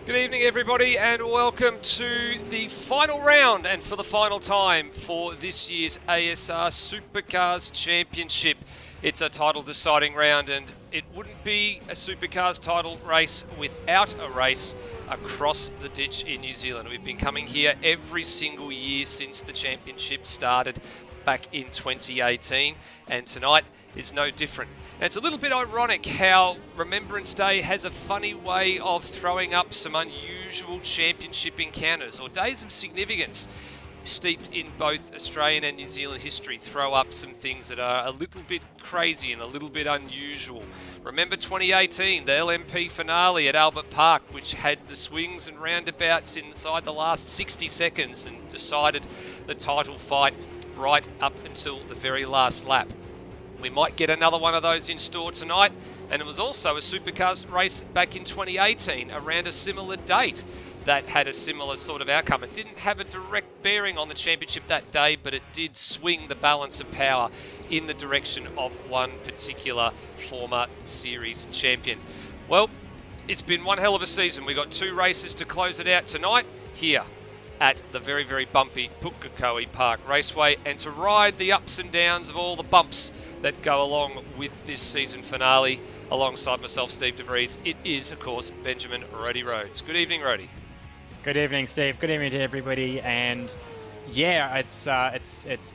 Good evening, everybody, and welcome to the final round and for the final time for this year's ASR Supercars Championship. It's a title deciding round, and it wouldn't be a Supercars title race without a race across the ditch in New Zealand. We've been coming here every single year since the championship started back in 2018, and tonight is no different. And it's a little bit ironic how Remembrance Day has a funny way of throwing up some unusual championship encounters, or days of significance steeped in both Australian and New Zealand history throw up some things that are a little bit crazy and a little bit unusual. Remember 2018, the LMP finale at Albert Park, which had the swings and roundabouts inside the last 60 seconds and decided the title fight right up until the very last lap. We might get another one of those in store tonight, and it was also a Supercars race back in 2018 around a similar date that had a similar sort of outcome. It didn't have a direct bearing on the championship that day, but it did swing the balance of power in the direction of one particular former series champion. Well, it's been one hell of a season. We got two races to close it out tonight here at the very, very bumpy Pukekohe Park Raceway, and to ride the ups and downs of all the bumps that go along with this season finale, alongside myself, Steve DeVries, it is, of course, Benjamin Rhodey Rhodes. Good evening, Rhodey. Good evening, Steve. Good evening to everybody. And yeah, it's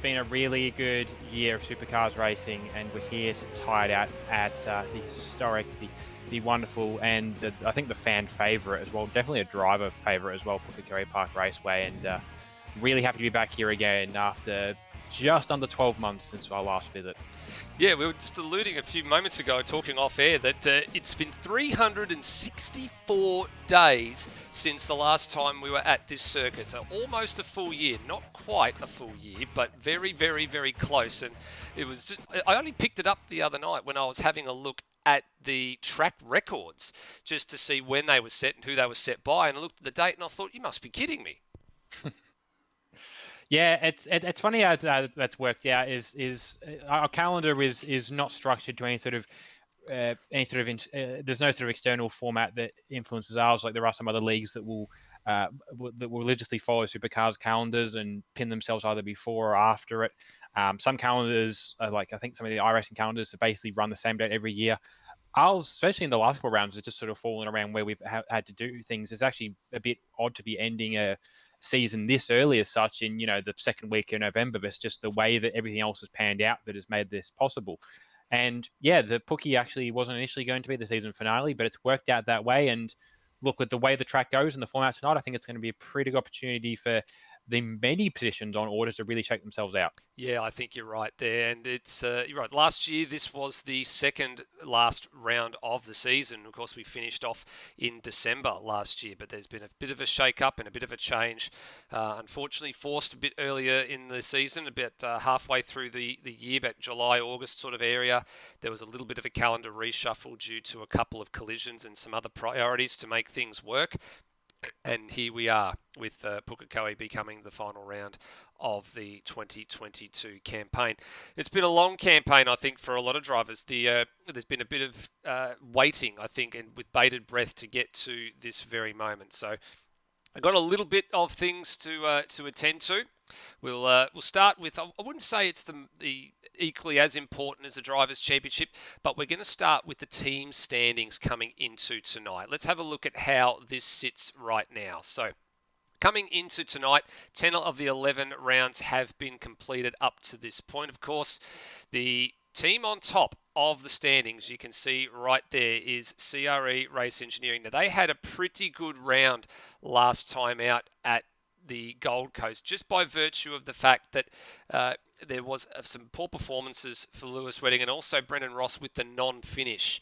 been a really good year of Supercars racing, and we're here to tie it out at the historic, the wonderful, and I think the fan favourite as well. Definitely a driver favourite as well, Pukekohe Park Raceway. And really happy to be back here again after just under 12 months since our last visit. Yeah, we were just alluding a few moments ago, talking off air, that it's been 364 days since the last time we were at this circuit. So almost a full year, not quite a full year, but very, very, very close. And it was just, I only picked it up the other night when I was having a look at the track records just to see when they were set and who they were set by. And I looked at the date and I thought, you must be kidding me. Yeah, it's funny how that's worked out. Is our calendar is not structured to any sort of there's no sort of external format that influences ours. Like there are some other leagues that will religiously follow Supercars calendars and pin themselves either before or after it. Some calendars, like I think some of the iRacing calendars, basically run the same date every year. Ours, especially in the last couple of rounds, has just sort of fallen around where we've had to do things. It's actually a bit odd to be ending a season this early as such in, the second week of November, but it's just the way that everything else has panned out that has made this possible. And yeah, the Pookie actually wasn't initially going to be the season finale, but it's worked out that way. And look, with the way the track goes and the format tonight, I think it's going to be a pretty good opportunity for the many positions on order to really shake themselves out. Yeah, I think you're right there, and it's you're right. Last year, this was the second last round of the season. Of course, we finished off in December last year, but there's been a bit of a shake-up and a bit of a change. Unfortunately, forced a bit earlier in the season, about halfway through the year, about July, August sort of area. There was a little bit of a calendar reshuffle due to a couple of collisions and some other priorities to make things work. And here we are with Pukekohe becoming the final round of the 2022 campaign. It's been a long campaign, I think, for a lot of drivers. There's been a bit of waiting, I think, and with bated breath to get to this very moment. So I've got a little bit of things to attend to. We'll start with, I wouldn't say it's the equally as important as the Drivers' Championship, but we're going to start with the team standings coming into tonight. Let's have a look at how this sits right now. So coming into tonight, 10 of the 11 rounds have been completed up to this point. Of course, the team on top of the standings, you can see right there, is CRE Race Engineering. Now, they had a pretty good round last time out at the Gold Coast, just by virtue of the fact that there was some poor performances for Lewis Wedding, and also Brendan Ross with the non-finish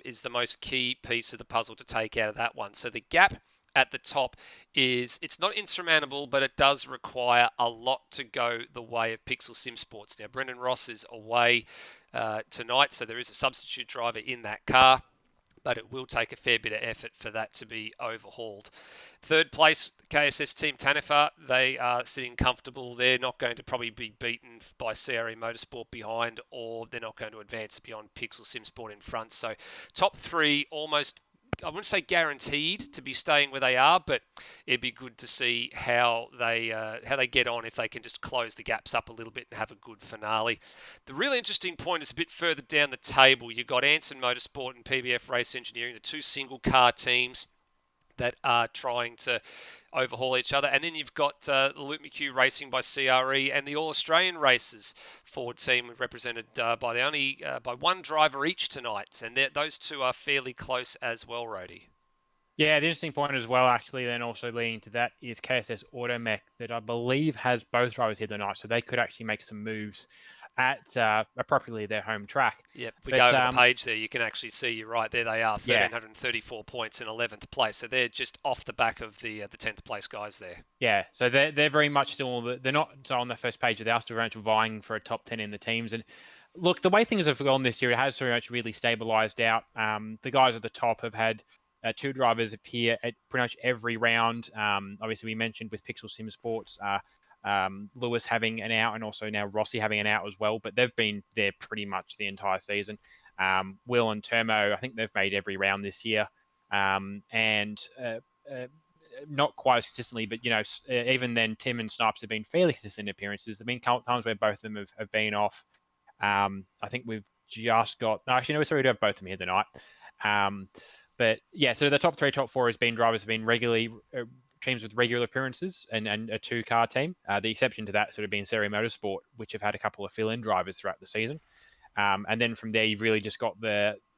is the most key piece of the puzzle to take out of that one. So the gap at the top it's not insurmountable, but it does require a lot to go the way of Pixel Sim Sports. Now, Brendan Ross is away tonight, so there is a substitute driver in that car, but it will take a fair bit of effort for that to be overhauled. Third place, KSS Team Tanifa, they are sitting comfortable. They're not going to probably be beaten by CRE Motorsport behind, or they're not going to advance beyond Pixel Sim Sport in front. So top three almost I wouldn't say guaranteed to be staying where they are, but it'd be good to see how they get on if they can just close the gaps up a little bit and have a good finale. The really interesting point is a bit further down the table. You've got Anson Motorsport and PBF Race Engineering, the two single car teams that are trying to overhaul each other. And then you've got the Luke McHugh Racing by CRE and the All Australian Races Ford team represented by one driver each tonight. And those two are fairly close as well, Rody. Yeah, the interesting point as well, actually, then also leading to that is KSS Automech that I believe has both drivers here tonight, so they could actually make some moves at appropriately their home track. Yep, if we go over the page there, you can actually see, you're right, there they are, 1,334 points in 11th place. So they're just off the back of the 10th place guys there. Yeah, so they're very much still, they're not on the first page, they are still very much vying for a top 10 in the teams. And look, the way things have gone this year, it has very much really stabilised out. The guys at the top have had two drivers appear at pretty much every round. Obviously, we mentioned with Pixel Sim Sports, Lewis having an out and also now Rossi having an out as well, but they've been there pretty much the entire season. Will and Termo, I think they've made every round this year, and not quite as consistently, but even then Tim and Snipes have been fairly consistent appearances. There have been times where both of them have been off. I think we've just got, no, actually, no, sorry, we do have both of them here tonight. But yeah, so the top three, top four has been drivers have been regularly teams with regular appearances and a two-car team. The exception to that sort of been Serie Motorsport, which have had a couple of fill-in drivers throughout the season. And then from there, you've really just got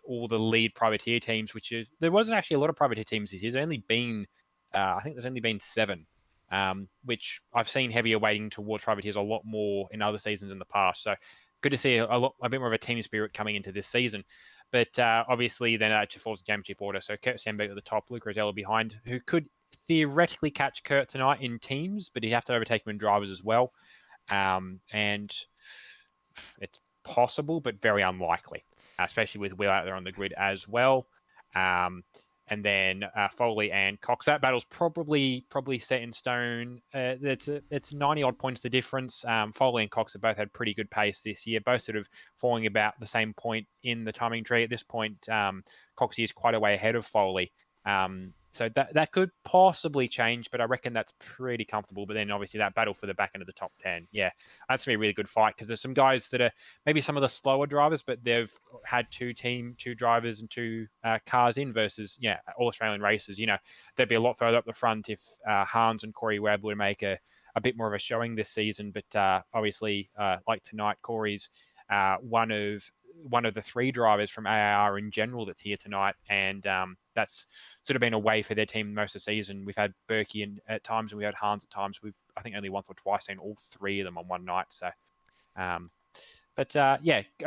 all the lead privateer teams, there wasn't actually a lot of privateer teams this year. There's only been, I think there's only been 7, which I've seen heavier weighting towards privateers a lot more in other seasons in the past. So good to see a bit more of a team spirit coming into this season. But obviously, then it falls the championship order. So Kurt Sandberg at the top, Luke Rosella behind, who could theoretically catch Kurt tonight in teams, but he'd have to overtake him in drivers as well. And it's possible, but very unlikely, especially with Will out there on the grid as well. And then Foley and Cox. That battle's probably set in stone. It's 90 odd points the difference. Foley and Cox have both had pretty good pace this year, both sort of falling about the same point in the timing tree. At this point, Cox is quite a way ahead of Foley. So that could possibly change, but I reckon that's pretty comfortable. But then obviously that battle for the back end of the top 10, yeah, that's going to be a really good fight because there's some guys that are maybe some of the slower drivers, but they've had two drivers and two cars in versus, all Australian races. They'd be a lot further up the front if Hans and Corey Webb were to make a bit more of a showing this season. But obviously, like tonight, Corey's one of the 3 drivers from AAR in general that's here tonight, and that's sort of been away for their team most of the season. We've had Berkey at times, and we had Hans at times. We've, I think, only once or twice seen all 3 of them on one night. So, a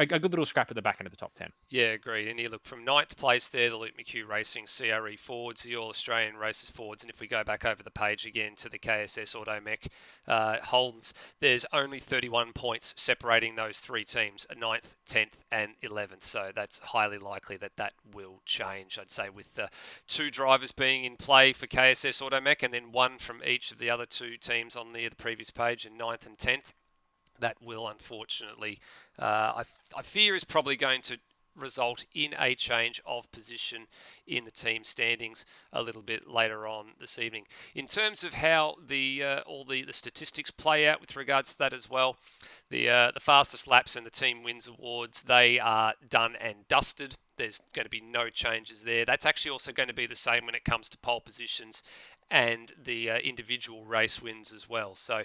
good little scrap at the back end of the top 10. Yeah, agreed. And you look from 9th place there, the Luke McHugh Racing CRE Fords, the All Australian Races Fords. And if we go back over the page again to the KSS Automech Holdens, there's only 31 points separating those 3 teams, 9th, 10th and 11th. So that's highly likely that will change, I'd say, with 2 drivers being in play for KSS Automech and then 1 from each of the other 2 teams on the previous page in 9th and 10th. That will, unfortunately, I fear is probably going to result in a change of position in the team standings a little bit later on this evening. In terms of how all the statistics play out with regards to that as well, the fastest laps and the team wins awards, they are done and dusted. There's going to be no changes there. That's actually also going to be the same when it comes to pole positions and the individual race wins as well. So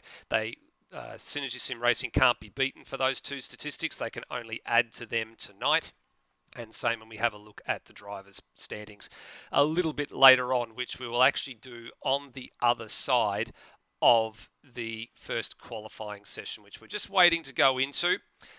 Synergy Sim Racing can't be beaten for those 2 statistics. They can only add to them tonight. And same when we have a look at the drivers' standings a little bit later on, which we will actually do on the other side of the first qualifying session, which we're just waiting to go into.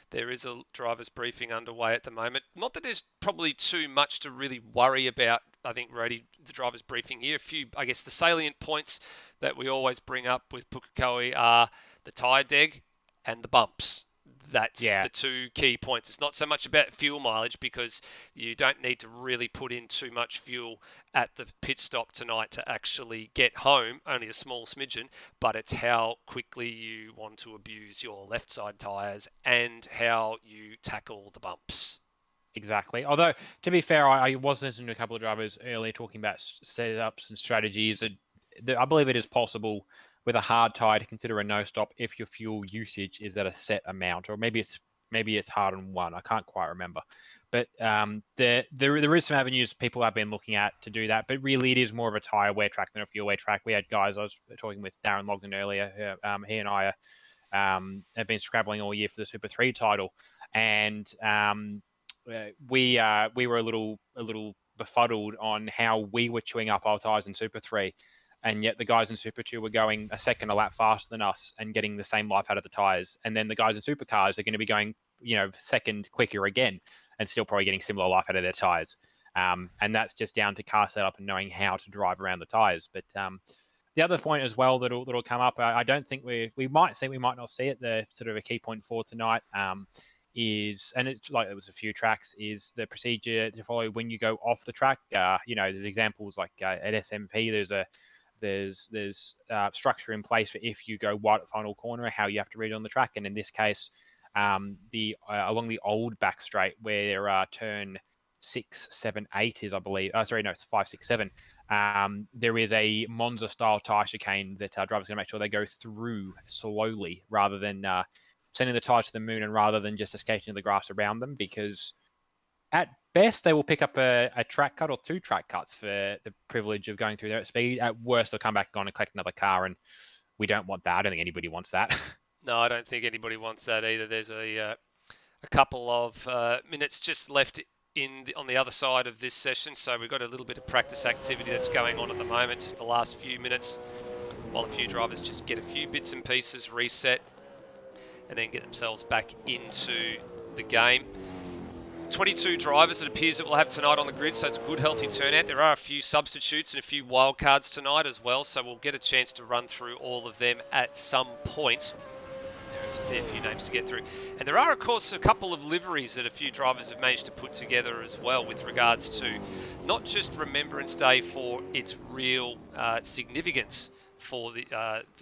There is a drivers' briefing underway at the moment. Not that there's probably too much to really worry about, I think, Rody, the drivers' briefing here. A few, I guess, the salient points that we always bring up with Pukekohe are the tyre deg and the bumps. That's the 2 key points. It's not so much about fuel mileage because you don't need to really put in too much fuel at the pit stop tonight to actually get home, only a small smidgen, but it's how quickly you want to abuse your left side tyres and how you tackle the bumps. Exactly. Although, to be fair, I was listening to a couple of drivers earlier talking about setups and strategies. And I believe it is possible with a hard tie to consider a no stop if your fuel usage is at a set amount, or maybe it's hard on one. I can't quite remember. But there is some avenues people have been looking at to do that. But really, it is more of a tire wear track than a fuel wear track. We had guys, I was talking with Darren Logden earlier. He and I have been scrabbling all year for the Super 3 title, and we were a little befuddled on how we were chewing up our tires in Super 3, and yet the guys in Super 2 were going a second a lap faster than us and getting the same life out of the tires. And then the guys in Supercars are going to be going, second quicker again and still probably getting similar life out of their tires. And that's just down to car setup and knowing how to drive around the tires. But the other point as well that'll come up, I don't think we might not see it. The sort of a key point for tonight is, and it's like there was a few tracks, is the procedure to follow when you go off the track. There's examples like at SMP, there's structure in place for if you go wide at the final corner, how you have to read on the track. And in this case, along the old back straight where turn 6, 7, 8 is, I believe. It's 5, 6, 7. There is a Monza style tire chicane that drivers are going to make sure they go through slowly rather than sending the tires to the moon, and rather than just escaping to the grass around them, because at best they will pick up a track cut or 2 track cuts for the privilege of going through there at speed. At worst, they'll come back on and collect another car, and we don't want that. I don't think anybody wants that. No, I don't think anybody wants that either. There's a couple of minutes just left on the other side of this session, so we've got a little bit of practice activity that's going on at the moment, just the last few minutes, while a few drivers just get a few bits and pieces reset and then get themselves back into the game. 22 drivers it appears that we'll have tonight on the grid, so it's a good healthy turnout. There are a few substitutes and a few wildcards tonight as well, so we'll get a chance to run through all of them at some point. There's a fair few names to get through. And there are, of course, a couple of liveries that a few drivers have managed to put together as well, with regards to not just Remembrance Day for its real significance for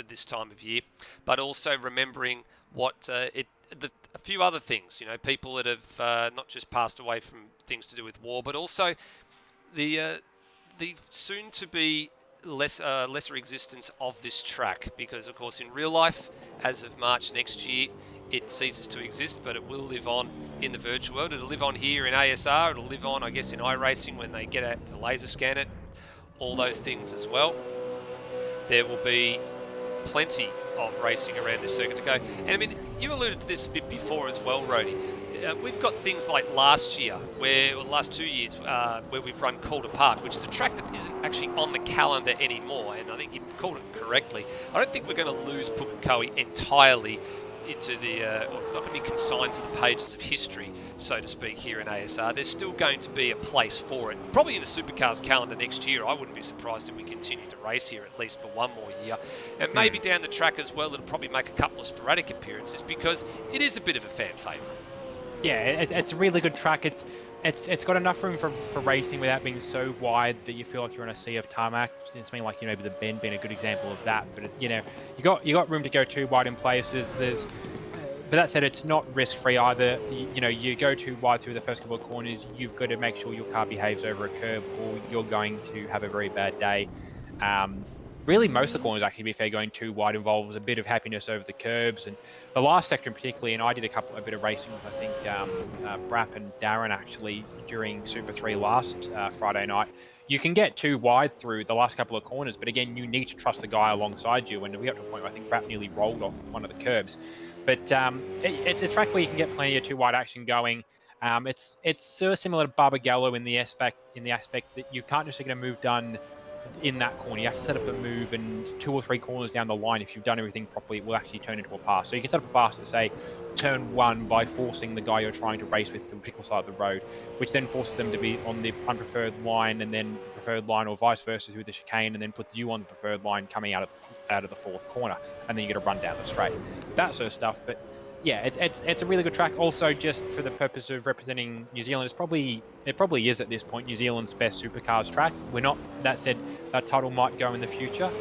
this time of year, but also remembering what a few other things, people that have not just passed away from things to do with war, but also the soon-to-be lesser existence of this track, because of course in real life, as of March next year, it ceases to exist, but it will live on in the virtual world. It'll live on here in ASR, it'll live on, I guess, in iRacing when they get out to laser scan it, all those things as well. There will be plenty of racing around this circuit to go. And I mean, you alluded to this a bit before as well, Rody. We've got things like last year, or the last 2 years, where we've run Calder Park, which is a track that isn't actually on the calendar anymore, and I think you called it correctly. I don't think we're going to lose Pukekohe entirely into it's not going to be consigned to the pages of history, so to speak, here in ASR. There's still going to be a place for it. Probably in a Supercars calendar next year. I wouldn't be surprised if we continue to race here at least for one more year. And maybe down the track as well, it'll probably make a couple of sporadic appearances, because it is a bit of a fan favourite. Yeah, it's a really good track. It's got enough room for racing without being so wide that you feel like you're on a sea of tarmac. It's something like the Bend being a good example of that. But you got room to go too wide in places. But that said, it's not risk free either. You go too wide through the first couple of corners, you've got to make sure your car behaves over a curb, or you're going to have a very bad day. Really, most of the corners, actually, to be fair, going too wide involves a bit of happiness over the curbs. And the last section particularly, and I did a bit of racing with, I think, Brap and Darren, actually, during Super 3 last Friday night. You can get too wide through the last couple of corners, but again, you need to trust the guy alongside you. And we got to a point where I think Brap nearly rolled off one of the curbs. But it's a track where you can get plenty of too wide action going. It's sort of similar to Barbagallo in the aspect that you can't just get a move done in that corner. You have to set up a move, and 2 or 3 corners down the line, if you've done everything properly, it will actually turn into a pass. So you can set up a pass at, say, turn 1 by forcing the guy you're trying to race with to a particular side of the road, which then forces them to be on the unpreferred line, and then the preferred line, or vice versa through the chicane, and then puts you on the preferred line coming out of the 4th corner, and then you get to run down the straight. That sort of stuff. But yeah, it's a really good track. Also, just for the purpose of representing New Zealand, it probably is at this point New Zealand's best supercars track. We're not. That said, that title might go in the future.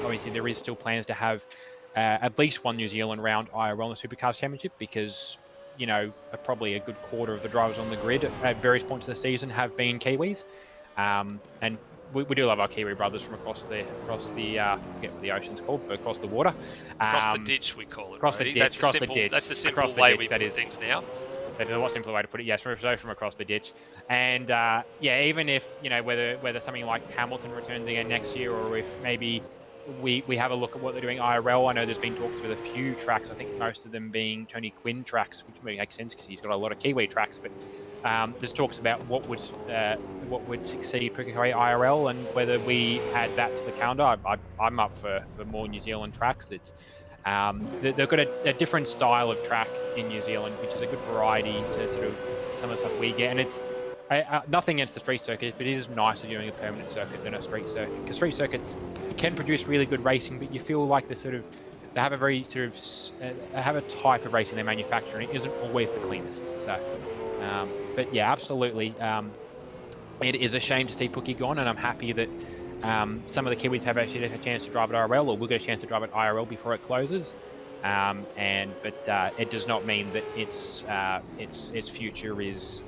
Obviously, there is still plans to have at least one New Zealand round IRL in the Supercars Championship, because probably a good quarter of the drivers on the grid at various points of the season have been Kiwis, and we do love our Kiwi brothers from across the I forget what the ocean's called, but across the water. Across the ditch, we call it. Across the ditch. That's the simple way we put things now. That is a simpler way to put it. Yes, from across the ditch. And even if whether something like Hamilton returns again next year, or if maybe we have a look at what they're doing IRL. I know there's been talks with a few tracks. I think most of them being Tony Quinn tracks, which makes sense because he's got a lot of Kiwi tracks. But there's talks about what would succeed Pukekohe IRL, and whether we add that to the calendar. I'm up for more New Zealand tracks. It's they've got a different style of track in New Zealand, which is a good variety to sort of some of the stuff we get. And it's nothing against the street circuit, but it is nicer doing a permanent circuit than a street circuit, because street circuits can produce really good racing, but you feel like they have a very have a type of racing they manufacture, and it isn't always the cleanest. So, but yeah, absolutely, it is a shame to see Pookie gone, and I'm happy that some of the Kiwis have actually had a chance to drive at IRL, or will get a chance to drive at IRL before it closes. But it does not mean that its future is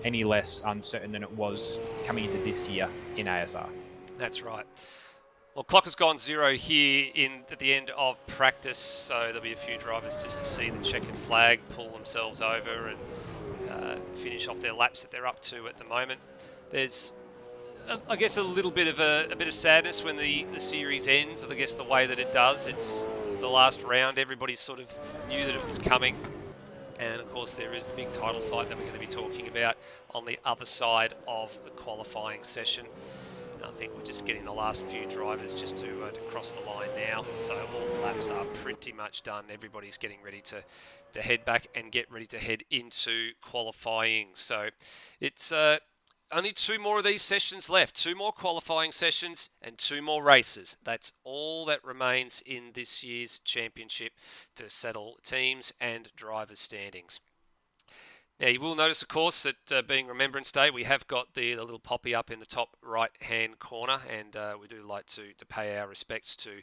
any less uncertain than it was coming into this year in ASR. That's right. Well, clock has gone 0 here at the end of practice, so there'll be a few drivers just to see the checkered flag, pull themselves over and finish off their laps that they're up to at the moment. There's, I guess, a little bit of sadness when the series ends. I guess the way that it does, it's the last round. Everybody sort of knew that it was coming, and of course there is the big title fight that we're going to be talking about on the other side of the qualifying session. And I think we're just getting the last few drivers just to cross the line now, so all the laps are pretty much done. Everybody's getting ready to head back and get ready to head into qualifying. So it's only 2 more of these sessions left, 2 more qualifying sessions and 2 more races. That's all that remains in this year's championship to settle teams and drivers' standings. Now, you will notice, of course, that being Remembrance Day, we have got the little poppy up in the top right-hand corner, and we do like to pay our respects to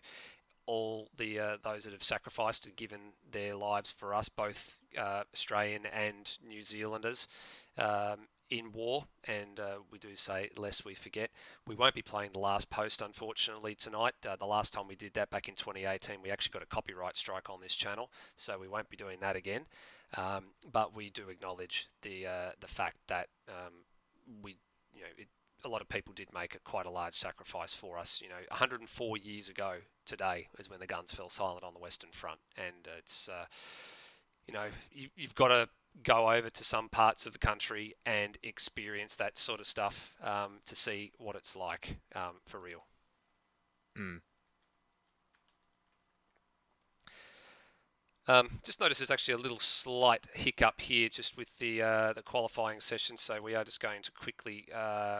all the those that have sacrificed and given their lives for us, both Australian and New Zealanders, in war, and we do say lest we forget. We won't be playing the last post, unfortunately, tonight. The last time we did that back in 2018, we actually got a copyright strike on this channel, so we won't be doing that again. But we do acknowledge the fact that a lot of people did make quite a large sacrifice for us. 104 years ago today is when the guns fell silent on the Western Front, and it's you've got to go over to some parts of the country and experience that sort of stuff to see what it's like for real. Just notice there's actually a little slight hiccup here just with the qualifying session, so we are just going to quickly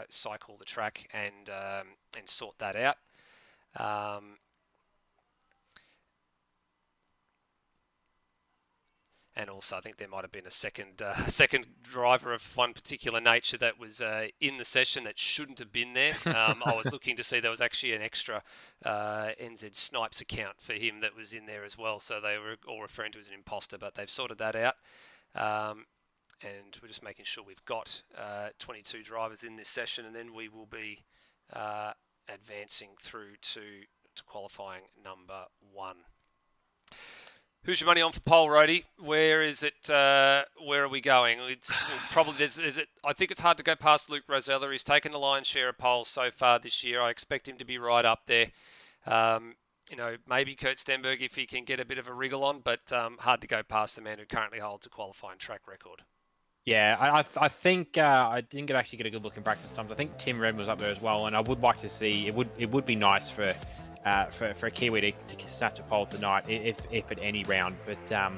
cycle the track and sort that out. And also, I think there might have been a second driver of one particular nature that was in the session that shouldn't have been there. I was looking to see there was actually an extra NZ Snipes account for him that was in there as well. So they were all referring to as an imposter, but they've sorted that out. And we're just making sure we've got 22 drivers in this session, and then we will be advancing through to qualifying number 1. Who's your money on for pole, Rody? Where is it? Where are we going? It's probably I think it's hard to go past Luke Rosella. He's taken the lion's share of poles so far this year. I expect him to be right up there. Maybe Kurt Stenberg if he can get a bit of a wriggle on, but hard to go past the man who currently holds a qualifying track record. Yeah, I think I didn't actually get a good look in practice times. I think Tim Red was up there as well, and I would like to see. It would be nice for a Kiwi to snatch a pole tonight, if at any round. But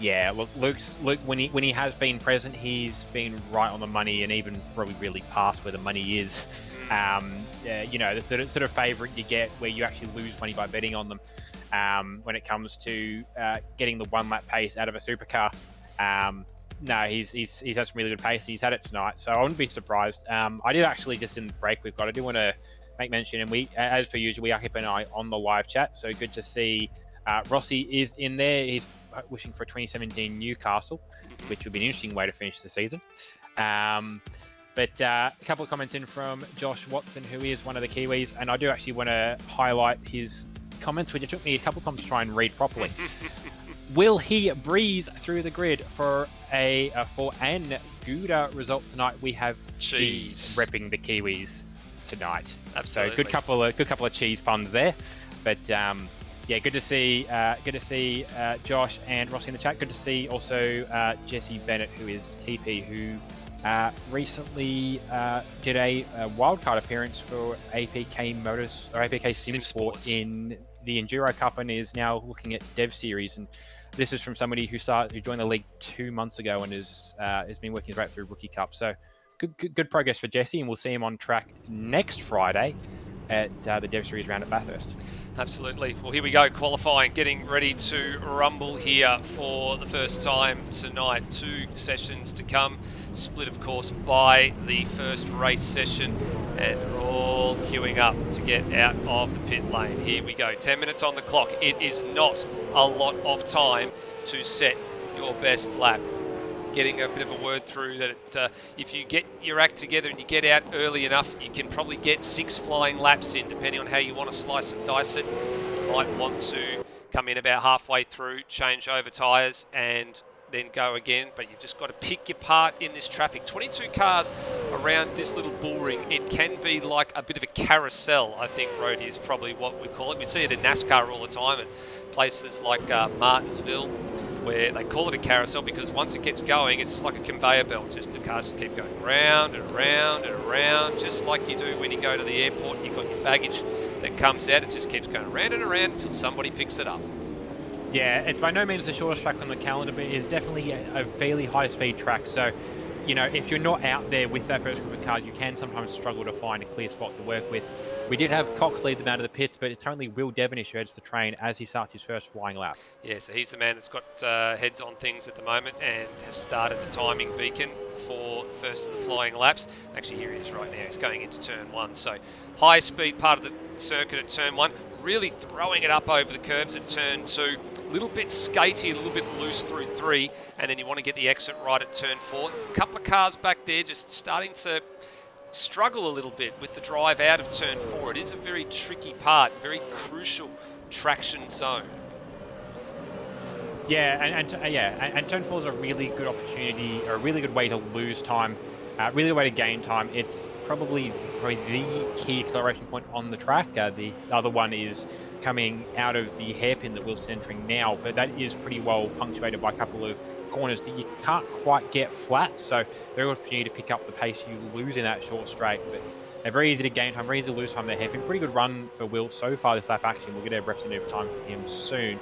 yeah, look, Luke when he has been present, he's been right on the money, and even probably really past where the money is. The sort of favourite you get where you actually lose money by betting on them. When it comes to getting the 1 lap pace out of a supercar. No, he's had some really good pace. He's had it tonight, so I wouldn't be surprised. I did actually, just in the break we've got, I do want to make mention, and we, as per usual, we are keeping an eye on the live chat. So good to see Rossi is in there. He's wishing for a 2017 Newcastle, which would be an interesting way to finish the season. But a couple of comments in from Josh Watson, who is one of the Kiwis, and I do actually want to highlight his comments, which it took me a couple of times to try and read properly. Will he breeze through the grid for an Gouda result tonight? We have cheese repping the Kiwis tonight. Absolutely. So good couple of cheese puns there. But yeah, good to see Josh and Rossi in the chat. Good to see also Jesse Bennett, who is TP, who recently did a wildcard appearance for APK Motors or APK Sim Sport in the Enduro Cup and is now looking at Dev Series. And this is from somebody who joined the league 2 months ago and has been working his way through Rookie Cup. So good progress for Jesse, and we'll see him on track next Friday at the Dev Series round at Bathurst. Absolutely. Well, here we go, qualifying, getting ready to rumble here for the first time tonight. 2 sessions to come, split, of course, by the first race session, and we're all queuing up to get out of the pit lane. Here we go, 10 minutes on the clock. It is not a lot of time to set your best lap. Getting a bit of a word through that if you get your act together and you get out early enough, you can probably get 6 flying laps in, depending on how you want to slice and dice it. You might want to come in about halfway through, change over tyres, and then go again. But you've just got to pick your part in this traffic. 22 cars around this little bull ring. It can be like a bit of a carousel, I think, Rody, is probably what we call it. We see it in NASCAR all the time, and places like Martinsville, where they call it a carousel because once it gets going, it's just like a conveyor belt. Just the cars just keep going round and around and around, just like you do when you go to the airport. You've got your baggage that comes out. It just keeps going around and around until somebody picks it up. Yeah, it's by no means the shortest track on the calendar, but it's definitely a fairly high-speed track. So, you know, if you're not out there with that first group of cars, you can sometimes struggle to find a clear spot to work with. We did have Cox lead them out of the pits, but it's currently Will Devonish who heads the train as he starts his first flying lap. Yeah, so he's the man that's got heads on things at the moment and has started the timing beacon for the first of the flying laps. Actually, here he is right now. He's going into turn 1. So high speed part of the circuit at turn 1, really throwing it up over the curbs at turn 2. A little bit skatey, a little bit loose through 3, and then you want to get the exit right at turn 4. There's a couple of cars back there just starting to struggle a little bit with the drive out of turn 4. It is a very tricky part, very crucial traction zone. Yeah, and turn 4 is a really good opportunity, or a really good way to lose time, really good way to gain time. It's probably the key acceleration point on the track. The other one is coming out of the hairpin that Will's entering now, but that is pretty well punctuated by a couple of corners that you can't quite get flat, so very good for you to pick up the pace you lose in that short straight. But very easy to gain time, very easy to lose time there. Hairpin, pretty good run for Will so far this lap action. We'll get a representative time for him soon.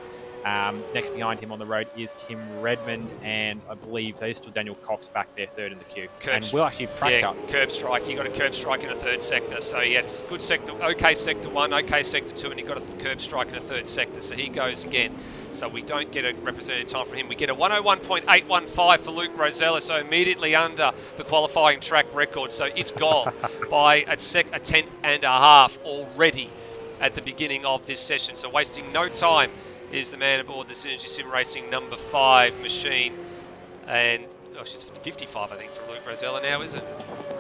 Next behind him on the road is Tim Redmond, and I believe there's still Daniel Cox back there, third in the queue. And Will actually track up. Curb strike. You got a curb strike in a third sector. So yeah, it's good sector, okay sector 1, okay sector 2, and you got a curb strike in a third sector. So he goes again. So we don't get a representative time for him. We get a 101.815 for Luke Rosella, so immediately under the qualifying track record. So it's gone by a tenth and a half already at the beginning of this session. So wasting no time is the man aboard the Synergy Sim Racing number 5 machine. And she's 55, I think, for Luke Rosella now, isn't it?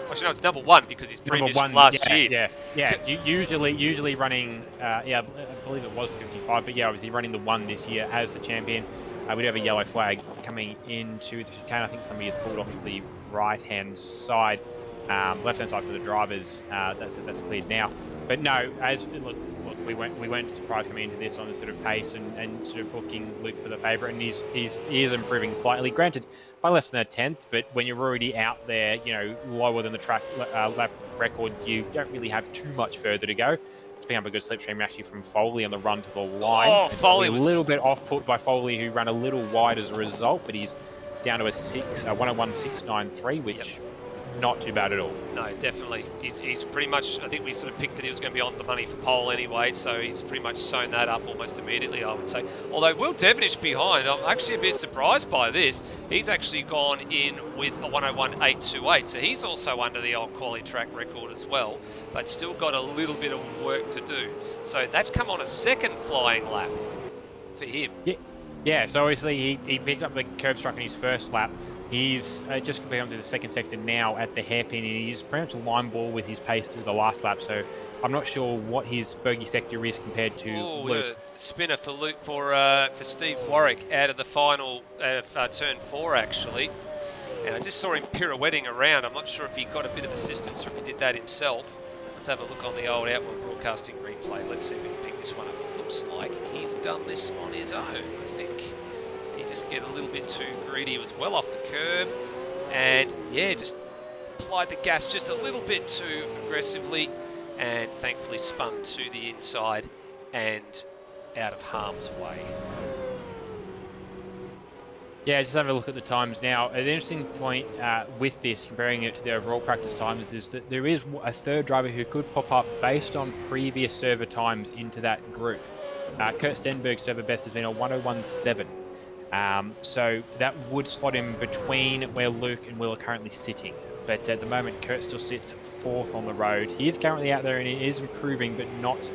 Actually, no, it's number 1 because he's previous from last year. Yeah. Usually running, I believe it was 55, but yeah, obviously running the 1 this year as the champion. We do have a yellow flag coming into the chicane. I think somebody has pulled off to the right-hand side, left-hand side for the drivers. That's cleared now. But no, look, we weren't surprised coming into this on the sort of pace and sort of booking Luke for the favourite, and he is improving slightly. Granted, by less than a tenth, but when you're already out there, you know, lower than the track lap record, you don't really have too much further to go. Picking up a good slipstream actually from Foley on the run to the line. Oh, Foley was a little bit off put by Foley, who ran a little wide as a result, but he's down to a 101.693, which not too bad at all. No, definitely. He's pretty much, I think we sort of picked that he was going to be on the money for pole anyway, so he's pretty much sewn that up almost immediately, I would say. Although Will Devonish behind, I'm actually a bit surprised by this. He's actually gone in with a 101.828, so he's also under the old quality track record as well, but still got a little bit of work to do. So that's come on a second flying lap. for him. Yeah, so obviously he picked up the curb struck in his first lap. He's just completed onto the second sector now at the hairpin, and he's pretty much a line ball with his pace through the last lap. So I'm not sure what his bogey sector is compared to Luke. A spinner for Luke for Steve Warwick out of the final turn 4 actually. And I just saw him pirouetting around. I'm not sure if he got a bit of assistance or if he did that himself. Let's have a look on the old Outward Broadcasting replay. Let's see if we can pick this one up. It looks like he's done this on his own, I think. He just get a little bit too greedy. He was well off the curb. And yeah, just applied the gas just a little bit too aggressively. And thankfully spun to the inside and out of harm's way. Yeah, just have a look at the times now. An interesting point with this, comparing it to the overall practice times, is that there is a third driver who could pop up based on previous server times into that group. Kurt Stenberg's server best has been a 101.7. So that would slot him between where Luke and Will are currently sitting. But at the moment, Kurt still sits 4th on the road. He is currently out there and he is improving, but not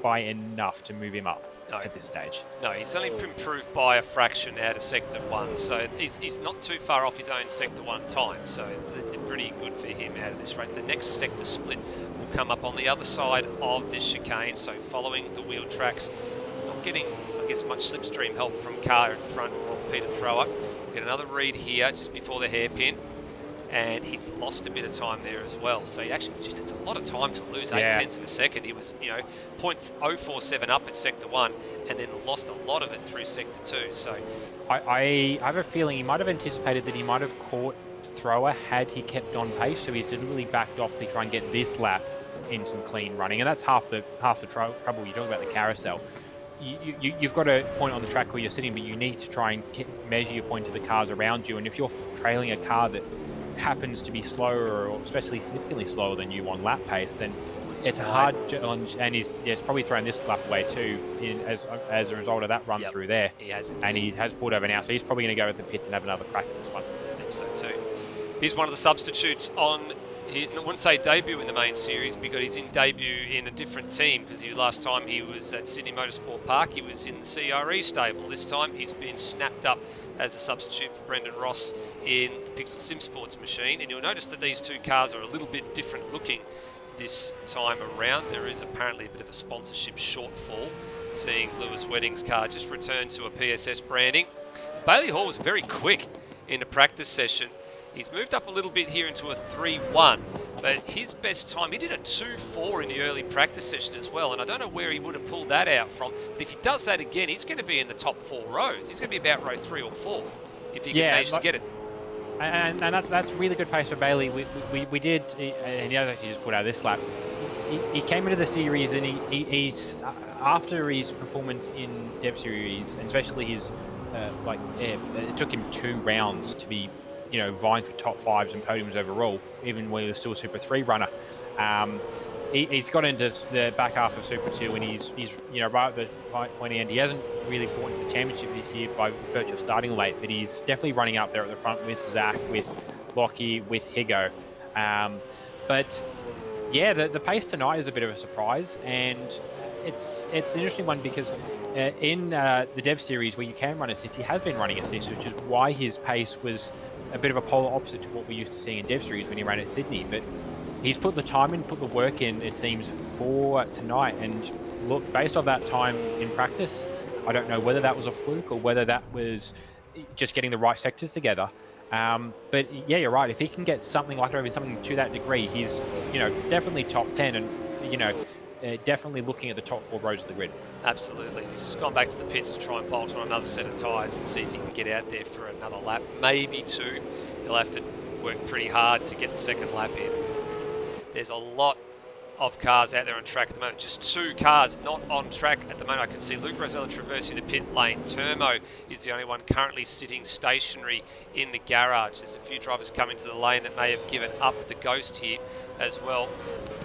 by enough to move him up. No, at this stage. No, he's only improved by a fraction out of Sector 1, so he's not too far off his own Sector 1 time, so they're pretty good for him out of this rate. The next sector split will come up on the other side of this chicane, so following the wheel tracks, not getting, I guess, much slipstream help from car in front of Peter Thrower. Get another read here just before the hairpin. And he's lost a bit of time there as well. So he actually, geez, it's a lot of time to lose 8/10 of a second. He was, 0.047 up at Sector 1 and then lost a lot of it through Sector 2. So I have a feeling he might have anticipated that he might have caught Thrower had he kept on pace. So he's deliberately backed off to try and get this lap in some clean running. And that's half the trouble. You talk about the carousel. You've got a point on the track where you're sitting, but you need to try and measure your point to the cars around you. And if you're trailing a car that happens to be slower, or especially significantly slower than you on lap pace, then it's a hard challenge. And he's probably thrown this lap away too, as a result of that run through there. He has, and he has pulled over now, so he's probably going to go with the pits and have another crack at this one. I think so too. He's one of the substitutes on. I wouldn't say debut in the main series because he's in debut in a different team, because last time he was at Sydney Motorsport Park, he was in the CRE stable. This time he's been snapped up as a substitute for Brendan Ross in the Pixel Sim Sports machine, and you'll notice that these two cars are a little bit different looking this time around. There is apparently a bit of a sponsorship shortfall, seeing Lewis Wedding's car just return to a PSS branding. Bailey Hall was very quick in a practice session. He's moved up a little bit here into a 3-1, but his best time, he did a 2-4 in the early practice session as well, and I don't know where he would have pulled that out from, but if he does that again, he's going to be in the top 4 rows. He's going to be about row 3 or 4 if he can manage to get it. And that's really good pace for Bailey. We did, and he actually just put out this lap. He came into the series, and he's after his performance in Dev Series, and especially his it took him 2 rounds to be vying for top 5s and podiums overall, even when he was still a Super 3 runner. He's got into the back half of Super 2, and he's right at the pointy end. He hasn't really brought into the championship this year by virtue of starting late, but he's definitely running up there at the front with Zach, with Lockie, with Higo. But yeah, the pace tonight is a bit of a surprise, and it's an interesting one because in the Dev Series, where you can run a 6, he has been running a 6, which is why his pace was a bit of a polar opposite to what we used to see in Dev Series when he ran at Sydney. But he's put the time in, put the work in, it seems, for tonight. And look, based on that time in practice, I don't know whether that was a fluke or whether that was just getting the right sectors together. But yeah, you're right. If he can get something like that, even something to that degree, he's definitely top 10 and definitely looking at the top 4 rows of the grid. Absolutely. He's just gone back to the pits to try and bolt on another set of tyres and see if he can get out there for another lap, maybe 2. He'll have to work pretty hard to get the second lap in. There's a lot of cars out there on track at the moment. Just 2 cars not on track at the moment. I can see Luke Rosella traversing the pit lane. Termo is the only one currently sitting stationary in the garage. There's a few drivers coming to the lane that may have given up the ghost here as well.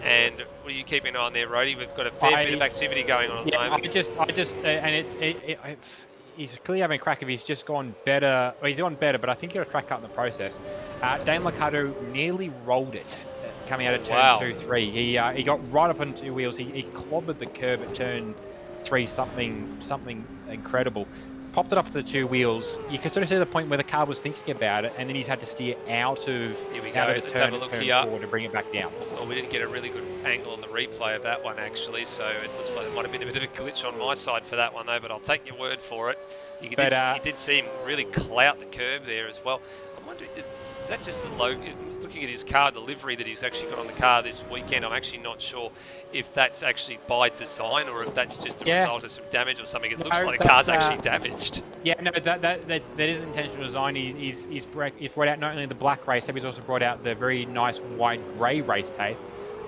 And what are you keeping an eye on there, Rody? We've got a fair bit of activity going on at the moment. He's clearly having a crack if he's just gone better. Well, he's gone better, but I think he'll track out in the process. Dane Liccardo nearly rolled it coming out of turn 2-3. He got right up on 2 wheels. He clobbered the curb at turn 3 something incredible. Popped it up to the 2 wheels. You can sort of see the point where the car was thinking about it, and then he's had to steer out of the turn forward to bring it back down. Well, we didn't get a really good angle on the replay of that one, actually, so it looks like it might have been a bit of a glitch on my side for that one, though, but I'll take your word for it. You did see him really clout the curb there as well. I'm wondering, is that just the logo? Looking at his car, the livery that he's actually got on the car this weekend, I'm actually not sure if that's actually by design or if that's just a result of some damage or something. It looks like the car's actually damaged. Yeah, no, that is intentional design. He's brought out not only the black race tape, he's also brought out the very nice white grey race tape.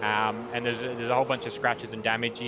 And there's a whole bunch of scratches and damage.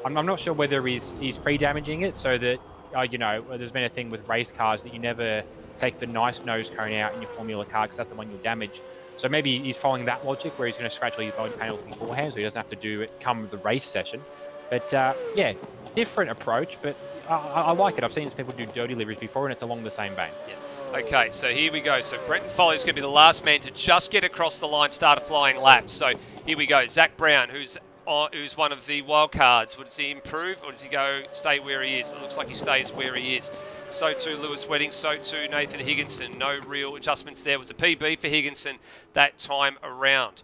I'm not sure whether he's pre-damaging it so that there's been a thing with race cars that you never take the nice nose cone out in your Formula car because that's the one you'll damage. So maybe he's following that logic where he's going to scratch all his body panels beforehand so he doesn't have to do it come the race session. But yeah, different approach, but I like it. I've seen people do dirty liveries before and it's along the same vein. Yeah. Okay, so here we go. So Brenton Foley's going to be the last man to just get across the line, start a flying lap. So here we go. Zach Brown, who's one of the wild cards. Does he improve or does he stay where he is? It looks like he stays where he is. So too Lewis Wedding, so too Nathan Higginson. No real adjustments there. It was a PB for Higginson that time around.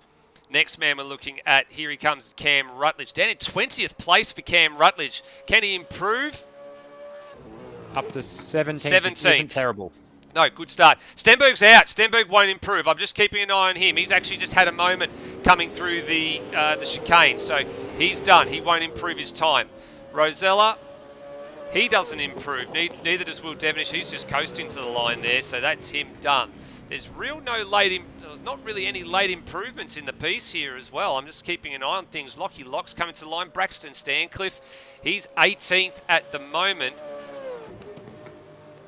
Next man we're looking at, here he comes, Cam Rutledge. Down in 20th place for Cam Rutledge. Can he improve? Up to 17th. Isn't terrible. No, good start. Stenberg's out. Stenberg won't improve. I'm just keeping an eye on him. He's actually just had a moment coming through the chicane, so he's done. He won't improve his time. Rosella, he doesn't improve. Neither does Will Devonish. He's just coasting to the line there, so that's him done. There's not really any late improvements in the piece here as well. I'm just keeping an eye on things. Lockie Locke's coming to the line. Braxton Stancliffe, he's 18th at the moment.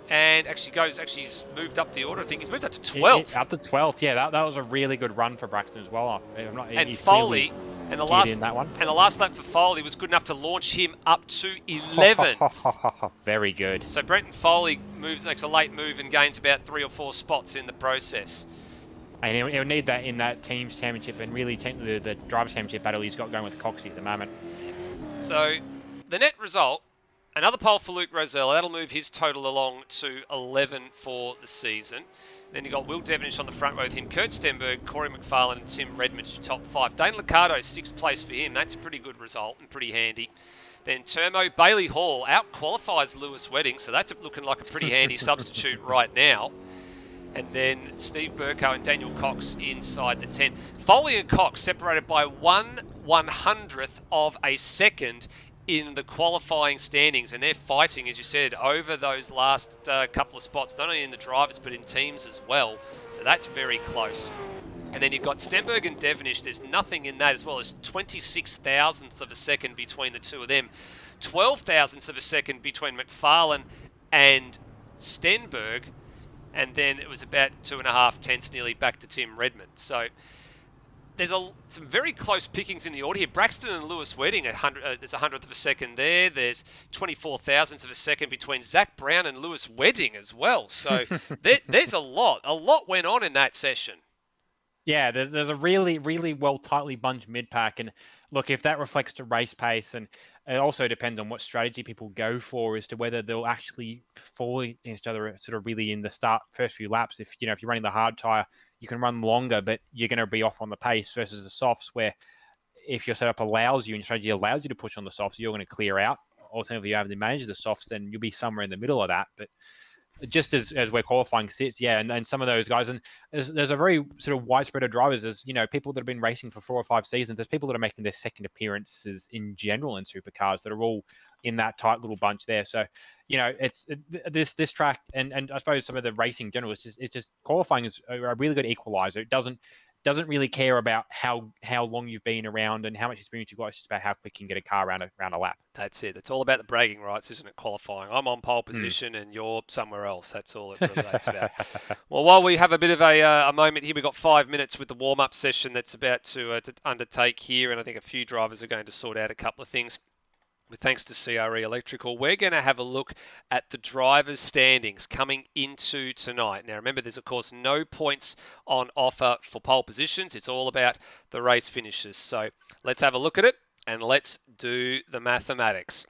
And he's moved up the order. I think he's moved up to 12th. Up to 12th, yeah. That was a really good run for Braxton as well. And Foley, and the last lap for Foley was good enough to launch him up to 11th. Very good. So Brenton Foley makes a late move and gains about 3 or 4 spots in the process. And he'll need that in that team's championship and really the drivers' championship battle he's got going with Coxie at the moment. So the net result, another pole for Luke Rosella. That'll move his total along to 11 for the season. Then you've got Will Devonish on the front row with him, Kurt Stenberg, Corey McFarlane and Tim Redmond to top 5. Dane Liccardo, 6th place for him. That's a pretty good result and pretty handy. Then Turmo, Bailey Hall out-qualifies Lewis Wedding, so that's looking like a pretty handy substitute right now. And then Steve Burko and Daniel Cox inside the 10. Foley and Cox separated by 1/100th of a second in the qualifying standings, and they're fighting, as you said, over those last couple of spots, not only in the drivers but in teams as well. So that's very close. And then you've got Stenberg and Devonish. There's nothing in that as well. There's 26 thousandths of a second between the two of them. 12 thousandths of a second between McFarlane and Stenberg. And then it was about 2.5 tenths nearly back to Tim Redmond. So there's some very close pickings in the order here. Braxton and Lewis Wedding, there's 100th of a second there. There's 24 thousandths of a second between Zach Brown and Lewis Wedding as well. So there's a lot. A lot went on in that session. Yeah, there's a really, really well tightly bunched mid-pack. And look, if that reflects to race pace, and it also depends on what strategy people go for as to whether they'll actually fall against each other sort of really in the first few laps. If you're running the hard tyre, you can run longer, but you're going to be off on the pace versus the softs, where if your setup allows you and your strategy allows you to push on the softs, you're going to clear out. Alternatively, you have to manage the softs, then you'll be somewhere in the middle of that. But just as where qualifying sits, yeah, and some of those guys, and there's a very sort of widespread of drivers. There's people that have been racing for 4 or 5 seasons. There's people that are making their second appearances in general in supercars that are all in that tight little bunch there. So it's this track, and I suppose some of the racing in general, it's just qualifying is a really good equalizer. It doesn't really care about how long you've been around and how much experience you've got. It's just about how quick you can get a car around a lap. That's it. It's all about the bragging rights, isn't it? Qualifying. I'm on pole position and you're somewhere else. That's all it relates about. Well, while we have a bit of a moment here, we've got 5 minutes with the warm-up session that's about to undertake here, and I think a few drivers are going to sort out a couple of things. With thanks to CRE Electrical, we're going to have a look at the drivers' standings coming into tonight. Now, remember, there's, of course, no points on offer for pole positions. It's all about the race finishes. So let's have a look at it, and let's do the mathematics.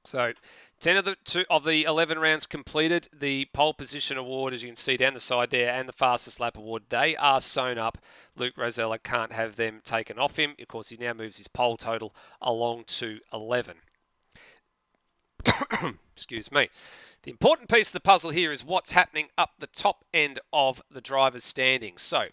So 10 of the 11 rounds completed. The pole position award, as you can see down the side there, and the fastest lap award, they are sewn up. Luke Rosella can't have them taken off him. Of course, he now moves his pole total along to 11. Excuse me. The important piece of the puzzle here is what's happening up the top end of the driver's standings. So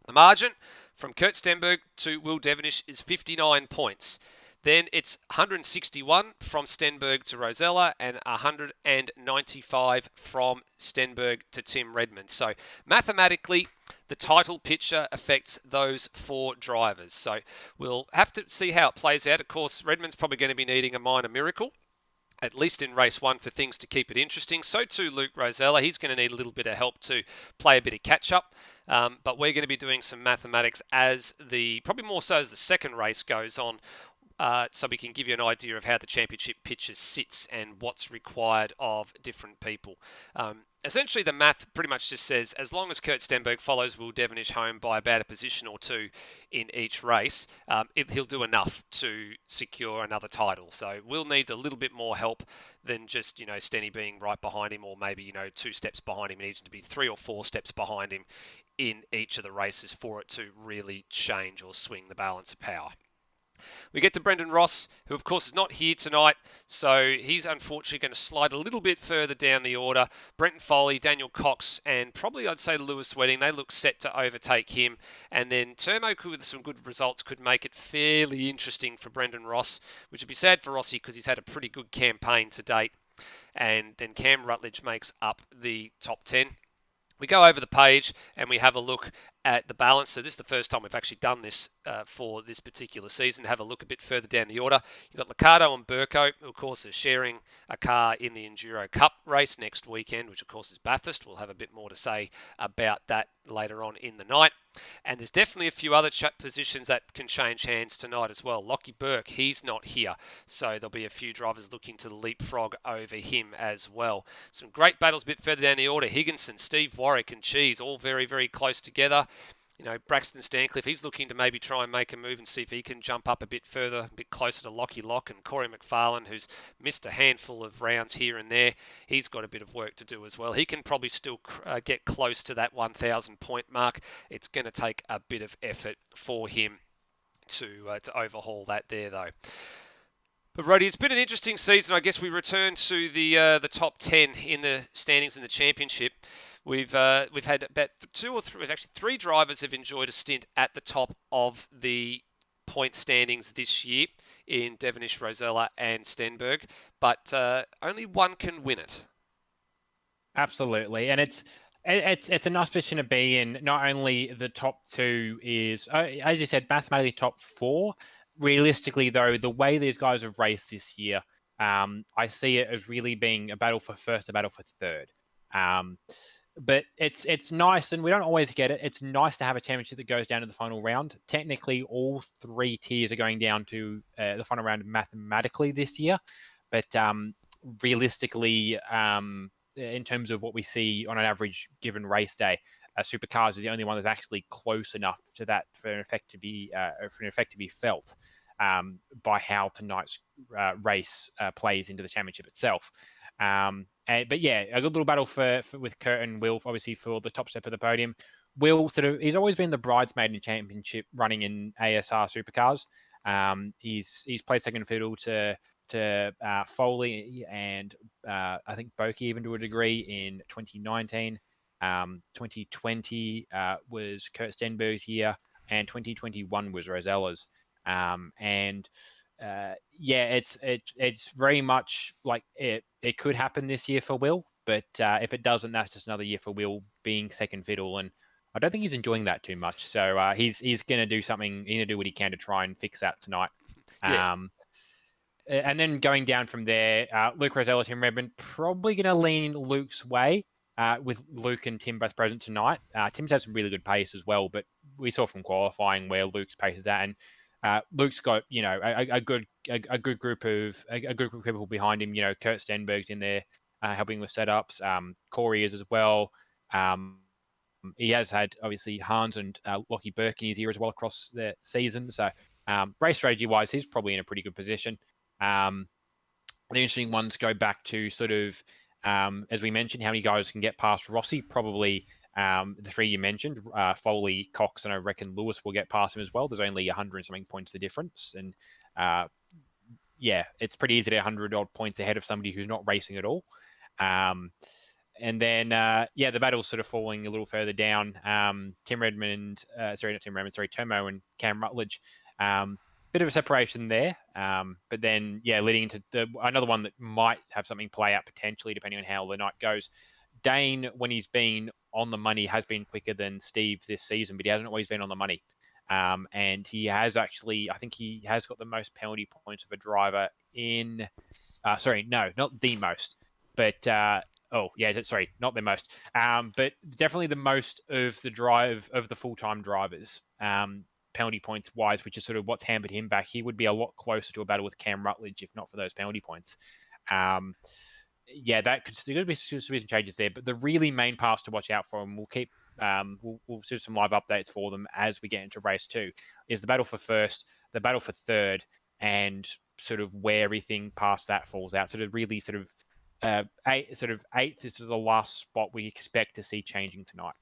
the margin from Kurt Stenberg to Will Devonish is 59 points. Then it's 161 from Stenberg to Rosella and 195 from Stenberg to Tim Redmond. So mathematically, the title picture affects those 4 drivers. So we'll have to see how it plays out. Of course, Redmond's probably going to be needing a minor miracle, at least in race 1, for things to keep it interesting. So too Luke Rosella. He's going to need a little bit of help to play a bit of catch-up. But we're going to be doing some mathematics probably more so as the second race goes on, so we can give you an idea of how the championship picture sits and what's required of different people. Essentially, the math pretty much just says as long as Kurt Stenberg follows Will Devonish home by about a position or 2 in each race, he'll do enough to secure another title. So Will needs a little bit more help than just, Stenny being right behind him, or maybe, 2 steps behind him. He needs to be 3 or 4 steps behind him in each of the races for it to really change or swing the balance of power. We get to Brendan Ross, who of course is not here tonight, so he's unfortunately going to slide a little bit further down the order. Brenton Foley, Daniel Cox, and probably I'd say Lewis Wedding, they look set to overtake him. And then Termo, with some good results, could make it fairly interesting for Brendan Ross, which would be sad for Rossi because he's had a pretty good campaign to date. And then Cam Rutledge makes up the top 10. We go over the page and we have a look at the balance. So this is the first time we've actually done this for this particular season. Have a look a bit further down the order. You've got Liccardo and Burko, who of course are sharing a car in the Enduro Cup race next weekend, which of course is Bathurst. We'll have a bit more to say about that later on in the night. And there's definitely a few other positions that can change hands tonight as well. Lockie Burke, he's not here, so there'll be a few drivers looking to leapfrog over him as well. Some great battles a bit further down the order. Higginson, Steve Warwick and Cheese, all very, very close together. Braxton Stancliffe, he's looking to maybe try and make a move and see if he can jump up a bit further, a bit closer to Lockie Lock. And Corey McFarlane, who's missed a handful of rounds here and there, he's got a bit of work to do as well. He can probably still get close to that 1,000 point mark. It's going to take a bit of effort for him to overhaul that there, though. But Rhodey, it's been an interesting season. I guess we return to the top 10 in the standings in the championship. We've had about 3 drivers have enjoyed a stint at the top of the point standings this year in Devonish, Rosella and Stenberg, but only one can win it. Absolutely, and it's a nice position to be in. Not only the top 2 is, as you said, mathematically top 4. Realistically, though, the way these guys have raced this year, I see it as really being a battle for first, a battle for third. But it's nice, and we don't always get it. It's nice to have a championship that goes down to the final round. Technically, all 3 tiers are going down to the final round mathematically this year. But realistically, in terms of what we see on an average given race day, Supercars is the only one that's actually close enough to that for an effect to be felt by how tonight's race plays into the championship itself. But yeah, a good little battle with Kurt and Will, obviously, for the top step of the podium. Will he's always been the bridesmaid in the championship running in ASR Supercars. He's played second fiddle to Foley and I think Boki even to a degree in 2019. 2020 was Kurt Stenberg's year, and 2021 was Rosella's. It's very much like it could happen this year for Will, but if it doesn't, that's just another year for Will being second fiddle, and I don't think he's enjoying that too much. So he's going to do something, he's going to do what he can to try and fix that tonight. Yeah. And then going down from there, Luke Rosella, Tim Redmond, probably going to lean Luke's way. With Luke and Tim both present tonight. Tim's had some really good pace as well, but we saw from qualifying where Luke's pace is at, and Luke's got a good group of people behind him. Kurt Stenberg's in there helping with setups. Corey is as well. He has had obviously Hans and Lockie Burke in his ear as well across the season. So race strategy wise, he's probably in a pretty good position. The interesting ones go back to sort of, as we mentioned, how many guys can get past Rossi. Probably the three you mentioned, Foley, Cox, and I reckon Lewis will get past him as well. There's only 100 something points the difference. And yeah, it's pretty easy to 100 odd points ahead of somebody who's not racing at all. And then, the battle's sort of falling a little further down. Tomo and Cam Rutledge. Bit of a separation there. But then, leading into another one that might have something play out potentially, depending on how the night goes. Dane, when he's been on the money, has been quicker than Steve this season, but he hasn't always been on the money. And he has actually, I think he has got the most penalty points of a driver in, not the most, but, not the most, but definitely the most of the full-time drivers, penalty points wise, which is sort of what's hampered him back. He would be a lot closer to a battle with Cam Rutledge if not for those penalty points. That could still be some changes there, but the really main paths to watch out for, and we'll keep we'll do some live updates for them as we get into race 2, is the battle for first, the battle for third, and sort of where everything past that falls out. Sort of really eighth is sort of the last spot we expect to see changing tonight.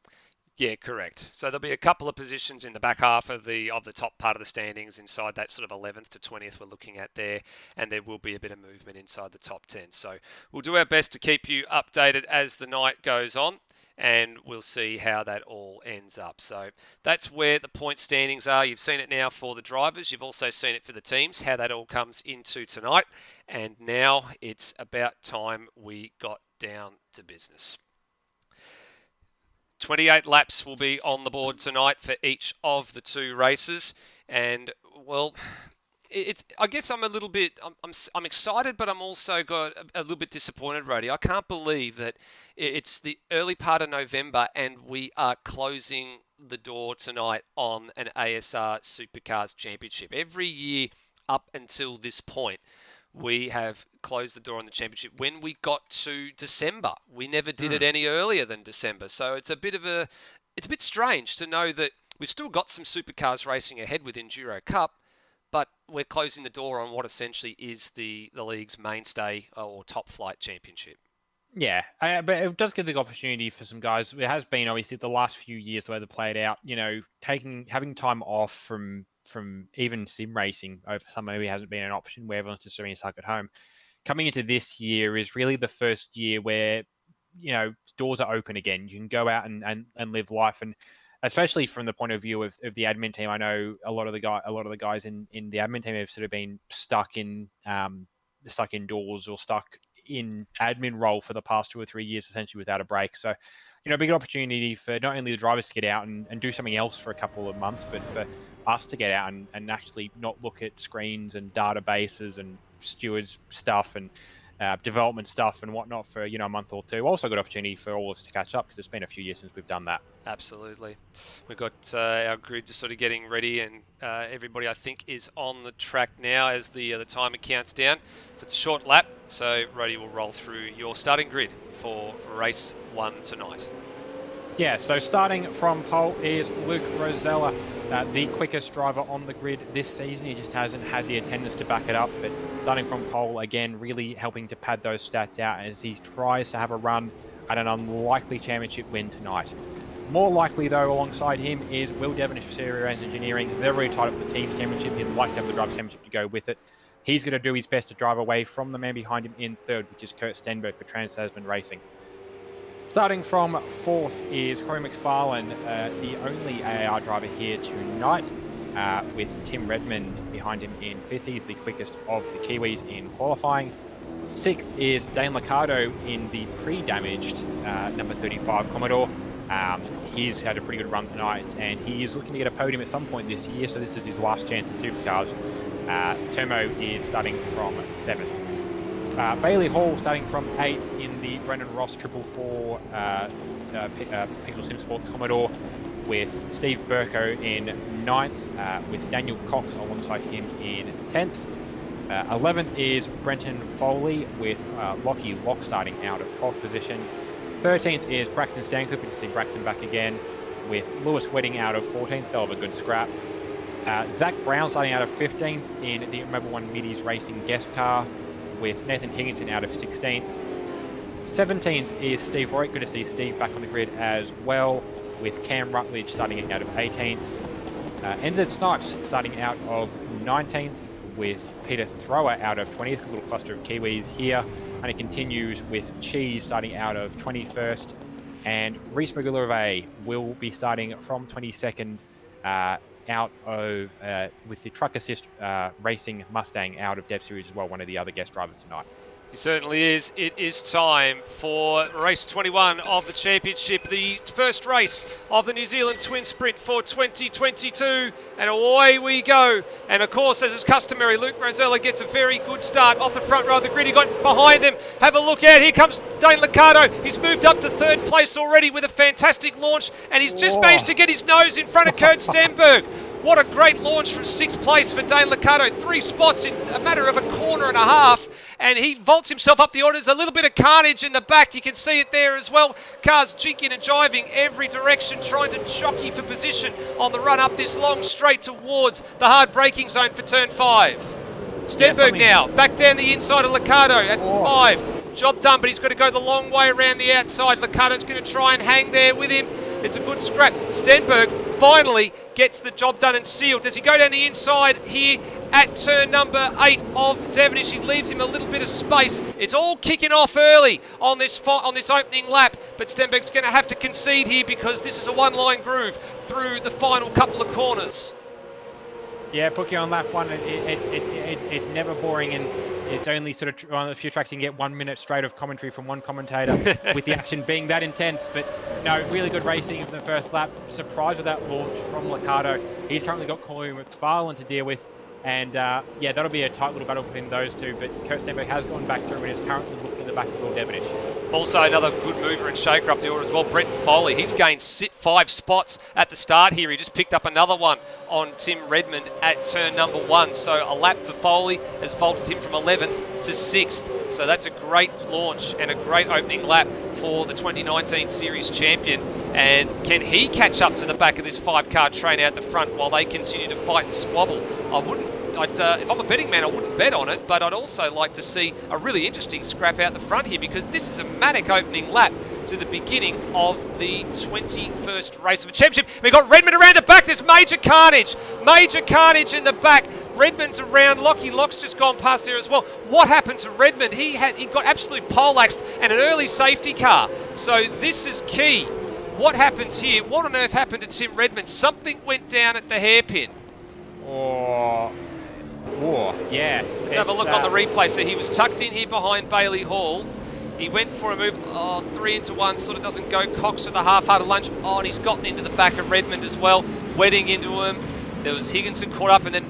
Yeah, correct. So there'll be a couple of positions in the back half of the top part of the standings, inside that sort of 11th to 20th we're looking at there, and there will be a bit of movement inside the top 10. So we'll do our best to keep you updated as the night goes on, and we'll see how that all ends up. So that's where the point standings are. You've seen it now for the drivers. You've also seen it for the teams, how that all comes into tonight. And now it's about time we got down to business. 28 laps will be on the board tonight for each of the two races. And, well, I guess I'm a little bit, I'm excited, but I'm also got a little bit disappointed, Rody. I can't believe that it's the early part of November and we are closing the door tonight on an ASR Supercars Championship. Every year up until this point, we have closed the door on the championship when we got to December. We never did it any earlier than December. So it's a bit strange to know that we've still got some supercars racing ahead with Enduro Cup, but we're closing the door on what essentially is the league's mainstay or top flight championship. Yeah, but it does give the opportunity for some guys. It has been obviously the last few years the way they played out. Having time off from even sim racing over summer maybe hasn't been an option where everyone's just doing stuck at home. Coming into this year is really the first year where doors are open again. You can go out and live life, and especially from the point of view of the admin team. I know a lot of the guys in the admin team have sort of been stuck indoors or stuck in admin role for the past 2 or 3 years, essentially without a break. So, a big opportunity for not only the drivers to get out and do something else for a couple of months, but for us to get out and actually not look at screens and databases and stewards stuff and development stuff and whatnot for a month or two. Also, good opportunity for all of us to catch up because it's been a few years since we've done that. Absolutely. We've got our grid just sort of getting ready, and everybody I think is on the track now as the timer counts down. So it's a short lap. So Roddy will roll through your starting grid for race 1 tonight. Yeah, so starting from pole is Luke Rosella, the quickest driver on the grid this season. He just hasn't had the attendance to back it up, but starting from pole, again, really helping to pad those stats out as he tries to have a run at an unlikely championship win tonight. More likely, though, alongside him is Will Devonish for Serious Engineering. They're really tied up with the team's championship. He'd like to have the Drivers' Championship to go with it. He's going to do his best to drive away from the man behind him in third, which is Kurt Stenberg for Trans-Tasman Racing. Starting from fourth is Corey McFarlane, the only AAR driver here tonight, with Tim Redmond behind him in fifth. He's the quickest of the Kiwis in qualifying. Sixth is Dane Liccardo in the pre-damaged number 35 Commodore. He's had a pretty good run tonight, and he is looking to get a podium at some point this year, so this is his last chance in Supercars. Tomo is starting from 7th. Bailey Hall starting from 8th in the Brendan Ross 444 Pickle Sim Sports Commodore, with Steve Burko in 9th, with Daniel Cox alongside him in 10th. 11th is Brenton Foley with Lockie Lock starting out of 12th position. 13th is Braxton Stancliffe, we can see Braxton back again, with Lewis Wedding out of 14th. They'll have a good scrap. Zach Brown starting out of 15th in the Remember One Middies Racing guest car. with Nathan Higginson out of 16th. 17th is Steve Roy. Good to see Steve back on the grid as well, with Cam Rutledge starting out of 18th. NZ Snipes starting out of 19th, with Peter Thrower out of 20th. A little cluster of Kiwis here. And it continues with Cheese starting out of 21st. And Reese McGillivray will be starting from 22nd out of, with the Truck Assist Racing Mustang out of Dev Series as well, one of the other guest drivers tonight. He certainly is. It is time for race 21 of the championship, the first race of the New Zealand Twin Sprint for 2022, and away we go. And of course, as is customary, Luke Rosella gets a very good start off the front row of the grid. He got behind them. Have a look out. Here comes Dane Liccardo. He's moved up to third place already with a fantastic launch, and he's just managed to get his nose in front of Kurt Stenberg. What a great launch from 6th place for Dane Liccardo. 3 spots in a matter of a corner and a half. And he vaults himself up the order. There's a little bit of carnage in the back. You can see it there as well. Cars jinking and jiving every direction, trying to jockey for position on the run up this long straight towards the hard braking zone for turn 5. Stenberg now, back down the inside of Liccardo at 5. Job done, but he's got to go the long way around the outside. Liccardo's going to try and hang there with him. It's a good scrap. Stenberg finally gets the job done and sealed. Does he go down the inside here at turn number 8 of Devonish? He leaves him a little bit of space. It's all kicking off early on this opening lap, but Stenberg's going to have to concede here because this is a one-line groove through the final couple of corners. Yeah, Pookie on lap 1, it's never boring, and it's only sort of on a few tracks you can get 1 minute straight of commentary from one commentator with the action being that intense. But no, really good racing in the first lap. Surprised with that launch from Liccardo. He's currently got Corey McFarlane to deal with, and yeah, that'll be a tight little battle between those two. But Kurt Stenberg has gone back through and is currently looking at the back of Will Devonish. Also another good mover and shaker up the order as well, Brenton Foley. He's gained 5 spots at the start here. He just picked up another one on Tim Redmond at turn number 1. So a lap for Foley has vaulted him from 11th to 6th. So that's a great launch and a great opening lap for the 2019 Series champion. And can he catch up to the back of this 5-car train out the front while they continue to fight and squabble? If I'm a betting man, I wouldn't bet on it, but I'd also like to see a really interesting scrap out the front here, because this is a manic opening lap to the beginning of the 21st race of the championship. We've got Redmond around the back. There's major carnage in the back. Redmond's around. Lockie Locke's just gone past there as well. What happened to Redmond? He got absolutely poleaxed and an early safety car. So this is key. What happens here? What on earth happened to Tim Redmond? Something went down at the hairpin. Yeah. Let's have a look on the replay. So he was tucked in here behind Bailey Hall. He went for a move, 3 into 1, sort of doesn't go. Cox with a half-hearted lunge. And he's gotten into the back of Redmond as well, wetting into him. There was Higginson caught up, and then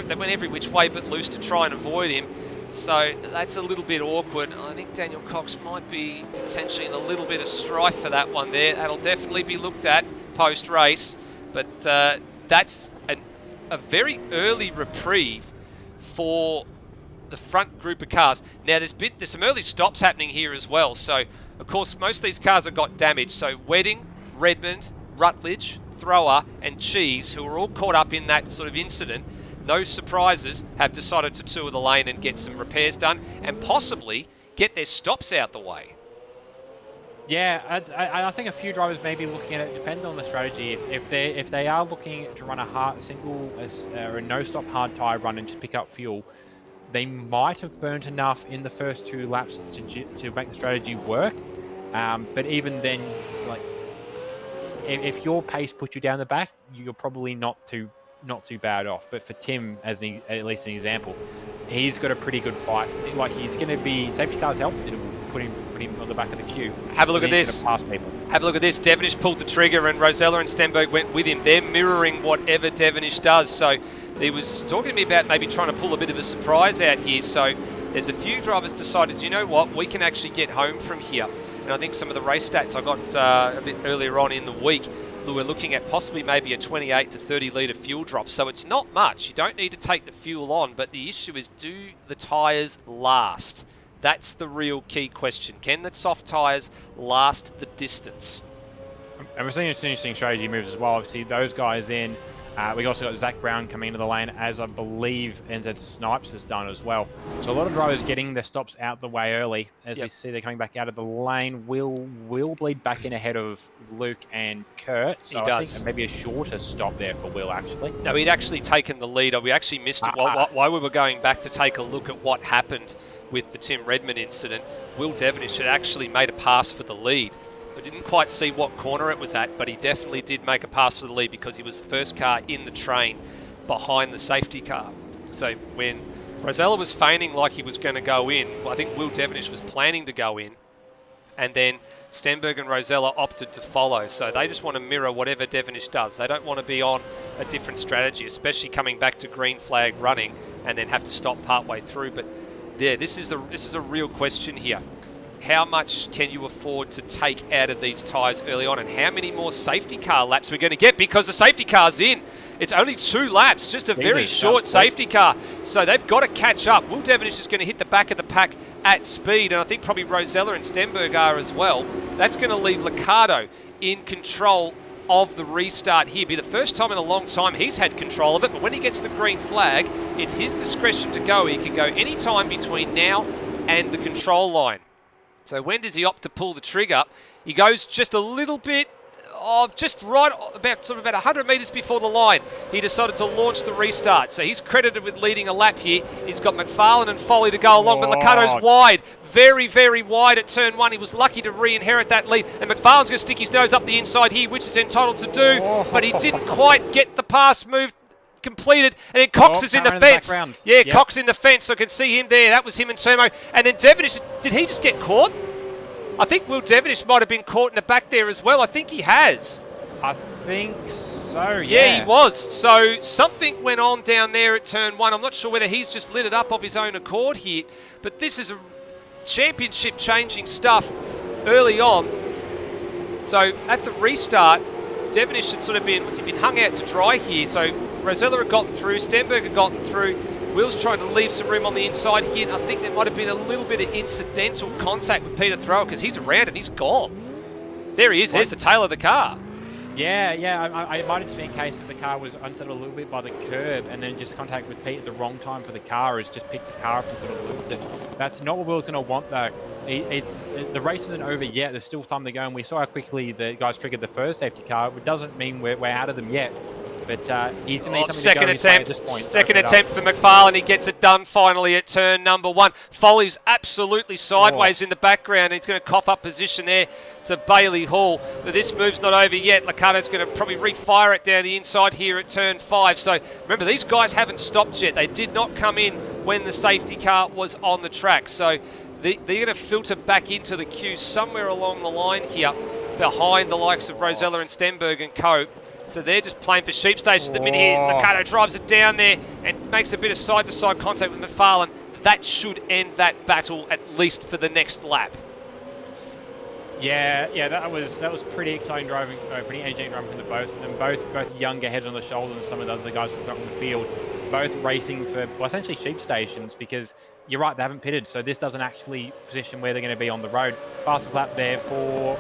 they went every which way but loose to try and avoid him. So that's a little bit awkward. I think Daniel Cox might be potentially in a little bit of strife for that one there. That'll definitely be looked at post-race. But that's a very early reprieve for the front group of cars. Now there's some early stops happening here as well. So of course most of these cars have got damage. So Wedding, Redmond, Rutledge, Thrower and Cheese, who are all caught up in that sort of incident, no surprises, have decided to tour the lane and get some repairs done and possibly get their stops out the way. Yeah, I think a few drivers may be looking at it. Depends on the strategy. If they are looking to run a single or a no-stop hard tyre run and just pick up fuel, they might have burnt enough in the first 2 laps to make the strategy work. But even then, like, if your pace puts you down the back, you're probably not too bad off. But for Tim, at least an example, he's got a pretty good fight. Like, he's going to be, safety cars helped him, put him on the back of the queue. Have a look at this. Have a look at this. Devonish pulled the trigger and Rosella and Stenberg went with him. They're mirroring whatever Devonish does. So he was talking to me about maybe trying to pull a bit of a surprise out here. So there's a few drivers decided, you know what, we can actually get home from here. And I think some of the race stats I got a bit earlier on in the week, we're looking at possibly maybe a 28 to 30 litre fuel drop. So it's not much. You don't need to take the fuel on, but the issue is, do the tyres last? That's the real key question. Can the soft tyres last the distance? And we're seeing some interesting strategy moves as well. Obviously, those guys in We also got Zach Brown coming into the lane, as I believe NZ Snipes has done as well. So a lot of drivers getting their stops out the way early. As we see, they're coming back out of the lane. Will bleed back in ahead of Luke and Kurt. So I think maybe a shorter stop there for Will, actually. No, he'd actually taken the lead. We actually missed it while we were going back to take a look at what happened with the Tim Redmond incident. Will Devonish had actually made a pass for the lead. I didn't quite see what corner it was at, but he definitely did make a pass for the lead because he was the first car in the train behind the safety car. So when Rosella was feigning like he was going to go in, I think Will Devonish was planning to go in, and then Stenberg and Rosella opted to follow. So they just want to mirror whatever Devonish does. They don't want to be on a different strategy, especially coming back to green flag running and then have to stop partway through. But yeah, this is a real question here. How much can you afford to take out of these tyres early on, and how many more safety car laps we're going to get, because the safety car's in. It's only 2 laps, just a very short safety car. So they've got to catch up. Will Devonish is going to hit the back of the pack at speed, and I think probably Rosella and Stenberg are as well. That's going to leave Liccardo in control of the restart here. Be the first time in a long time he's had control of it, but when he gets the green flag, it's his discretion to go. He can go any time between now and the control line. So when does he opt to pull the trigger? He goes just a little bit just right about 100 metres before the line. He decided to launch the restart. So he's credited with leading a lap here. He's got McFarlane and Foley to go along, but Liccardo's wide. Very, very wide at turn 1. He was lucky to re-inherit that lead. And McFarlane's going to stick his nose up the inside here, which is entitled to do. But he didn't quite get the pass move completed, and then Cox is in the fence. Cox in the fence, so I can see him there. That was him and Termo. And then Devonish, did he just get caught? I think Will Devonish might have been caught in the back there as well. I think he has. I think so, Yeah, he was. So something went on down there at turn 1. I'm not sure whether he's just lit it up of his own accord here, but this is a championship changing stuff early on. So at the restart, Devonish had sort of been hung out to dry here. So Rosella had gotten through, Stenberg had gotten through. Will's trying to leave some room on the inside here. I think there might have been a little bit of incidental contact with Peter Thrower, because he's around and he's gone. There he is. There's the tail of the car. Yeah. It might have just been a case that the car was unsettled a little bit by the curb, and then just contact with Pete at the wrong time for the car has just picked the car up and sort of looped it. That's not what Will's going to want, though. The race isn't over yet. There's still time to go, and we saw how quickly the guys triggered the first safety car. It doesn't mean we're out of them yet. But he's going to need something to go his way at this point. Second attempt for McFarlane. He gets it done finally at turn number 1. Foley's absolutely sideways in the background. He's going to cough up position there to Bailey Hall. But this move's not over yet. Liccardo's going to probably refire it down the inside here at turn 5. So remember, these guys haven't stopped yet. They did not come in when the safety car was on the track. So they're going to filter back into the queue somewhere along the line here, behind the likes of Rosella and Stenberg and co. So they're just playing for sheep stations at the minute here. Liccardo drives it down there and makes a bit of side-to-side contact with McFarlane. That should end that battle, at least for the next lap. Yeah, that was pretty exciting driving, pretty energetic driving from the both of them. Both younger heads on the shoulder than some of the other guys we've got on the field. Both racing for, well, essentially sheep stations, because you're right, they haven't pitted, so this doesn't actually position where they're going to be on the road. Fastest lap there for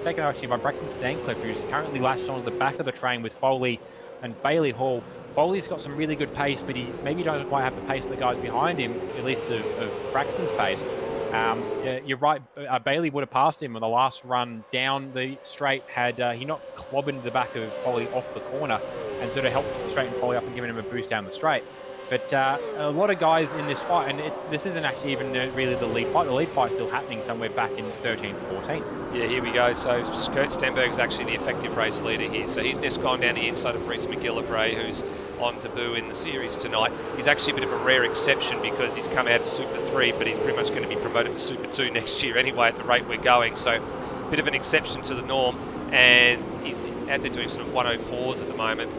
taken actually by Braxton Stancliffe, who's currently latched onto the back of the train with Foley and Bailey Hall. Foley's got some really good pace, but he maybe doesn't quite have the pace of the guys behind him, at least of Braxton's pace. You're right, Bailey would have passed him on the last run down the straight had he not clobbed into the back of Foley off the corner and sort of helped straighten Foley up and giving him a boost down the straight. But a lot of guys in this fight, and this isn't actually even really the lead fight. The lead fight's still happening somewhere back in 13th, 14th. Yeah, here we go. So Kurt Stenberg is actually the effective race leader here. So he's just gone down the inside of Reece McGillivray, who's on debut in the series tonight. He's actually a bit of a rare exception because he's come out of Super 3, but he's pretty much going to be promoted to Super 2 next year anyway at the rate we're going. So a bit of an exception to the norm. And he's out there doing sort of 104s at the moment.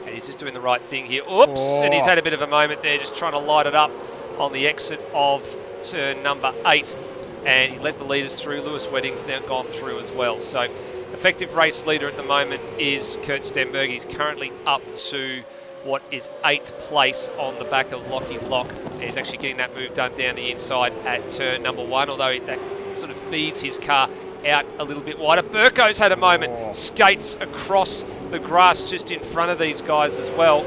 And he's just doing the right thing here. Oops! And he's had a bit of a moment there, just trying to light it up on the exit of turn number 8. And he led the leaders through. Lewis Wedding's now gone through as well. So effective race leader at the moment is Kurt Stenberg. He's currently up to what is 8th place on the back of Lockie Lock. And he's actually getting that move done down the inside at turn number 1, although that sort of feeds his car out a little bit wider. Burko's had a moment, skates across the grass just in front of these guys as well.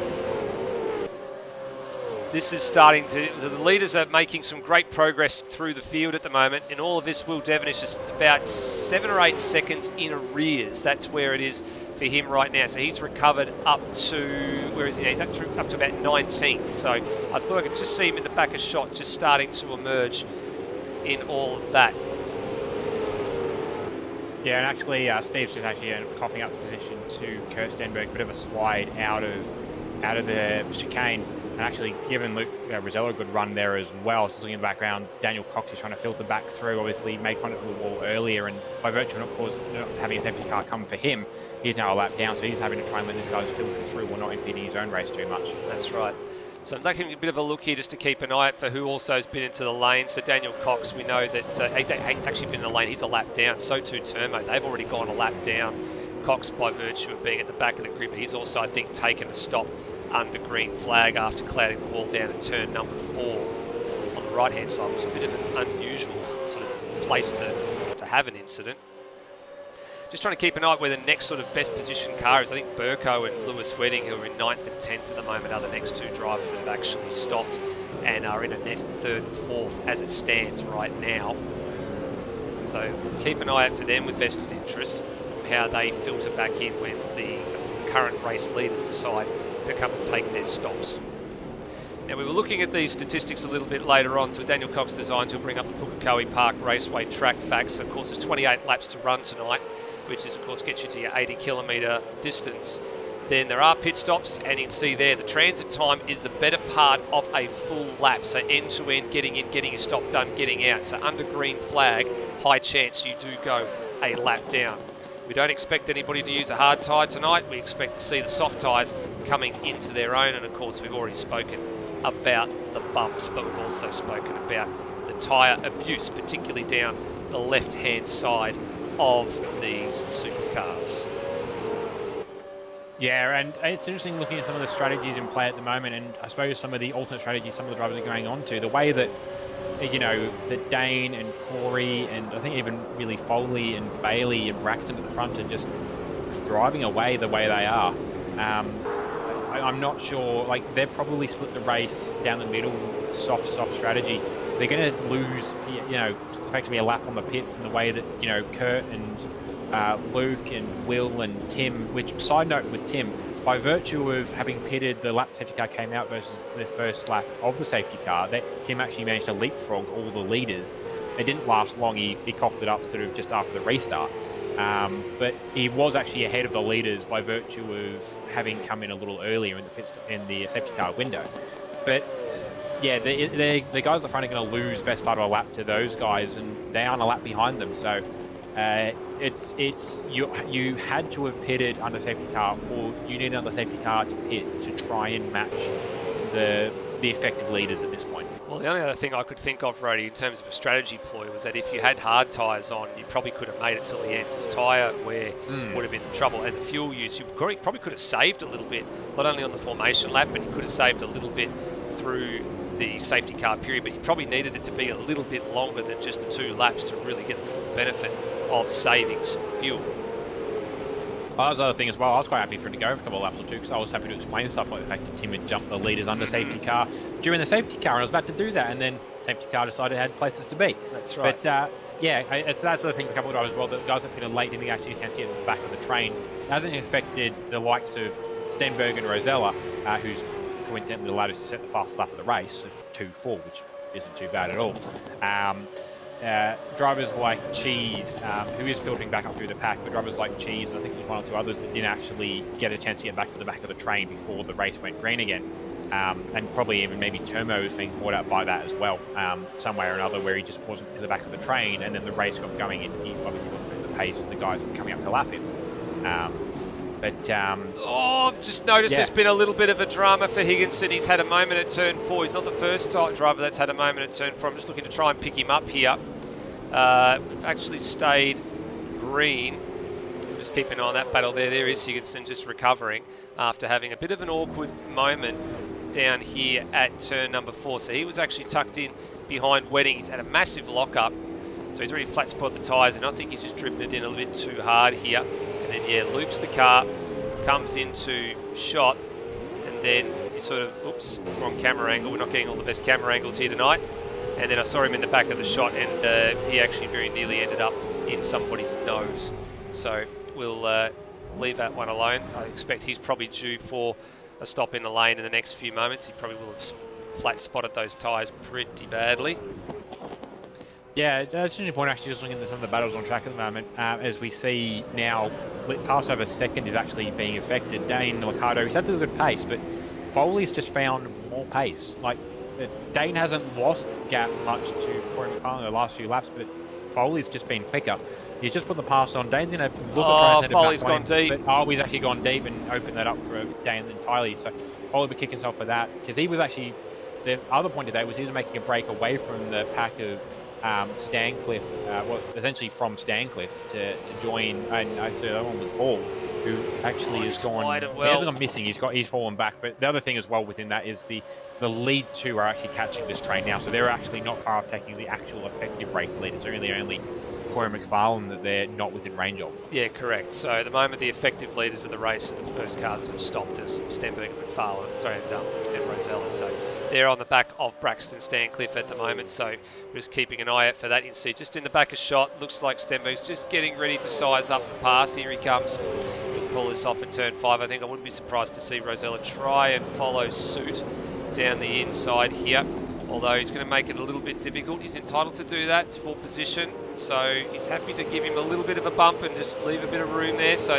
This is starting to, the leaders are making some great progress through the field at the moment. In all of this, Will Devonish is about 7 or 8 seconds in arrears. That's where it is for him right now. So he's recovered up to, where is he? He's up to about 19th. So I thought I could just see him in the back of shot, just starting to emerge in all of that. Yeah, and actually, Steve's just actually coughing up the position to Kurt Stenberg, bit of a slide out of the chicane. And actually given Luke Rosella a good run there as well. Just looking in the background, Daniel Cox is trying to filter back through, obviously made contact with the wall earlier, and by virtue of not having a safety car come for him, he's now a lap down, so he's having to try and let this guy filter through while not impeding his own race too much. That's right. So I'm taking a bit of a look here just to keep an eye out for who also has been into the lane. So Daniel Cox, we know that he's actually been in the lane, he's a lap down, so too Termo. They've already gone a lap down. Cox, by virtue of being at the back of the grid, but he's also, I think, taken a stop under green flag after clouding the wall down at turn number 4 on the right hand side, which is a bit of an unusual sort of place to have an incident. Just trying to keep an eye on where the next sort of best position car is. I think Burko and Lewis Wedding, who are in 9th and 10th at the moment, are the next 2 drivers that have actually stopped and are in a net 3rd and 4th as it stands right now. So keep an eye out for them with vested interest, how they filter back in when the current race leaders decide to come and take their stops. Now, we were looking at these statistics a little bit later on. So Daniel Cox Designs will bring up the Pukekohe Park Raceway track facts. So of course, there's 28 laps to run tonight, which is of course gets you to your 80-kilometre distance. Then there are pit stops, and you can see there the transit time is the better part of a full lap. So end to end, getting in, getting your stop done, getting out. So under green flag, high chance you do go a lap down. We don't expect anybody to use a hard tyre tonight. We expect to see the soft tyres coming into their own. And of course, we've already spoken about the bumps, but we've also spoken about the tyre abuse, particularly down the left-hand side of these supercars. Yeah, and it's interesting looking at some of the strategies in play at the moment, and I suppose some of the alternate strategies some of the drivers are going on to. The way that, you know, that Dane and Corey and I think even really Foley and Bailey and Braxton at the front are just driving away the way they are. I'm not sure, like they're probably split the race down the middle, soft strategy. They're going to lose, you know, effectively a lap on the pits in the way that, you know, Kurt and Luke and Will and Tim, which, side note with Tim, by virtue of having pitted, the lap safety car came out versus the first lap of the safety car, that Tim actually managed to leapfrog all the leaders. It didn't last long, he coughed it up sort of just after the restart. But he was actually ahead of the leaders by virtue of having come in a little earlier in the safety car window. But yeah, the guys at the front are going to lose best part of a lap to those guys, and they aren't a lap behind them. So you had to have pitted under safety car, or you need another safety car to pit to try and match the effective leaders at this point. Well, the only other thing I could think of, Brady, in terms of a strategy ploy, was that if you had hard tyres on, you probably could have made it till the end, because tyre wear would have been trouble, and the fuel use, you probably could have saved a little bit, not only on the formation lap, but you could have saved a little bit through the safety car period, but you probably needed it to be a little bit longer than just the 2 laps to really get the full benefit of saving some fuel. Well, that was the other thing as well. I was quite happy for him to go for a couple of laps or 2, because I was happy to explain stuff like the fact that Tim had jumped the leaders under safety car during the safety car, and I was about to do that, and then safety car decided it had places to be. That's right. But yeah, that's the other thing for a couple of drivers as well. The guys that pitted late didn't actually get to the back of the train. It hasn't affected the likes of Stenberg and Rosella, who's coincidentally the latest to set the fastest lap of the race, 2:4, which isn't too bad at all. Drivers like Cheese, who is filtering back up through the pack, but drivers like Cheese, and I think there's 1 or 2 others that didn't actually get a chance to get back to the back of the train before the race went green again. And probably even maybe Termo was being caught out by that as well, some way or another, where he just wasn't to the back of the train, and then the race got going, and he obviously wasn't at the pace of the guys coming up to lap him. I've just noticed there's been a little bit of a drama for Higginson. He's had a moment at turn 4. He's not the first driver that's had a moment at turn 4. I'm just looking to try and pick him up here. We've actually stayed green. Just keep an eye on that battle there. There is Higginson just recovering after having a bit of an awkward moment down here at turn number 4. So he was actually tucked in behind Wedding. He's had a massive lock-up. So he's already flat spotted the tyres, and I think he's just driven it in a little bit too hard here. And then, yeah, loops the car, comes into shot, and then you sort of, oops, wrong camera angle. We're not getting all the best camera angles here tonight. And then I saw him in the back of the shot, and he actually very nearly ended up in somebody's nose. So we'll leave that one alone. I expect he's probably due for a stop in the lane in the next few moments. He probably will have flat spotted those tyres pretty badly. Yeah, that's an interesting point, actually, just looking at some of the battles on track at the moment. As we see now, Passover second is actually being affected. Dane Liccardo, he's had a good pace, but Foley's just found more pace. Like, Dane hasn't lost gap much to Corey McFarlane in the last few laps, but Foley's just been quicker. He's just put the pass on. Dane's going to look at trying to send Foley's it back gone deep. But, he's actually gone deep and opened that up for Dane entirely. So Foley will kick himself for that, because he was actually, the other point today was he was making a break away from the pack of Stancliffe, essentially from Stancliffe to join, and actually the other one was Hall, who actually has gone. He hasn't gone missing. He's fallen back. But the other thing as well within that is the lead two are actually catching this train now, so they're actually not far off taking the actual effective race leaders. They're really only Corey McFarlane that they're not within range of. Yeah, correct. So at the moment, the effective leaders of the race are the first cars that have stopped us, Stenberg and McFarlane, and Rosella. So they're on the back of Braxton Stancliffe at the moment, so we're just keeping an eye out for that. You can see just in the back of shot, looks like Stenberg's just getting ready to size up the pass. Here he comes. He'll pull this off in turn 5. I think I wouldn't be surprised to see Rosella try and follow suit down the inside here, although he's going to make it a little bit difficult. He's entitled to do that. It's full position, so he's happy to give him a little bit of a bump and just leave a bit of room there. So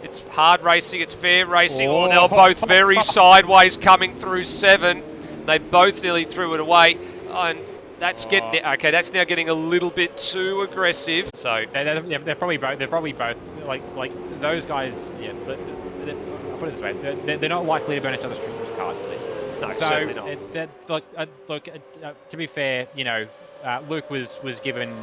it's hard racing, it's fair racing. Oh, they're both very sideways coming through 7. They both nearly threw it away, and that's getting okay. That's now getting a little bit too aggressive. So they're probably both like those guys. Yeah, I'll put it this way: they're not likely to burn each other's Christmas cards list. No, so certainly not. To be fair, Luke was given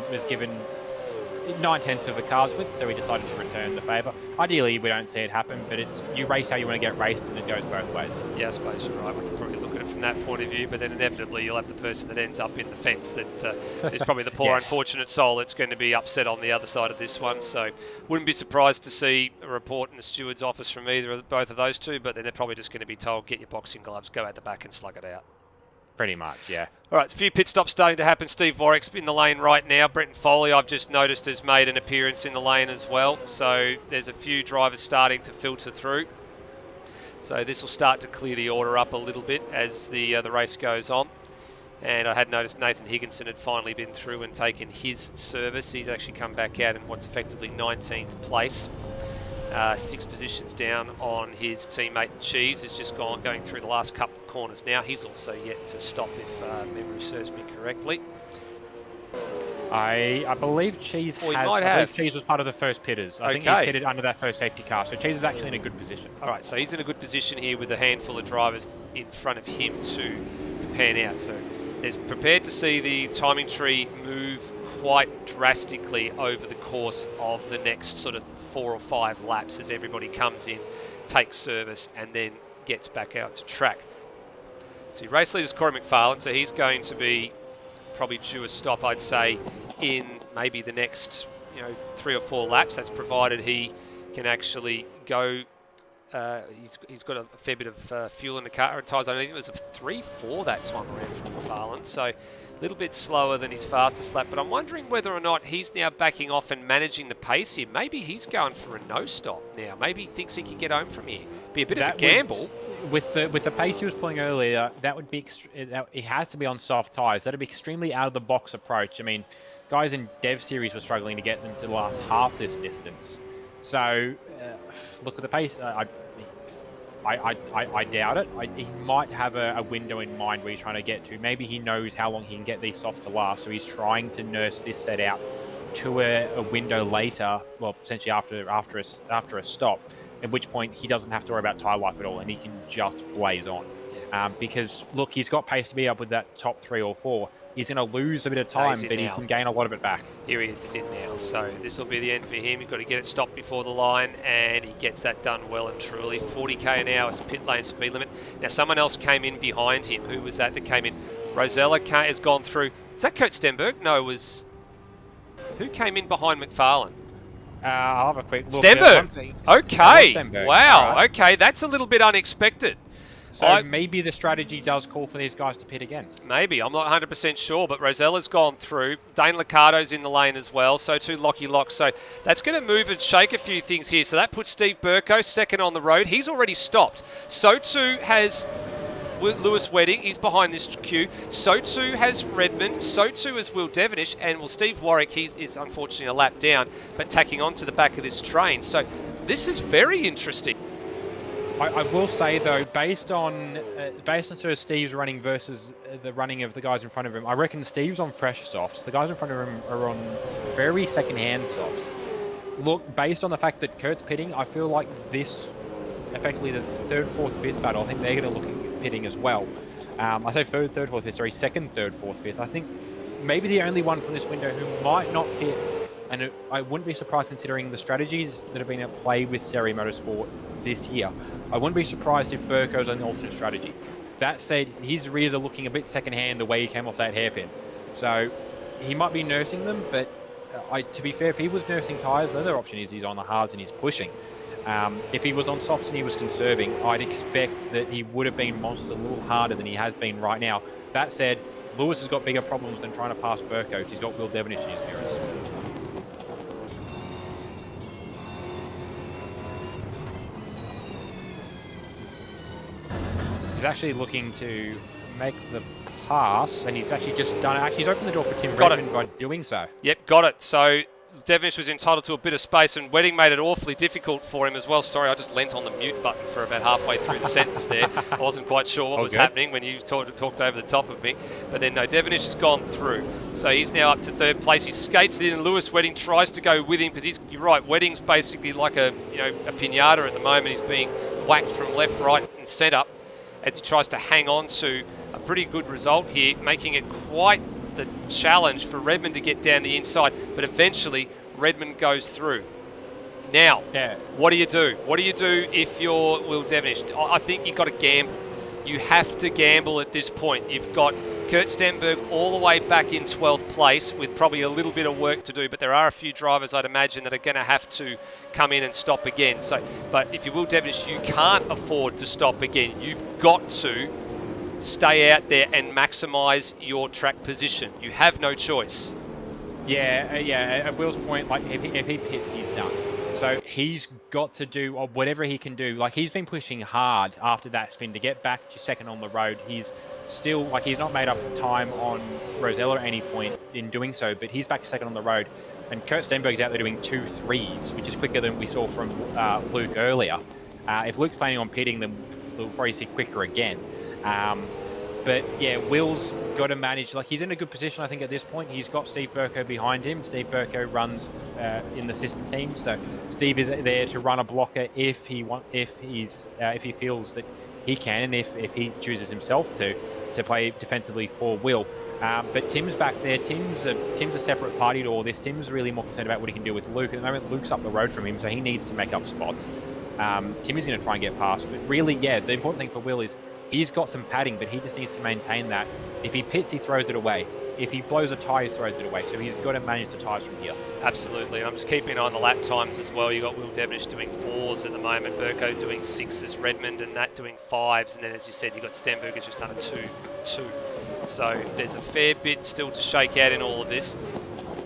9/10 of the cars width, so he decided to return the favour. Ideally, we don't see it happen, but it's you race how you want to get raced, and it goes both ways. Yeah, I suppose you're right. We can probably look at it from that point of view, but then inevitably you'll have the person that ends up in the fence that is probably the poor unfortunate soul that's going to be upset on the other side of this one. So wouldn't be surprised to see a report in the steward's office from both of those two, but then they're probably just going to be told, get your boxing gloves, go out the back and slug it out. Pretty much, yeah. All right, a few pit stops starting to happen. Steve Vorrick's in the lane right now. Brenton Foley, I've just noticed, has made an appearance in the lane as well. So there's a few drivers starting to filter through. So this will start to clear the order up a little bit as the race goes on. And I had noticed Nathan Higginson had finally been through and taken his service. He's actually come back out in what's effectively 19th place. 6 positions down on his teammate Cheese, who's just going through the last couple of corners now. He's also yet to stop, if memory serves me correctly. I believe Cheese Cheese was part of the first pitters. I think he pitted under that first safety car, so Cheese is actually in a good position. All right, so he's in a good position here with a handful of drivers in front of him to pan out. So they're prepared to see the timing tree move quite drastically over the course of the next sort of 4 or 5 laps as everybody comes in, takes service, and then gets back out to track. So race leader's Corey McFarlane, so he's going to be probably due a stop, I'd say, in maybe the next 3 or 4 laps. That's provided he can actually go. He's got a fair bit of fuel in the car. Tyres, I think it was a 3-4 that time around from McFarlane. So a little bit slower than his fastest lap, but I'm wondering whether or not he's now backing off and managing the pace here. Maybe he's going for a no stop now. Maybe he thinks he can get home from here. Be a bit of a gamble. With the pace he was pulling earlier, that would be it has to be on soft tyres. That'd be extremely out of the box approach. I mean, guys in Dev Series were struggling to get them to the last half this distance. So look at the pace. I doubt it. He might have a window in mind where he's trying to get to. Maybe he knows how long he can get these soft to last, so he's trying to nurse this set out to a window later, well, essentially after a stop, at which point he doesn't have to worry about tyre life at all, and he can just blaze on. Because, look, he's got pace to be up with that top 3 or 4. He's going to lose a bit of time, but he can gain a lot of it back. Here he is, he's in now. So this will be the end for him. You've got to get it stopped before the line, and he gets that done well and truly. 40k an hour is pit lane speed limit. Now, someone else came in behind him. Who was that came in? Rosella has gone through. Is that Kurt Stenberg? No, it was... Who came in behind McFarlane? I'll have a quick look. Stenberg. Okay. Stenberg. Wow. Right. Okay, that's a little bit unexpected. So maybe the strategy does call for these guys to pit again. Maybe. I'm not 100% sure, but Rosella's gone through. Dane Liccardo's in the lane as well, so too Lockie Lock. So that's going to move and shake a few things here. So that puts Steve Burko second on the road. He's already stopped. So too has Lewis Wedding. He's behind this queue. So too has Redmond. So too has Will Devonish. And well, Steve Warwick, he is unfortunately a lap down, but tacking onto the back of this train. So this is very interesting. I will say though, based on sort of Steve's running versus the running of the guys in front of him, I reckon Steve's on fresh softs. The guys in front of him are on very second-hand softs. Look, based on the fact that Kurt's pitting, I feel like this, effectively the third, fourth, fifth battle, I think they're going to look at pitting as well. I say third, fourth, fifth, sorry, second, third, fourth, fifth. I think maybe the only one from this window who might not pit, and I wouldn't be surprised considering the strategies that have been at play with Serie Motorsport this year. I wouldn't be surprised if Burko's on the alternate strategy. That said, his rears are looking a bit second-hand the way he came off that hairpin. So he might be nursing them, but to be fair, if he was nursing tyres, the other option is he's on the hards and he's pushing. If he was on softs and he was conserving, I'd expect that he would have been monster a little harder than he has been right now. That said, Lewis has got bigger problems than trying to pass Burko. He's got Will Devonish in his mirrors. He's actually looking to make the pass, and he's actually just done it. Actually, he's opened the door for Tim Redmond by doing so. Yep, got it. So Devonish was entitled to a bit of space, and Wedding made it awfully difficult for him as well. Sorry, I just leant on the mute button for about halfway through the sentence there. I wasn't quite sure what was happening when you talked over the top of me. But then, no, Devonish has gone through. So he's now up to third place. He skates in, and Lewis Wedding tries to go with him because you're right, Wedding's basically like a pinata at the moment. He's being whacked from left, right, and centre as he tries to hang on to a pretty good result here, making it quite the challenge for Redmond to get down the inside, but eventually Redmond goes through. Now, what do you do? What do you do if you're Will Devonish? I think you've got to gamble. You have to gamble at this point. You've got Kurt Stenberg all the way back in 12th place with probably a little bit of work to do, but there are a few drivers I'd imagine that are going to have to come in and stop again. So, but if you Will Devonish, you can't afford to stop again. You've got to stay out there and maximise your track position. You have no choice. Yeah. At Will's point, like if he pits, he's done. So he's got to do whatever he can do. Like he's been pushing hard after that spin to get back to second on the road. He's still he's not made up time on Rosella at any point in doing so, but he's back to second on the road. And Kurt Stenberg's out there doing 2.3s, which is quicker than we saw from Luke earlier. If Luke's planning on pitting, then we'll probably see quicker again. But yeah, Will's got to manage. Like he's in a good position, I think, at this point. He's got Steve Burko behind him. Steve Burko runs in the sister team, so Steve is there to run a blocker if he feels that he can, and if he chooses himself to play defensively for Will. But Tim's back there. Tim's a separate party to all this. Tim's really more concerned about what he can do with Luke. At the moment, Luke's up the road from him, so he needs to make up spots. Tim is going to try and get past, but really, yeah, the important thing for Will is he's got some padding, but he just needs to maintain that. If he pits, he throws it away. If he blows a tyre, he throws it away. So he's got to manage the tyres from here. Absolutely. I'm just keeping an eye on the lap times as well. You've got Will Devonish doing 4s at the moment, Burko doing 6s, Redmond and that doing 5s, and then as you said, you've got Stenberg has just done a 2-2. So there's a fair bit still to shake out in all of this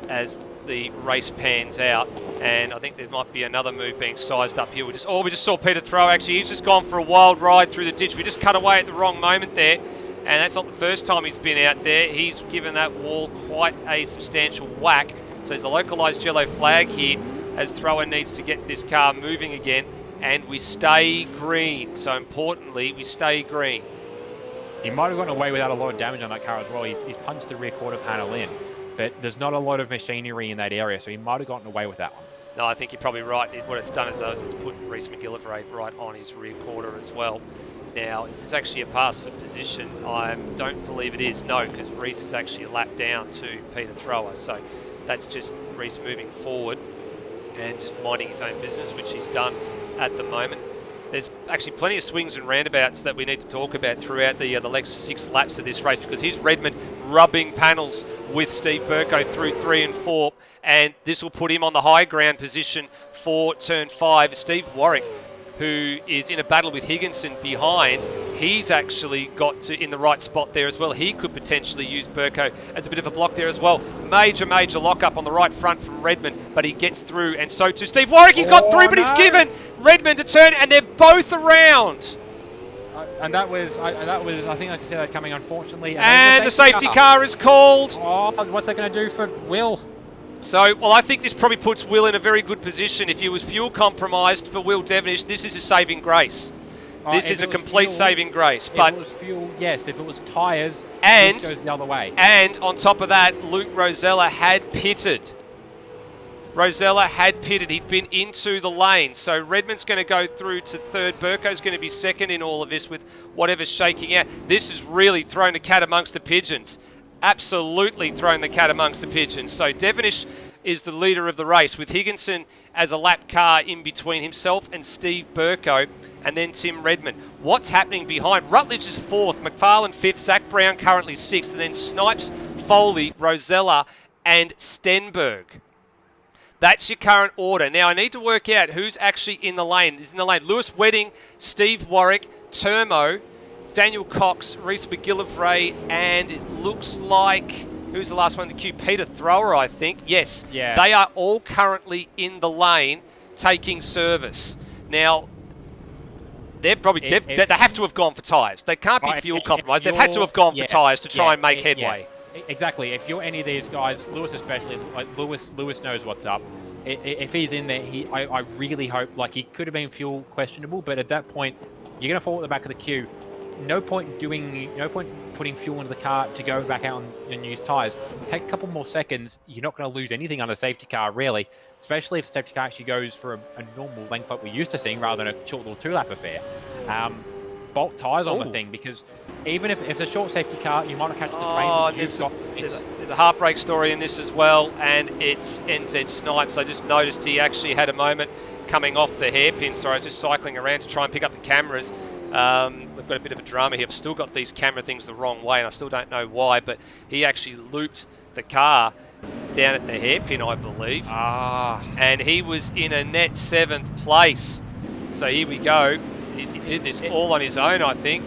as the race pans out, and I think there might be another move being sized up here. We just saw Peter Throw. Actually, he's just gone for a wild ride through the ditch. We just cut away at the wrong moment there, and that's not the first time he's been out there. He's given that wall quite a substantial whack. So there's a localised yellow flag here as Thrower needs to get this car moving again, and we stay green. So importantly, we stay green. He might have gotten away without a lot of damage on that car as well. He's punched the rear quarter panel in, but there's not a lot of machinery in that area, so he might have gotten away with that one. No, I think you're probably right. What it's done is it's put Reece McGillivray right on his rear quarter as well. Now, is this actually a pass for position? I don't believe it is, no, because Reece is actually a lap down to Peter Thrower. So that's just Reece moving forward and just minding his own business, which he's done at the moment. there's actually plenty of swings and roundabouts that we need to talk about throughout the next 6 laps of this race, because here's Redmond rubbing panels with Steve Burko through 3 and 4, and this will put him on the high ground position for turn 5. Steve Warwick, who is in a battle with Higginson behind, he's actually got to in the right spot there as well. He could potentially use Burko as a bit of a block there as well. Major lock-up on the right front from Redmond, but he gets through, and so too Steve Warwick. He got through, but he's given Redmond a turn, and they're both around. And that was, I think I can see that coming, unfortunately. And the safety car is called. Oh, what's that going to do for Will? So, well, I think this probably puts Will in a very good position. If he was fuel compromised for Will Devonish, this is a saving grace. This is a complete saving grace. But if it was fuel, yes. If it was tyres, and this goes the other way. And on top of that, Luke Rosella had pitted. He'd been into the lane. So Redmond's going to go through to third. Burko's going to be second in all of this with whatever's shaking out. This has really thrown the cat amongst the pigeons. Absolutely thrown the cat amongst the pigeons. So Devonish is the leader of the race, with Higginson as a lap car in between himself and Steve Burko, and then Tim Redmond. What's happening behind? Rutledge is 4th, McFarlane 5th, Zach Brown currently 6th, and then Snipes, Foley, Rosella, and Stenberg. That's your current order. Now, I need to work out who's actually in the lane. Is in the lane Lewis Wedding, Steve Warwick, Termo, Daniel Cox, Reese McGillivray, and it looks like, who's the last one in the queue? Peter Thrower, I think. Yes. Yeah. They are all currently in the lane taking service. Now, they're probably they have to have gone for tyres. They can't be fuel compromised. They've had to have gone for tyres to try and make headway. Exactly. If you're any of these guys, Lewis especially, like Lewis knows what's up. If he's in there, I really hope, like, he could have been fuel questionable, but at that point, you're going to fall at the back of the queue. No point putting fuel into the car to go back out and use tyres. Take a couple more seconds, you're not going to lose anything on a safety car, really. Especially if the safety car actually goes for a normal length like we're used to seeing, rather than a short little 2-lap affair. Bolt tyres on the thing, because even if it's a short safety car, you might not catch the train. There's a heartbreak story in this as well, and it's NZ Snipes. I just noticed he actually had a moment coming off the hairpin. Sorry, I was just cycling around to try and pick up the cameras. We've got a bit of a drama here. I've still got these camera things the wrong way, and I still don't know why, but he actually looped the car down at the hairpin, I believe. And he was in a net 7th place. So here we go. He did this all on his own, I think.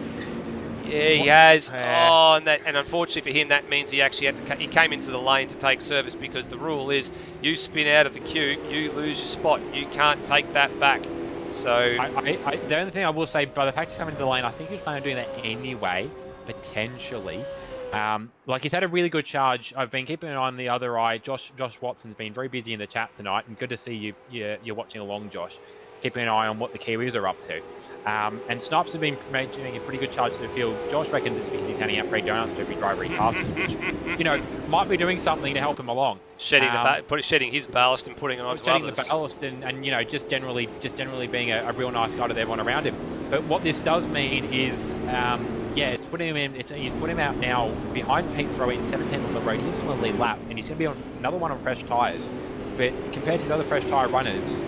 Yeah, he has. And unfortunately for him, that means he actually had to. He came into the lane to take service, because the rule is you spin out of the queue, you lose your spot. You can't take that back. So the only thing I will say, by the fact he's coming into the lane, I think he was planning on doing that anyway, potentially. Like, he's had a really good charge. I've been keeping an eye on the other eye. Josh Watson's been very busy in the chat tonight, and good to see you're watching along, Josh. Keeping an eye on what the Kiwis are up to. And Snipes has been making a pretty good charge to the field. Josh reckons it's because he's handing out free donuts to every driver he passes, which, might be doing something to help him along. Shedding his ballast and putting it onto shedding others. the ballast and just generally being a real nice guy to everyone around him. But what this does mean is, it's putting him in. He's put him out now behind Pete Thrower in 17th on the road. He's on the lead lap, and he's going to be on another one on fresh tyres. But compared to the other fresh tyre runners,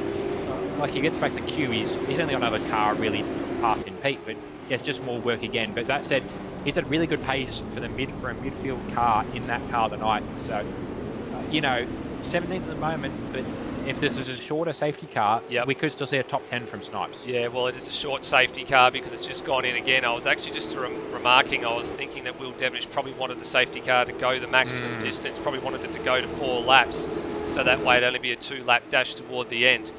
like, he gets back the queue, he's only on another car really passing Pete, but it's just more work again. But that said, he's at really good pace for a midfield car in that car tonight. So, 17th at the moment, but if this is a shorter safety car, we could still see a top 10 from Snipes. Yeah, well, it is a short safety car because it's just gone in again. I was actually just remarking, I was thinking that Will Devonish probably wanted the safety car to go the maximum distance, probably wanted it to go to 4 laps, so that way it'd only be a 2-lap dash toward the end.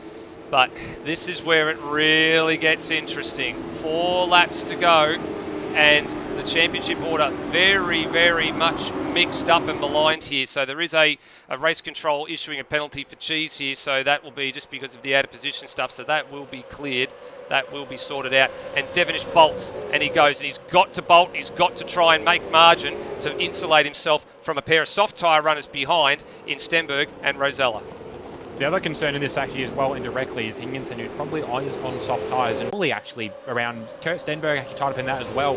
But this is where it really gets interesting. 4 laps to go, and the championship order very, very much mixed up and maligned here. So there is a race control issuing a penalty for Cheese here, so that will be just because of the out of position stuff, so that will be cleared. That will be sorted out. And Devonish bolts, and he goes, and he's got to bolt, he's got to try and make margin to insulate himself from a pair of soft tyre runners behind in Stenberg and Rosella. The other concern in this actually as well indirectly is Higginson, who probably is on soft tyres, and probably actually around Kurt Stenberg actually tied up in that as well.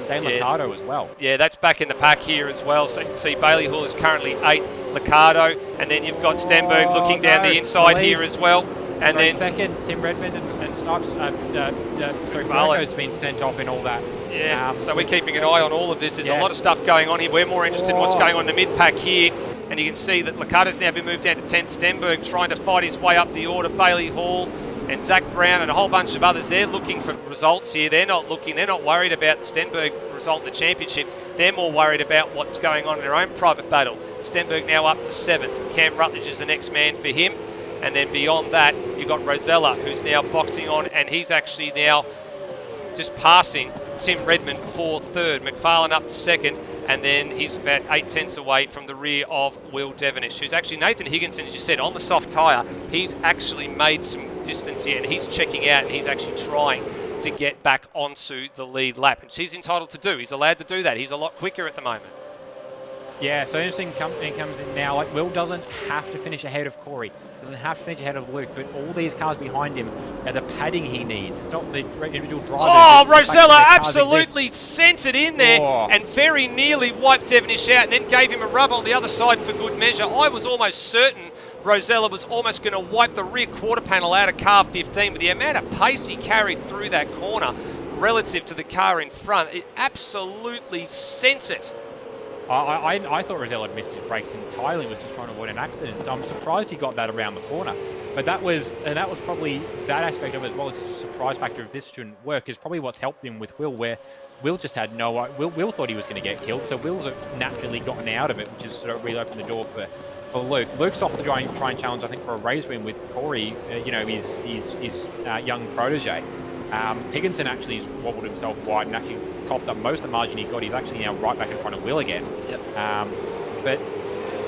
Dane Liccardo as well. Yeah, that's back in the pack here as well. So you can see Bailey Hall is currently 8th, Liccardo, and then you've got Stenberg looking down the inside here as well. And then second, Tim Redmond and Snipes, sorry, Farley. Burko's been sent off in all that. Yeah, so we're keeping an eye on all of this. There's a lot of stuff going on here. We're more interested in what's going on in the mid-pack here. And you can see that Licato's now been moved down to 10th. Stenberg trying to fight his way up the order. Bailey Hall and Zach Brown and a whole bunch of others. They're looking for results here. They're not worried about the Stenberg result in the championship. They're more worried about what's going on in their own private battle. Stenberg now up to 7th. Cam Rutledge is the next man for him. And then beyond that, you've got Rosella, who's now boxing on, and he's actually now just passing Tim Redmond for 3rd. McFarlane up to 2nd, and then he's about 8 tenths away from the rear of Will Devenish, who's actually Nathan Higginson, as you said, on the soft tyre. He's actually made some distance here, and he's checking out, and he's actually trying to get back onto the lead lap, which he's entitled to do. He's allowed to do that. He's a lot quicker at the moment. Yeah, so interesting company comes in now. Like, Will doesn't have to finish ahead of Corey, doesn't have to finish ahead of Luke, but all these cars behind him are the padding he needs. It's not the individual drivers. Oh, Rosella absolutely sent it in there and very nearly wiped Devenish out, and then gave him a rub on the other side for good measure. I was almost certain Rosella was almost going to wipe the rear quarter panel out of car 15, but the amount of pace he carried through that corner relative to the car in front, it absolutely sent it. I thought Rosella had missed his brakes entirely, was just trying to avoid an accident, so I'm surprised he got that around the corner. But that was probably that aspect of it, as well as the surprise factor of this shouldn't work, is probably what's helped him with Will, where Will just had Will thought he was going to get killed, so Will's naturally gotten out of it, which has sort of really opened the door for Luke. Luke's off to try and challenge, I think, for a race win with Corey, his young protege. Higginson actually wobbled himself wide and actually coughed up most of the margin he got. He's actually now right back in front of Will again. Yep. But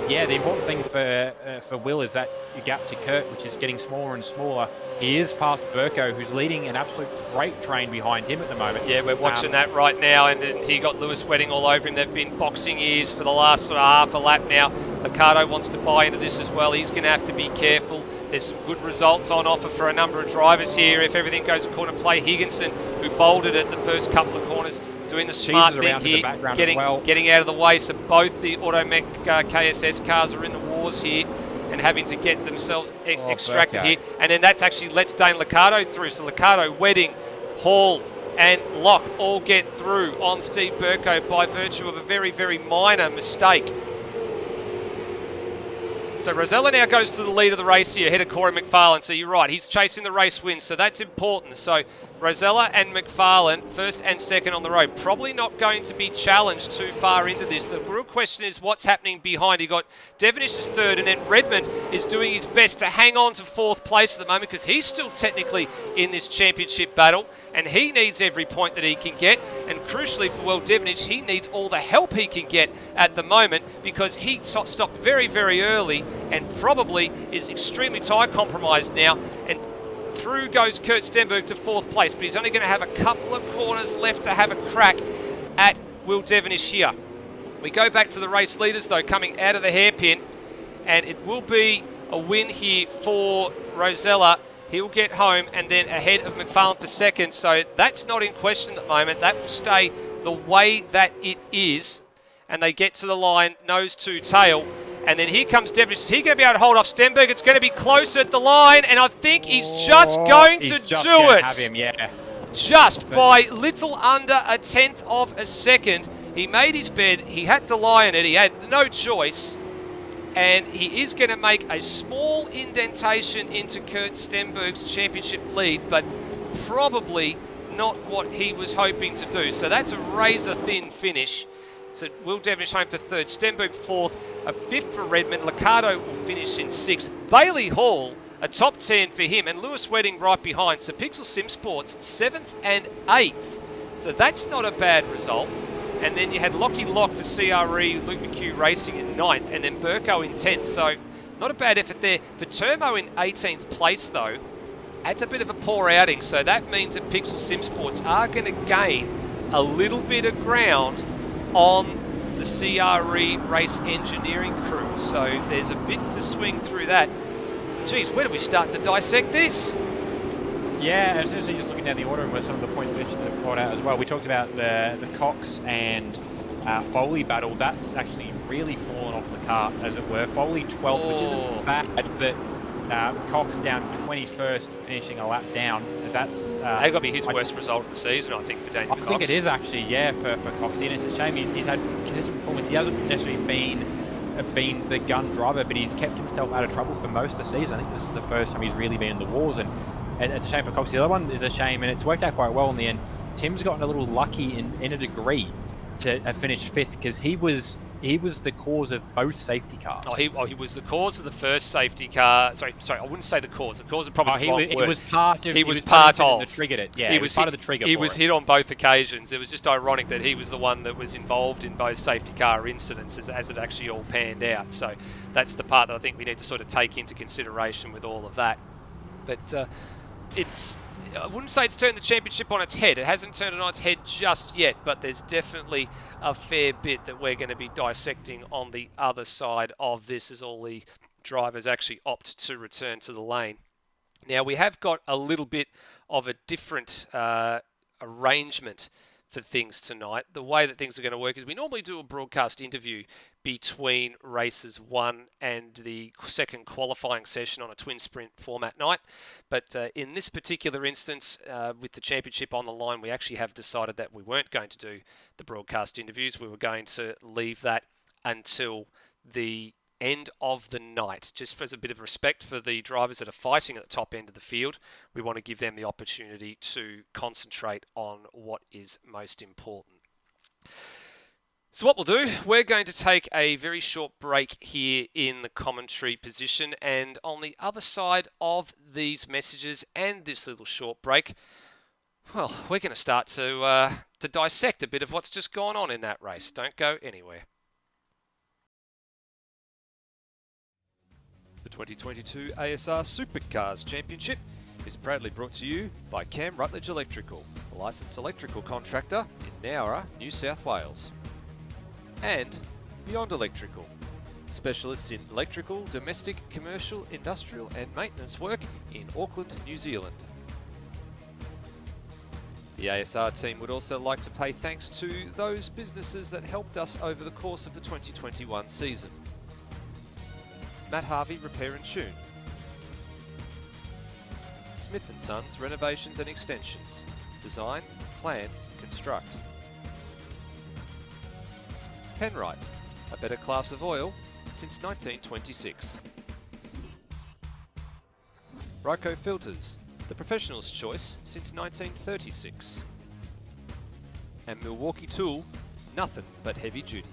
yeah, the important thing for Will is that gap to Kurt, which is getting smaller and smaller. He is past Burko, who's leading an absolute freight train behind him at the moment. Yeah, we're watching that right now, and he got Lewis Wedding all over him. They've been boxing ears for the last sort of half a lap now. Licado wants to buy into this as well. He's going to have to be careful. There's some good results on offer for a number of drivers here. If everything goes according to play, Higginson, who bolted at the first couple of corners, doing the smart thing here, getting out of the way. So both the Automech KSS cars are in the wars here and having to get themselves extracted here. And then that's actually lets Dane Licado through. So Licado, Wedding, Hall and Locke all get through on Steve Burko by virtue of a very, very minor mistake. So Rosella now goes to the lead of the race here, ahead of Corey McFarlane. So you're right, he's chasing the race win, so that's important. So Rosella and McFarlane, 1st and 2nd on the road, probably not going to be challenged too far into this. The real question is what's happening behind. You got Devenish is 3rd, and then Redmond is doing his best to hang on to 4th place at the moment, because he's still technically in this championship battle, and he needs every point that he can get. And crucially for Will Devenish, he needs all the help he can get at the moment, because he stopped very, very early and probably is extremely tyre compromised now. And through goes Kurt Stenberg to 4th place, but he's only going to have a couple of corners left to have a crack at Will Devenish here. We go back to the race leaders, though, coming out of the hairpin, and it will be a win here for Rosella. He'll get home and then ahead of McFarlane for 2nd, so that's not in question at the moment. That will stay the way that it is, and they get to the line nose to tail. And then here comes Devenish. Is he going to be able to hold off Stenberg? It's going to be close at the line, and I think he's just going to do it. Have him, yeah. Just by little under a 1/10 of a second. He made his bed. He had to lie in it. He had no choice. And he is going to make a small indentation into Kurt Stenberg's championship lead, but probably not what he was hoping to do. So that's a razor-thin finish. So Will Devenish home for 3rd, Stenberg 4th, a 5th for Redmond. Licado will finish in 6th. Bailey Hall, a top 10 for him, and Lewis Wedding right behind. So Pixel Sim Sports 7th and 8th. So that's not a bad result. And then you had Lockie Lock for CRE, Luke McHugh Racing in 9th, and then Burko in 10th. So not a bad effort there. For Turbo in 18th place, though, that's a bit of a poor outing. So that means that Pixel Sim Sports are going to gain a little bit of ground on the CRE race engineering crew. So there's a bit to swing through that. Geez, where do we start to dissect this? Yeah, essentially just looking down the order and where some of the points we should have brought out as well. We talked about the Cox and Foley battle. That's actually really fallen off the cart, as it were. Foley 12th, which isn't bad, but Cox down 21st, finishing a lap down. that's That got to be his worst result of the season, I think, for Daniel I Cox. think it is actually, yeah, for Coxie, and it's a shame he's had consistent performance. He hasn't necessarily been the gun driver, but he's kept himself out of trouble for most of the season. I think this is the first time he's really been in the wars, and it's a shame for Coxie. The other one is a shame, and it's worked out quite well in the end. Tim's gotten a little lucky in a degree to have finished fifth, because he was the cause of both safety cars. He was the cause of the first safety car. Sorry, I wouldn't say the cause. The cause is probably the wrong word. He was part of. He was part of. That triggered it. Yeah, he was part of the trigger. He was hit on both occasions. It was just ironic that he was the one that was involved in both safety car incidents as it actually all panned out. So that's the part that I think we need to sort of take into consideration with all of that. But I wouldn't say it's turned the championship on its head. It hasn't turned it on its head just yet, but there's definitely a fair bit that we're going to be dissecting on the other side of this as all the drivers actually opt to return to the lane. Now, we have got a little bit of a different arrangement for things tonight. The way that things are going to work is we normally do a broadcast interview between races 1 and the second qualifying session on a twin sprint format night. But in this particular instance, with the championship on the line, we actually have decided that we weren't going to do the broadcast interviews. We were going to leave that until the end of the night, just as a bit of respect for the drivers that are fighting at the top end of the field. We want to give them the opportunity to concentrate on what is most important. So what we'll do, we're going to take a very short break here in the commentary position, and on the other side of these messages and this little short break, well, we're going to start to dissect a bit of what's just gone on in that race. Don't go anywhere. The 2022 ASR Supercars Championship is proudly brought to you by Cam Rutledge Electrical, a licensed electrical contractor in Nowra, New South Wales. And Beyond Electrical, specialists in electrical, domestic, commercial, industrial and maintenance work in Auckland, New Zealand. The ASR team would also like to pay thanks to those businesses that helped us over the course of the 2021 season. Matt Harvey Repair and Tune, Smith & Sons Renovations and Extensions, Design, Plan, Construct. Penrite, a better class of oil since 1926. Ryco Filters, the professional's choice since 1936. And Milwaukee Tool, nothing but heavy duty.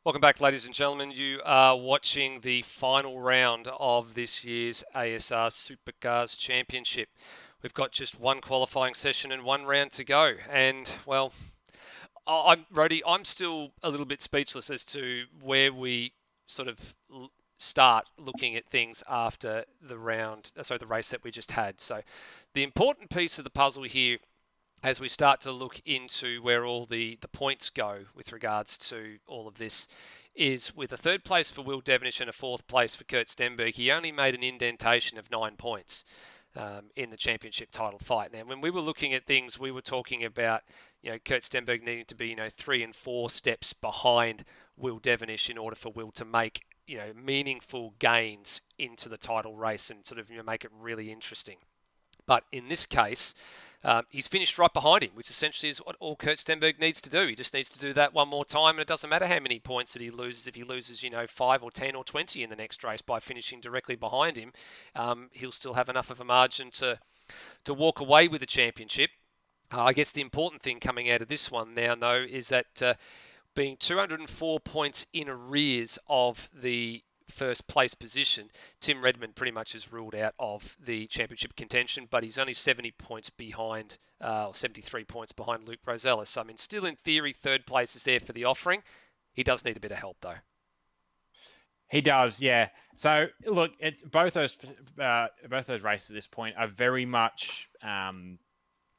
Welcome back, ladies and gentlemen. You are watching the final round of this year's ASR Supercars Championship. We've got just one qualifying session and one round to go. And, well, Rody, I'm still a little bit speechless as to where we sort of start looking at things after the the race that we just had. So the important piece of the puzzle here as we start to look into where all the points go with regards to all of this is with a third place for Will Devonish and a fourth place for Kurt Stenberg. He only made an indentation of 9 points in the championship title fight. Now, when we were looking at things, we were talking about Kurt Stenberg needing to be 3 and 4 steps behind Will Devonish in order for Will to make meaningful gains into the title race and sort of make it really interesting. But in this case, he's finished right behind him, which essentially is what all Kurt Stenberg needs to do. He just needs to do that one more time, and it doesn't matter how many points that he loses. If he loses, 5 or 10 or 20 in the next race by finishing directly behind him, he'll still have enough of a margin to walk away with the championship. I guess the important thing coming out of this one now, though, is that being 204 points in arrears of the first place position, Tim Redmond pretty much is ruled out of the championship contention, but he's only 70 points behind, or 73 points behind Luke Rosella. So, I mean, still in theory, third place is there for the offering. He does need a bit of help, though. He does, yeah. So look, it's both those races at this point are very much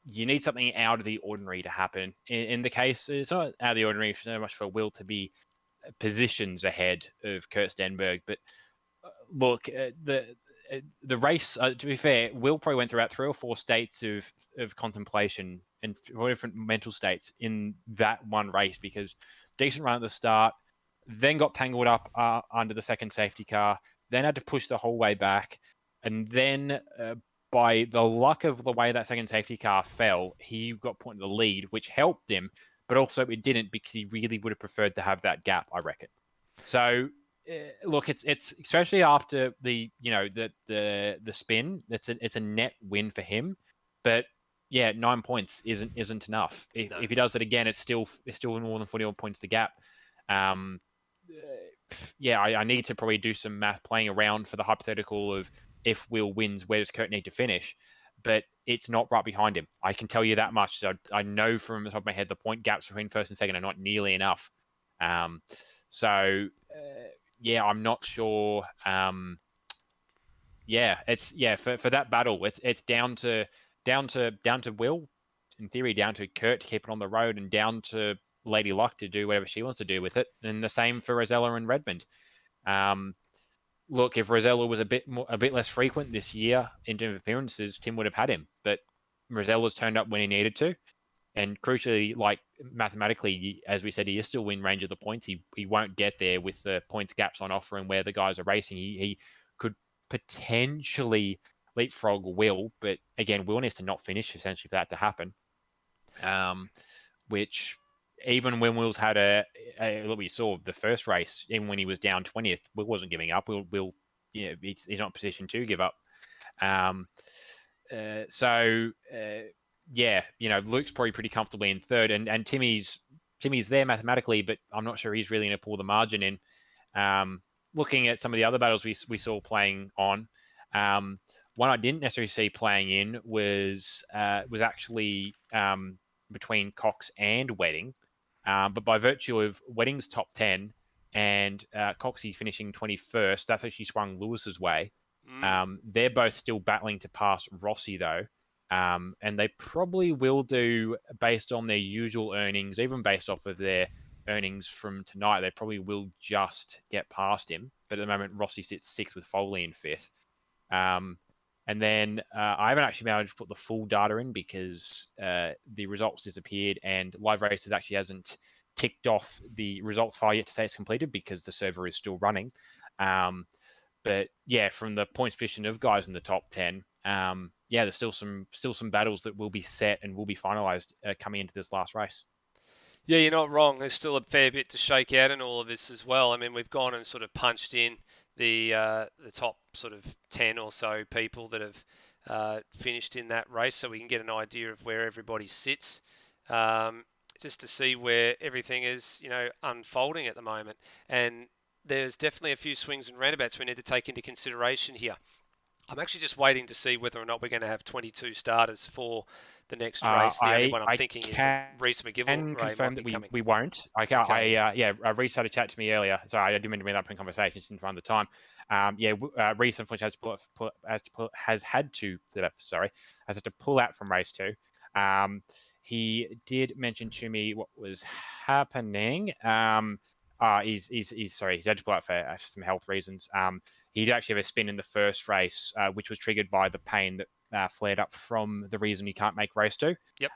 you need something out of the ordinary to happen. In the case, it's not out of the ordinary so much for Will to be positions ahead of Kurt Stenberg, but look, the race. To be fair, Will probably went through about 3 or 4 states of contemplation and 4 different mental states in that one race, because decent run at the start, then got tangled up under the second safety car, then had to push the whole way back, and then by the luck of the way that second safety car fell, he got put in the lead, which helped him, but also it didn't, because he really would have preferred to have that gap, I reckon. So look, it's especially after the spin, it's a net win for him, but yeah, 9 points isn't enough. If he does that again, it's still more than 41 points the gap. Yeah, I need to probably do some math playing around for the hypothetical of if Will wins, where does Kurt need to finish? But it's not right behind him. I can tell you that much. So I know from the top of my head the point gaps between first and second are not nearly enough. Yeah, I'm not sure. For that battle, it's down to Will, in theory, down to Kurt to keep it on the road, and down to Lady Luck to do whatever she wants to do with it, and the same for Rosella and Redmond. Look, if Rosella was a bit less frequent this year in terms of appearances, Tim would have had him. But Rosella's turned up when he needed to, and crucially, like mathematically, as we said, he is still win range of the points. He won't get there with the points gaps on offer and where the guys are racing. He could potentially leapfrog Will, but again, Will needs to not finish essentially for that to happen. Which, even when Will's had we saw the first race, even when he was down 20th, Will wasn't giving up. Will he's not in position to give up. Luke's probably pretty comfortably in third, and Timmy's there mathematically, but I'm not sure he's really going to pull the margin in. Looking at some of the other battles we saw playing on, one I didn't necessarily see playing in was actually between Cox and Wedding. But by virtue of Wedding's top 10 and Coxie finishing 21st, that's actually swung Lewis's way. They're both still battling to pass Rossi, though. And they probably will do, based on their usual earnings, even based off of their earnings from tonight, they probably will just get past him. But at the moment, Rossi sits 6th with Foley in 5th. And then I haven't actually managed to put the full data in because the results disappeared, and Live Races actually hasn't ticked off the results file yet to say it's completed because the server is still running. But yeah, from the points position of guys in the top 10, there's still some battles that will be set and will be finalised coming into this last race. Yeah, you're not wrong. There's still a fair bit to shake out in all of this as well. I mean, we've gone and sort of punched in the top sort of 10 or so people that have finished in that race, so we can get an idea of where everybody sits. just to see where everything is, unfolding at the moment. And there's definitely a few swings and roundabouts we need to take into consideration here. I'm actually just waiting to see whether or not we're going to have 22 starters for the next race. The only one I'm thinking is Reese McGill. Confirm that coming. we won't. Reese had a chat to me earlier. Sorry, I didn't mean to bring that up in conversation since around the time. Reese unfortunately has had to pull out from race 2. He did mention to me what was happening. He's had to pull out for some health reasons. He did actually have a spin in the first race, which was triggered by the pain that flared up from the reason he can't make race 2. Yep.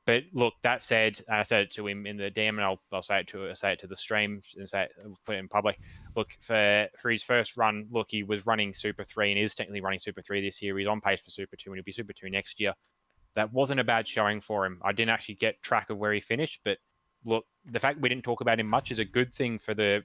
But look, that said, I said it to him in the DM, and I'll say it to the stream and put it in public. Look, for his first run, look, he was running Super 3 and is technically running Super 3 this year. He's on pace for Super 2 and he'll be Super 2 next year. That wasn't a bad showing for him. I didn't actually get track of where he finished, but look, the fact we didn't talk about him much is a good thing for the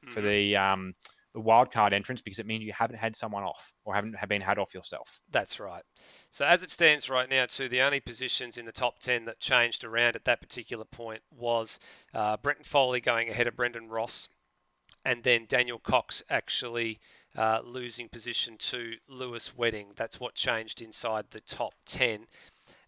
wildcard entrance, because it means you haven't had someone off or haven't been had off yourself. That's right. So as it stands right now, too, the only positions in the top 10 that changed around at that particular point was Brenton Foley going ahead of Brendan Ross, and then Daniel Cox actually losing position to Lewis Wedding. That's what changed inside the top 10.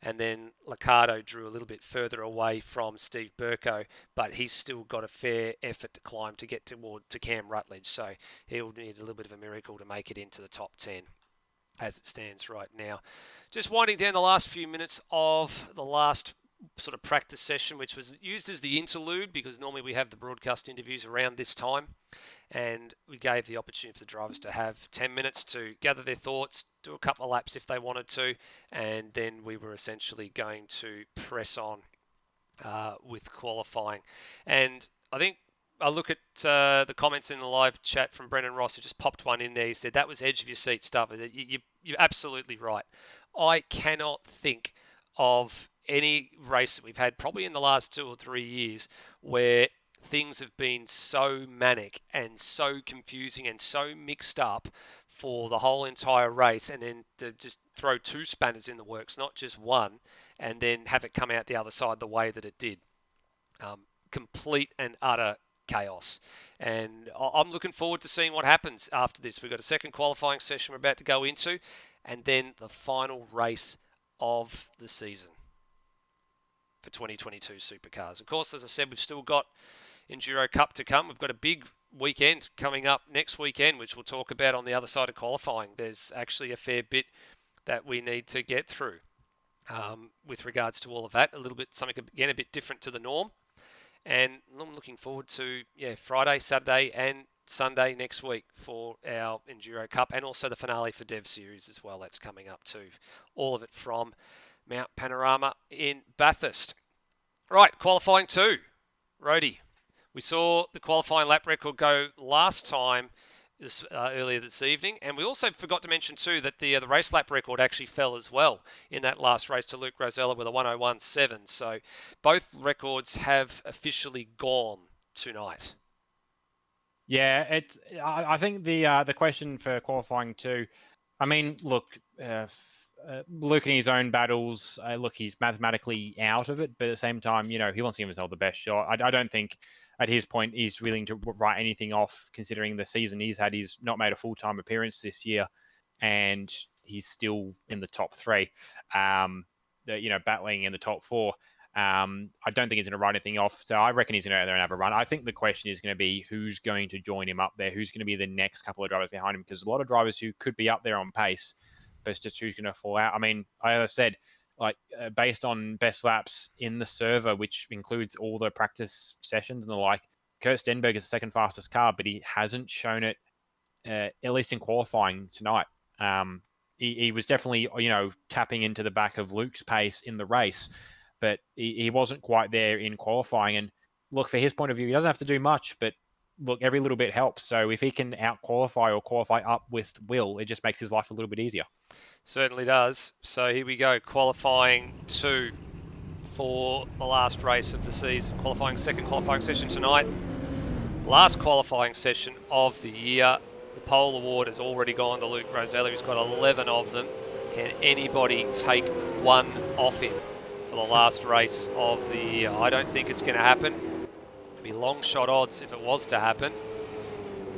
And then Liccardo drew a little bit further away from Steve Burko, but he's still got a fair effort to climb to get to Cam Rutledge. So he'll need a little bit of a miracle to make it into the top 10 as it stands right now. Just winding down the last few minutes of the last sort of practice session, which was used as the interlude, because normally we have the broadcast interviews around this time. And we gave the opportunity for the drivers to have 10 minutes to gather their thoughts, do a couple of laps if they wanted to, and then we were essentially going to press on with qualifying. And I think I look at the comments in the live chat from Brendan Ross, who just popped one in there. He said, that was edge of your seat stuff. You're absolutely right. I cannot think of any race that we've had probably in the last 2 or 3 years where things have been so manic and so confusing and so mixed up for the whole entire race, and then to just throw 2 spanners in the works, not just one, and then have it come out the other side the way that it did. Complete and utter chaos. And I'm looking forward to seeing what happens after this. We've got a second qualifying session we're about to go into, and then the final race of the season for 2022 Supercars. Of course, as I said, we've still got Enduro Cup to come. We've got a big weekend coming up next weekend, which we'll talk about on the other side of qualifying. There's actually a fair bit that we need to get through with regards to all of that. Something again a bit different to the norm. And I'm looking forward to Friday, Saturday, and Sunday next week for our Enduro Cup, and also the finale for Dev Series as well. That's coming up too. All of it from Mount Panorama in Bathurst. Right, qualifying 2. Roadie. We saw the qualifying lap record go last time earlier this evening, and we also forgot to mention too that the race lap record actually fell as well in that last race to Luke Rosella with a 1:01.7. So both records have officially gone tonight. Yeah, I think the question for qualifying 2, I mean, look, Luke in his own battles, he's mathematically out of it, but at the same time, he wants to give himself the best shot. I don't think at his point he's willing to write anything off, considering the season he's had. He's not made a full-time appearance this year, and he's still in the top 3, battling in the top 4. I don't think he's going to write anything off, so I reckon he's going to go out there and have a run. I think the question is going to be who's going to join him up there, who's going to be the next couple of drivers behind him, because a lot of drivers who could be up there on pace, but it's just who's going to fall out. I mean, as I said, based on best laps in the server, which includes all the practice sessions and the like, Kurt Stenberg is the second fastest car, but he hasn't shown it, at least in qualifying tonight. He was definitely, tapping into the back of Luke's pace in the race, but he wasn't quite there in qualifying. And look, for his point of view, he doesn't have to do much, but look, every little bit helps. So if he can out-qualify or qualify up with Will, it just makes his life a little bit easier. Certainly does. So here we go, qualifying 2 for the last race of the season. Second qualifying session tonight. Last qualifying session of the year. The pole award has already gone to Luke Rosella, who's got 11 of them. Can anybody take one off him for for the last race of the year. I don't think it's going to happen. It'd be long shot odds if it was to happen.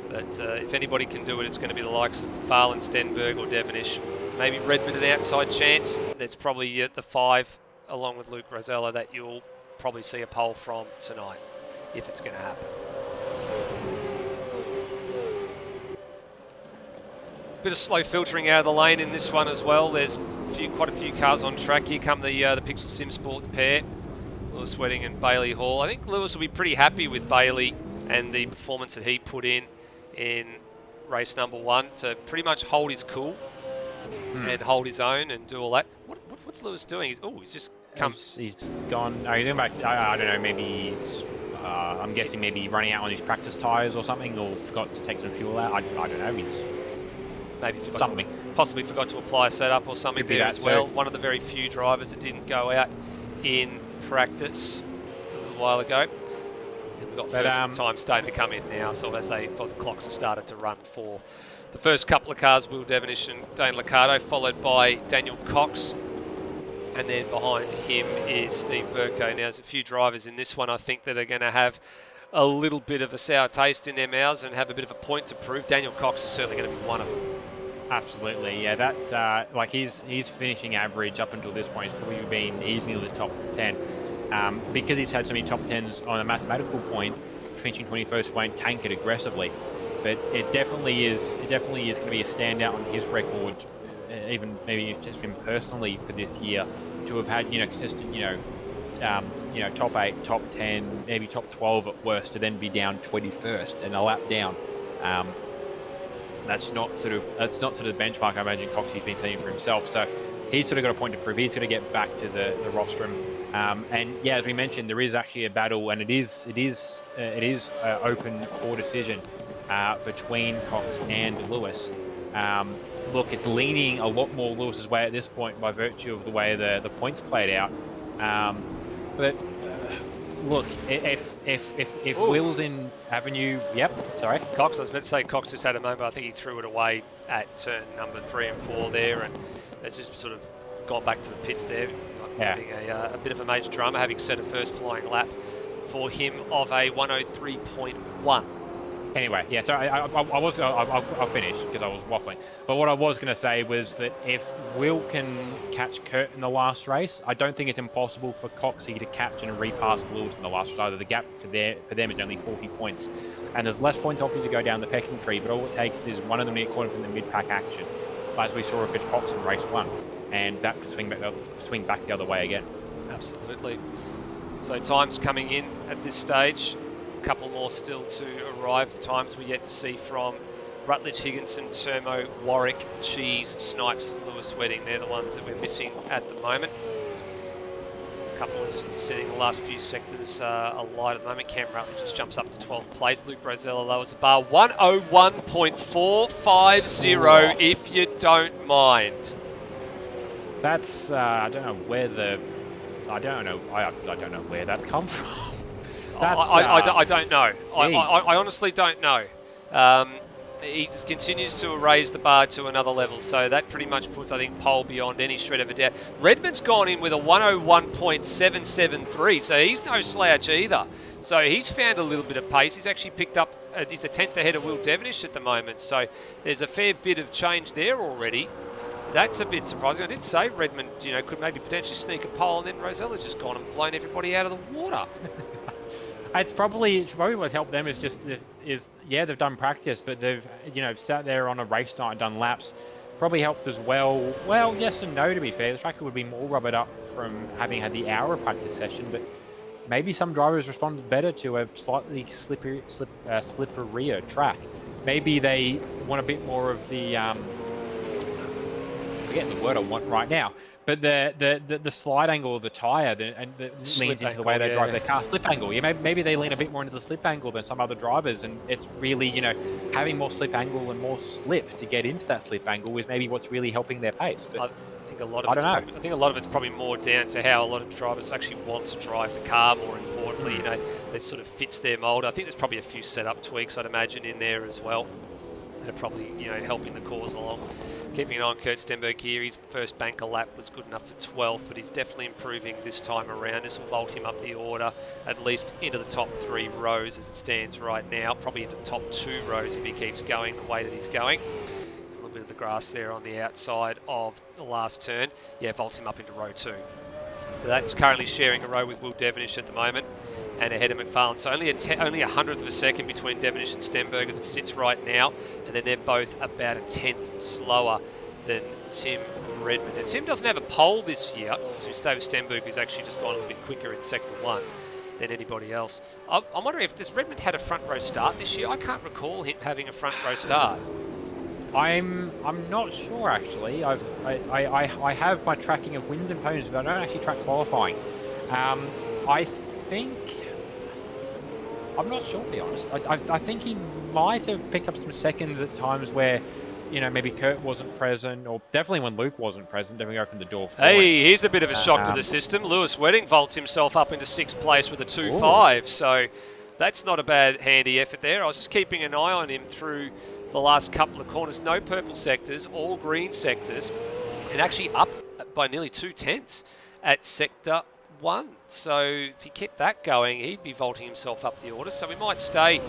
But if anybody can do it, it's going to be the likes of Farland, Stenberg or Devonish. Maybe Redmond an outside chance. There's probably the 5, along with Luke Rosella, that you'll probably see a pole from tonight, if it's going to happen. Bit of slow filtering out of the lane in this one as well. There's quite a few cars on track. Here come the Pixel Sim Sports pair, Lewis Wedding and Bailey Hall. I think Lewis will be pretty happy with Bailey and the performance that he put in race number 1 to pretty much hold his cool and hold his own and do all that. What's Lewis doing? He's just come. He's gone. He's going back. I don't know. Maybe he's. I'm guessing maybe running out on his practice tyres or something, or forgot to take some fuel out. I don't know. He's maybe forgot something. Possibly forgot to apply a setup or something there as well. One of the very few drivers that didn't go out in practice a little while ago. We've got first time starting to come in now, so as the clocks have started to run for the first couple of cars, Will Devonish and Dane Liccardo, followed by Daniel Cox. And then behind him is Steve Burko. Now, there's a few drivers in this one, I think, that are going to have a little bit of a sour taste in their mouths and have a bit of a point to prove. Daniel Cox is certainly going to be one of them. Absolutely, yeah. That like his finishing average up until this point has probably been easily in the top 10. Because he's had so many top 10s on a mathematical point, finishing 21st won't tank it aggressively. But it definitely is going to be a standout on his record, even maybe just him personally for this year, to have had consistent top 8, top 10, maybe top 12 at worst, to then be down 21st and a lap down. That's not sort of the benchmark I imagine Coxey's been setting for himself. So he's sort of got a point to prove. He's going to get back to the rostrum. And yeah, as we mentioned, there is actually a battle, and it is open for decision between Cox and Lewis. Look, it's leaning a lot more Lewis's way at this point by virtue of the way the points played out. But look, if Will's in Avenue, sorry. Cox, I was about to say Cox just had a moment. I think he threw it away at turn number 3 and 4 there, and has just sort of gone back to the pits there, having a bit of a major drama, having set a first flying lap for him of a 103.1. Anyway, yeah, so I'll finish because I was waffling. But what I was going to say was that if Will can catch Kurt in the last race, I don't think it's impossible for Coxey to catch and repass Lewis in the last race. Either the gap for them is only 40 points. And there's less points obviously to go down the pecking tree, but all it takes is one of them to get caught from the mid-pack action, as we saw with Cox in race 1. And that could swing back the other way again. Absolutely. So times coming in at this stage. A couple more still to arrive. Times we're yet to see from Rutledge, Higginson, Termo, Warwick, Cheese, Snipes, Lewis Wedding. They're the ones that we're missing at the moment. A couple are just setting the last few sectors alight at the moment. Cam Rutledge just jumps up to 12th place. Luke Rosella lowers the bar. 101.450 if you don't mind. That's I don't know where that's come from. I don't know. I honestly don't know. He continues to raise the bar to another level, so that pretty much puts, I think, pole beyond any shred of a doubt. Redmond's gone in with a 101.773, so he's no slouch either. So he's found a little bit of pace. He's actually picked up, he's a 10th ahead of Will Devonish at the moment, so there's a fair bit of change there already. That's a bit surprising. I did say Redmond, could maybe potentially sneak a pole, and then Rosella's just gone and blown everybody out of the water. It's probably what's helped them is they've done practice, but they've sat there on a race night and done laps. Probably helped as well. Well, yes and no, to be fair. The track would be more rubbered up from having had the hour practice session, but maybe some drivers responded better to a slightly slipperier track. Maybe they want a bit more of the forgetting the word I want right now, but the slide angle of the tyre and leans into the way they drive their car. Slip angle, maybe they lean a bit more into the slip angle than some other drivers, and it's really having more slip angle and more slip to get into that slip angle is maybe what's really helping their pace. But I think a lot of it's probably more down to how a lot of drivers actually want to drive the car. More importantly, that sort of fits their mould. I think there's probably a few setup tweaks, I'd imagine, in there as well, that are probably helping the cause along. Keeping an eye on Kurt Stenberg here. His first banker lap was good enough for 12th, but he's definitely improving this time around. This will vault him up the order, at least into the top 3 rows as it stands right now. Probably into the top 2 rows if he keeps going the way that he's going. There's a little bit of the grass there on the outside of the last turn. Yeah, vault him up into row 2. So that's currently sharing a row with Will Devonish at the moment, and ahead of McFarlane. So only a 100th of a second between Devonish and Stenberg as it sits right now, and then they're both about a 10th slower than Tim Redmond. And Tim doesn't have a pole this year, so we stay with Stenberg, who's actually just gone a little bit quicker in sector 1 than anybody else. I'm wondering if does Redmond had a front row start this year? I can't recall him having a front row start. I'm not sure actually. I have my tracking of wins and podiums, but I don't actually track qualifying. I think I'm not sure, to be honest. I think he might have picked up some seconds at times where, you know, maybe Kurt wasn't present, or definitely when Luke wasn't present. Then we opened the door for Hey, here's a bit of a shock to the system. Lewis Wedding vaults himself up into 6th place with a 2.5, so that's not a bad handy effort there. I was just keeping an eye on him through the last couple of corners. No purple sectors, all green sectors, and actually up by nearly 2/10 at sector 1. So if he kept that going, he'd be vaulting himself up the order. So we might stay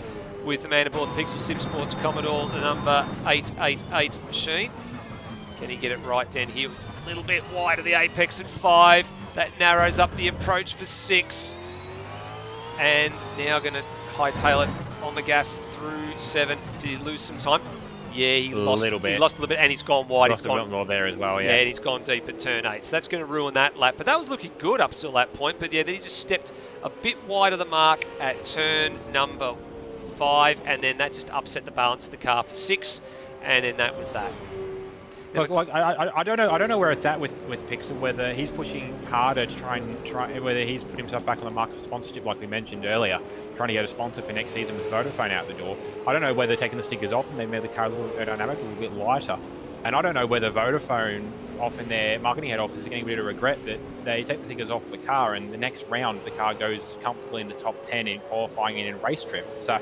with the man aboard the Pixel Sim Sports Commodore, the number 888 machine. Can he get it right down here? It's a little bit wide of the apex at 5. That narrows up the approach for 6. And now going to hightail it on the gas through 7. Did he lose some time? Yeah, he lost a little bit, and he's gone wide. Lost a bit more there as well, yeah. And he's gone deep at turn 8. So that's going to ruin that lap. But that was looking good up until that point. But yeah, then he just stepped a bit wide of the mark at turn number 5, and then that just upset the balance of the car for 6, and then that was that. Look, I don't know where it's at with Pixel, whether he's pushing harder to try, whether he's put himself back on the market for sponsorship, like we mentioned earlier, trying to get a sponsor for next season with Vodafone out the door. I don't know whether taking the stickers off and they made the car a little aerodynamic, a little bit lighter. And I don't know whether Vodafone, off in their marketing head office, is getting a bit of regret that they take the stickers off the car, and the next round the car goes comfortably in the top 10 in qualifying and in race trim. So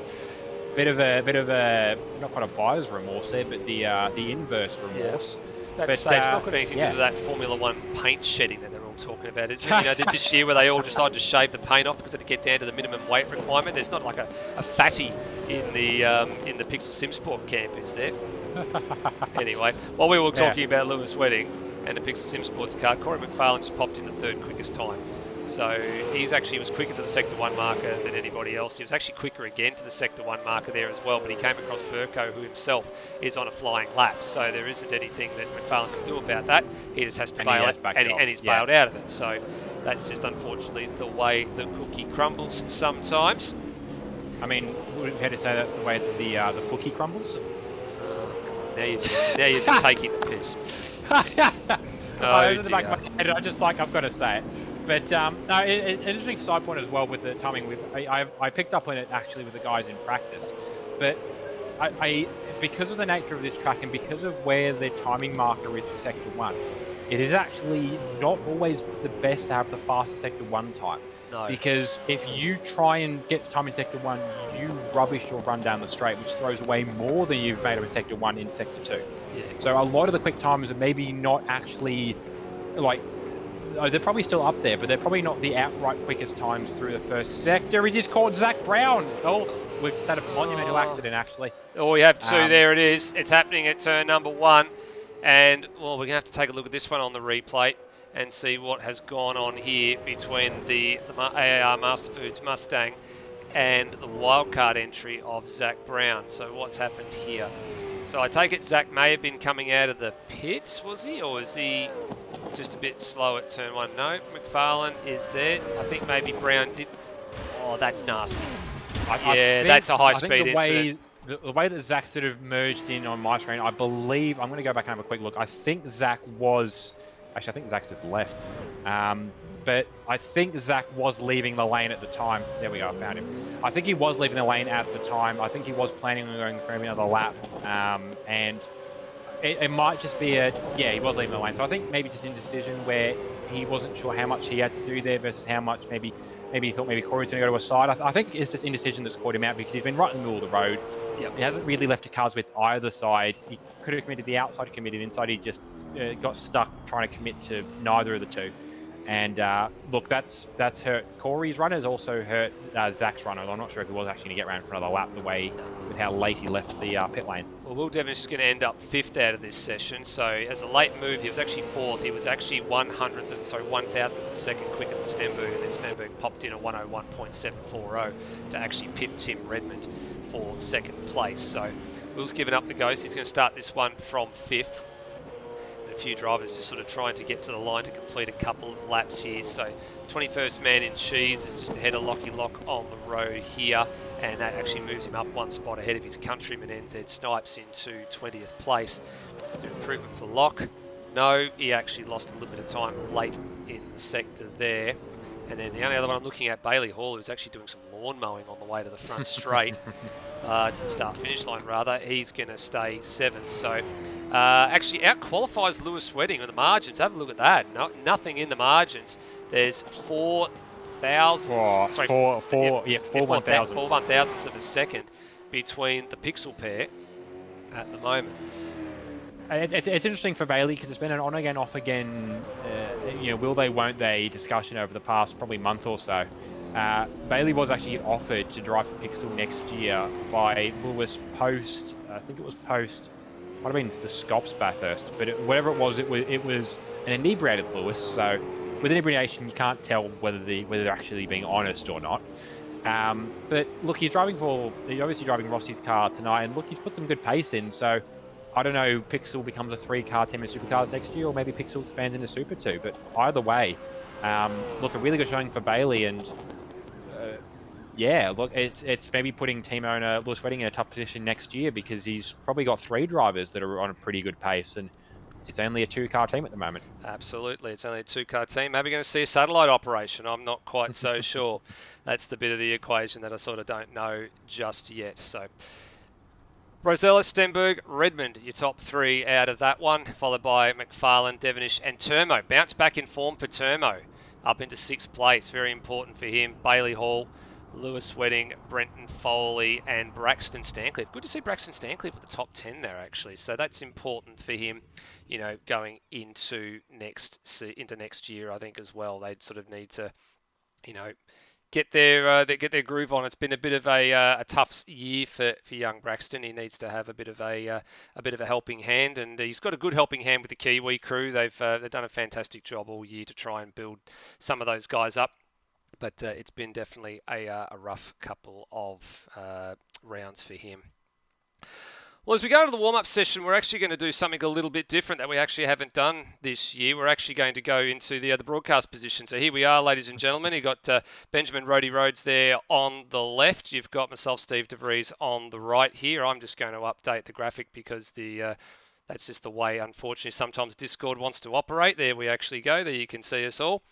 bit of a not quite a buyer's remorse there, but the inverse remorse. Yeah. But it's not got anything to do with that Formula 1 paint shedding that they're all talking about, is it? You know, this year where they all decided to shave the paint off because they had to get down to the minimum weight requirement. There's not like a fatty in the Pixel Sim Sport camp, is there? Anyway, while we were talking about Lewis Wedding and the Pixel Sim Sports car, Corey McFarlane just popped in the 3rd quickest time. So he was quicker to the Sector 1 marker than anybody else. He was actually quicker again to the Sector 1 marker there as well, but he came across Burko, who himself is on a flying lap. So there isn't anything that McFarlane can do about that. He just has to bail it, and he's bailed out of it. So that's just unfortunately the way the cookie crumbles sometimes. I mean, would it be fair to say that's the way that the cookie crumbles? Now you're just taking the piss. In the back of my head, I've got to say it. But no, an interesting side point as well with the timing. I picked up on it actually with the guys in practice, but I because of the nature of this track and because of where the timing marker is for Sector 1, it is actually not always the best to have the fastest Sector 1 time. No. Because if you try and get the time in Sector 1, you rubbish your run down the straight, which throws away more than you've made of in Sector 1 in Sector 2. Yeah. So a lot of the quick times are maybe not actually, like, they're probably still up there, but they're probably not the outright quickest times through the first sector. He just caught Zach Brown. Oh, we've just had a monumental accident, actually. Oh, we have two. There it is. It's happening at turn number 1. And, well, we're going to have to take a look at this one on the replay and see what has gone on here between the AAR Master Foods Mustang and the wildcard entry of Zach Brown. So what's happened here? So I take it Zach may have been coming out of the pits, was he? Or is he just a bit slow at turn 1? No, McFarlane is there. I think maybe Brown did. Oh, that's nasty. That's a high-speed incident. The way that Zach sort of merged in on my screen, I believe, I'm going to go back and have a quick look. I think Zach was, actually I think Zach's just left. But I think Zach was leaving the lane at the time. There we go, I found him. I think he was leaving the lane at the time. I think he was planning on going for another lap. And it might just be he was leaving the lane. So I think maybe just indecision where he wasn't sure how much he had to do there versus how much maybe he thought maybe Corey was going to go to a side. I think it's this indecision that's caught him out because he's been right in the middle of the road. Yep. He hasn't really left the cards with either side. He could have committed the outside, committed inside. He just got stuck trying to commit to neither of the two. And look, that's hurt Corey's run. It's also hurt Zach's runner. I'm not sure if he was actually going to get around for another lap the way with how late he left the pit lane. Well, Will Devonish is going to end up 5th out of this session. So as a late move, he was actually 4th. He was actually 1,000th of a second quicker than Stenberg, and then Stenberg popped in a 101.740 to actually pip Tim Redmond for 2nd place. So Will's given up the ghost. He's going to start this one from 5th. A few drivers just sort of trying to get to the line to complete a couple of laps here. So 21st man in cheese is just ahead of Lockie Lock on the road here, and that actually moves him up one spot ahead of his countryman NZ Snipes into 20th place. Is there improvement for Lock? No, he actually lost a little bit of time late in the sector there. And then the only other one I'm looking at, Bailey Hall, who's actually doing some lawn mowing on the way to the front straight, to the start-finish line rather. He's going to stay 7th. So actually out-qualifies Lewis Wedding on the margins. Have a look at that. Nothing in the margins. There's 4 1,000ths of a second between the Pixel pair at the moment. It's interesting for Bailey because it's been an on-again, off-again, will they, won't they discussion over the past probably month or so. Bailey was actually offered to drive for Pixel next year by Lewis post, I think it was post, might have been the Scops Bathurst, but whatever it was an inebriated Lewis. So with inebriation, you can't tell whether they're actually being honest or not. But look, he's obviously driving Rossi's car tonight, and look, he's put some good pace in. So I don't know, Pixel becomes a 3-car team in Supercars next year, or maybe Pixel expands into Super 2. But either way, look, a really good showing for Bailey, and look, it's maybe putting team owner Lewis Wedding in a tough position next year because he's probably got 3 drivers that are on a pretty good pace, and it's only a 2-car team at the moment. Absolutely, it's only a 2-car team. Maybe going to see a satellite operation. I'm not quite so sure. That's the bit of the equation that I sort of don't know just yet. So Rosella, Stenberg, Redmond, your top 3 out of that one, followed by McFarlane, Devonish and Turmo. Bounce back in form for Turmo, up into 6th place. Very important for him. Bailey Hall, Lewis Wedding, Brenton Foley and Braxton Stancliffe. Good to see Braxton Stancliffe at the top 10 there, actually. So that's important for him, going into next year, I think, as well. They'd sort of need to, get their groove on. It's been a bit of a tough year for young Braxton. He needs to have a bit of a helping hand, and he's got a good helping hand with the Kiwi crew. They've done a fantastic job all year to try and build some of those guys up. But it's been definitely a rough couple of rounds for him. Well, as we go to the warm-up session, we're actually going to do something a little bit different that we actually haven't done this year. We're actually going to go into the broadcast position. So here we are, ladies and gentlemen. You've got Benjamin Rody Rhodes there on the left. You've got myself, Steve DeVries, on the right here. I'm just going to update the graphic because that's just the way, unfortunately, sometimes Discord wants to operate. There we actually go. There you can see us all.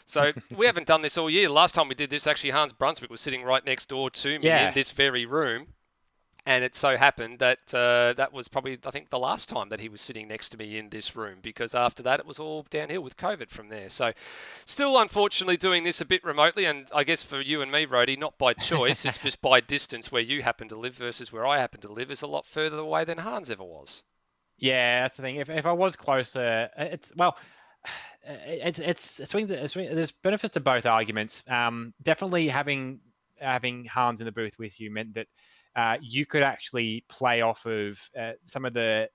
So we haven't done this all year. The last time we did this, actually, Hans Brunswick was sitting right next door to me in this very room. And it so happened that that was probably, I think, the last time that he was sitting next to me in this room, because after that it was all downhill with COVID from there. So still, unfortunately, doing this a bit remotely, and I guess for you and me, Rhodey, not by choice, it's just by distance. Where you happen to live versus where I happen to live is a lot further away than Hans ever was. Yeah, that's the thing. If I was closer, it swings. There's benefits to both arguments. Definitely having Hans in the booth with you meant that you could actually play off of some of the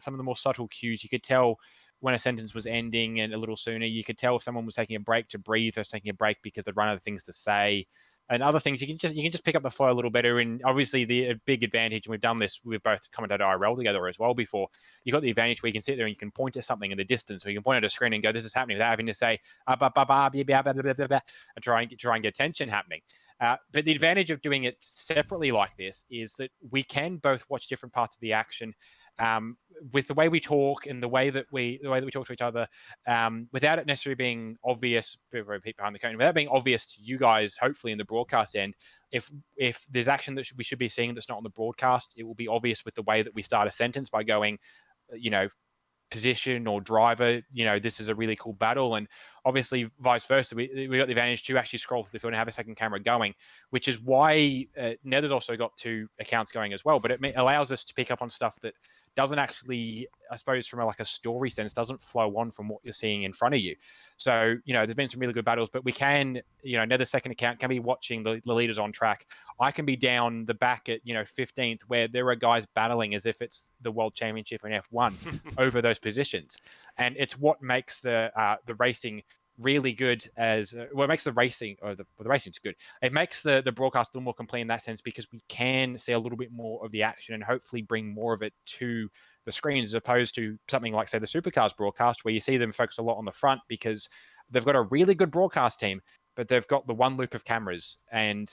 more subtle cues. You could tell when a sentence was ending and a little sooner. You could tell if someone was taking a break to breathe or taking a break because they'd run out of things to say. And other things, you can just pick up the flow a little better. And obviously, the big advantage, and we've done this, we've both commentated IRL together as well before. You've got the advantage where you can sit there and you can point to something in the distance, or you can point at a screen and go, "This is happening," without having to say and try and get tension happening. But the advantage of doing it separately like this is that we can both watch different parts of the action. With the way we talk and the way that we talk to each other, without it necessarily being obvious, very peek behind the curtain, without being obvious to you guys, hopefully in the broadcast end, if there's action that we should be seeing that's not on the broadcast, it will be obvious with the way that we start a sentence by going, position or driver, this is a really cool battle. And obviously vice versa, we got the advantage to actually scroll through the field and have a second camera going, which is why Nether's also got 2 accounts going as well. But it allows us to pick up on stuff that doesn't actually, I suppose, from a story sense, doesn't flow on from what you're seeing in front of you. So, there's been some really good battles, but we can, Nether's second account can be watching the leaders on track. I can be down the back at, 15th, where there are guys battling as if it's the World Championship in F1 over those positions. And it's what makes the racing really good it makes the racing, or the racing's good. It makes the broadcast a little more complete in that sense, because we can see a little bit more of the action and hopefully bring more of it to the screens, as opposed to something like, say, the Supercars broadcast, where you see them focus a lot on the front because they've got a really good broadcast team, but they've got the one loop of cameras. And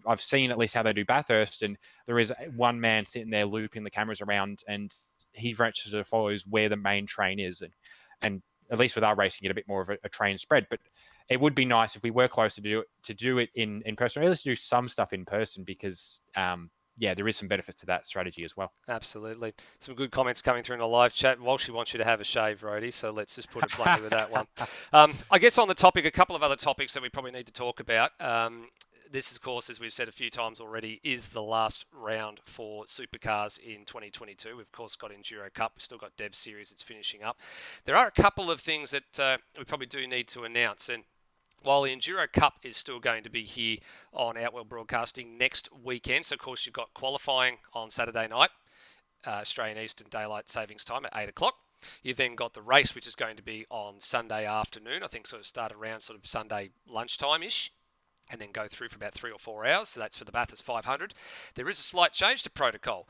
I've seen at least how they do Bathurst, and there is one man sitting there looping the cameras around, and he very much sort of follows where the main train is. And at least with our racing, get a bit more of a train spread. But it would be nice if we were closer to do it in person, or at least do some stuff in person, because there is some benefits to that strategy as well. Absolutely. Some good comments coming through in the live chat. Walshy wants you to have a shave, Rhodey, so let's just put it bluntly with that one. I guess on the topic, a couple of other topics that we probably need to talk about. This, of course, as we've said a few times already, is the last round for Supercars in 2022. We've, of course, got Enduro Cup. We've still got Dev Series that's finishing up. There are a couple of things that we probably do need to announce. And while the Enduro Cup is still going to be here on Outworld Broadcasting next weekend, so, of course, you've got qualifying on Saturday night, Australian Eastern Daylight Savings Time at 8 o'clock. You've then got the race, which is going to be on Sunday afternoon. I think sort of start around sort of Sunday lunchtime-ish, and then go through for about 3 or 4 hours. So that's for the Bathurst 500. There is a slight change to protocol.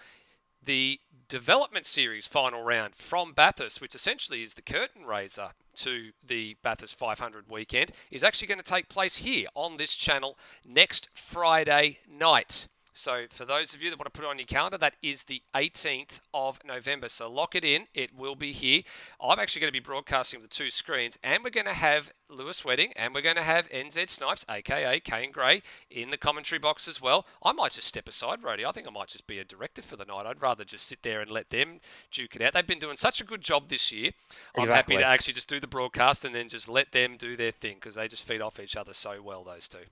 The development series final round from Bathurst, which essentially is the curtain raiser to the Bathurst 500 weekend, is actually going to take place here on this channel next Friday night. So for those of you that want to put it on your calendar, that is the 18th of November. So lock it in. It will be here. I'm actually going to be broadcasting the 2 screens, and we're going to have Lewis Wedding, and we're going to have NZ Snipes, a.k.a. Kane Gray, in the commentary box as well. I might just step aside, Rhodey. I think I might just be a director for the night. I'd rather just sit there and let them duke it out. They've been doing such a good job this year. Exactly. I'm happy to actually just do the broadcast and then just let them do their thing, because they just feed off each other so well, those two.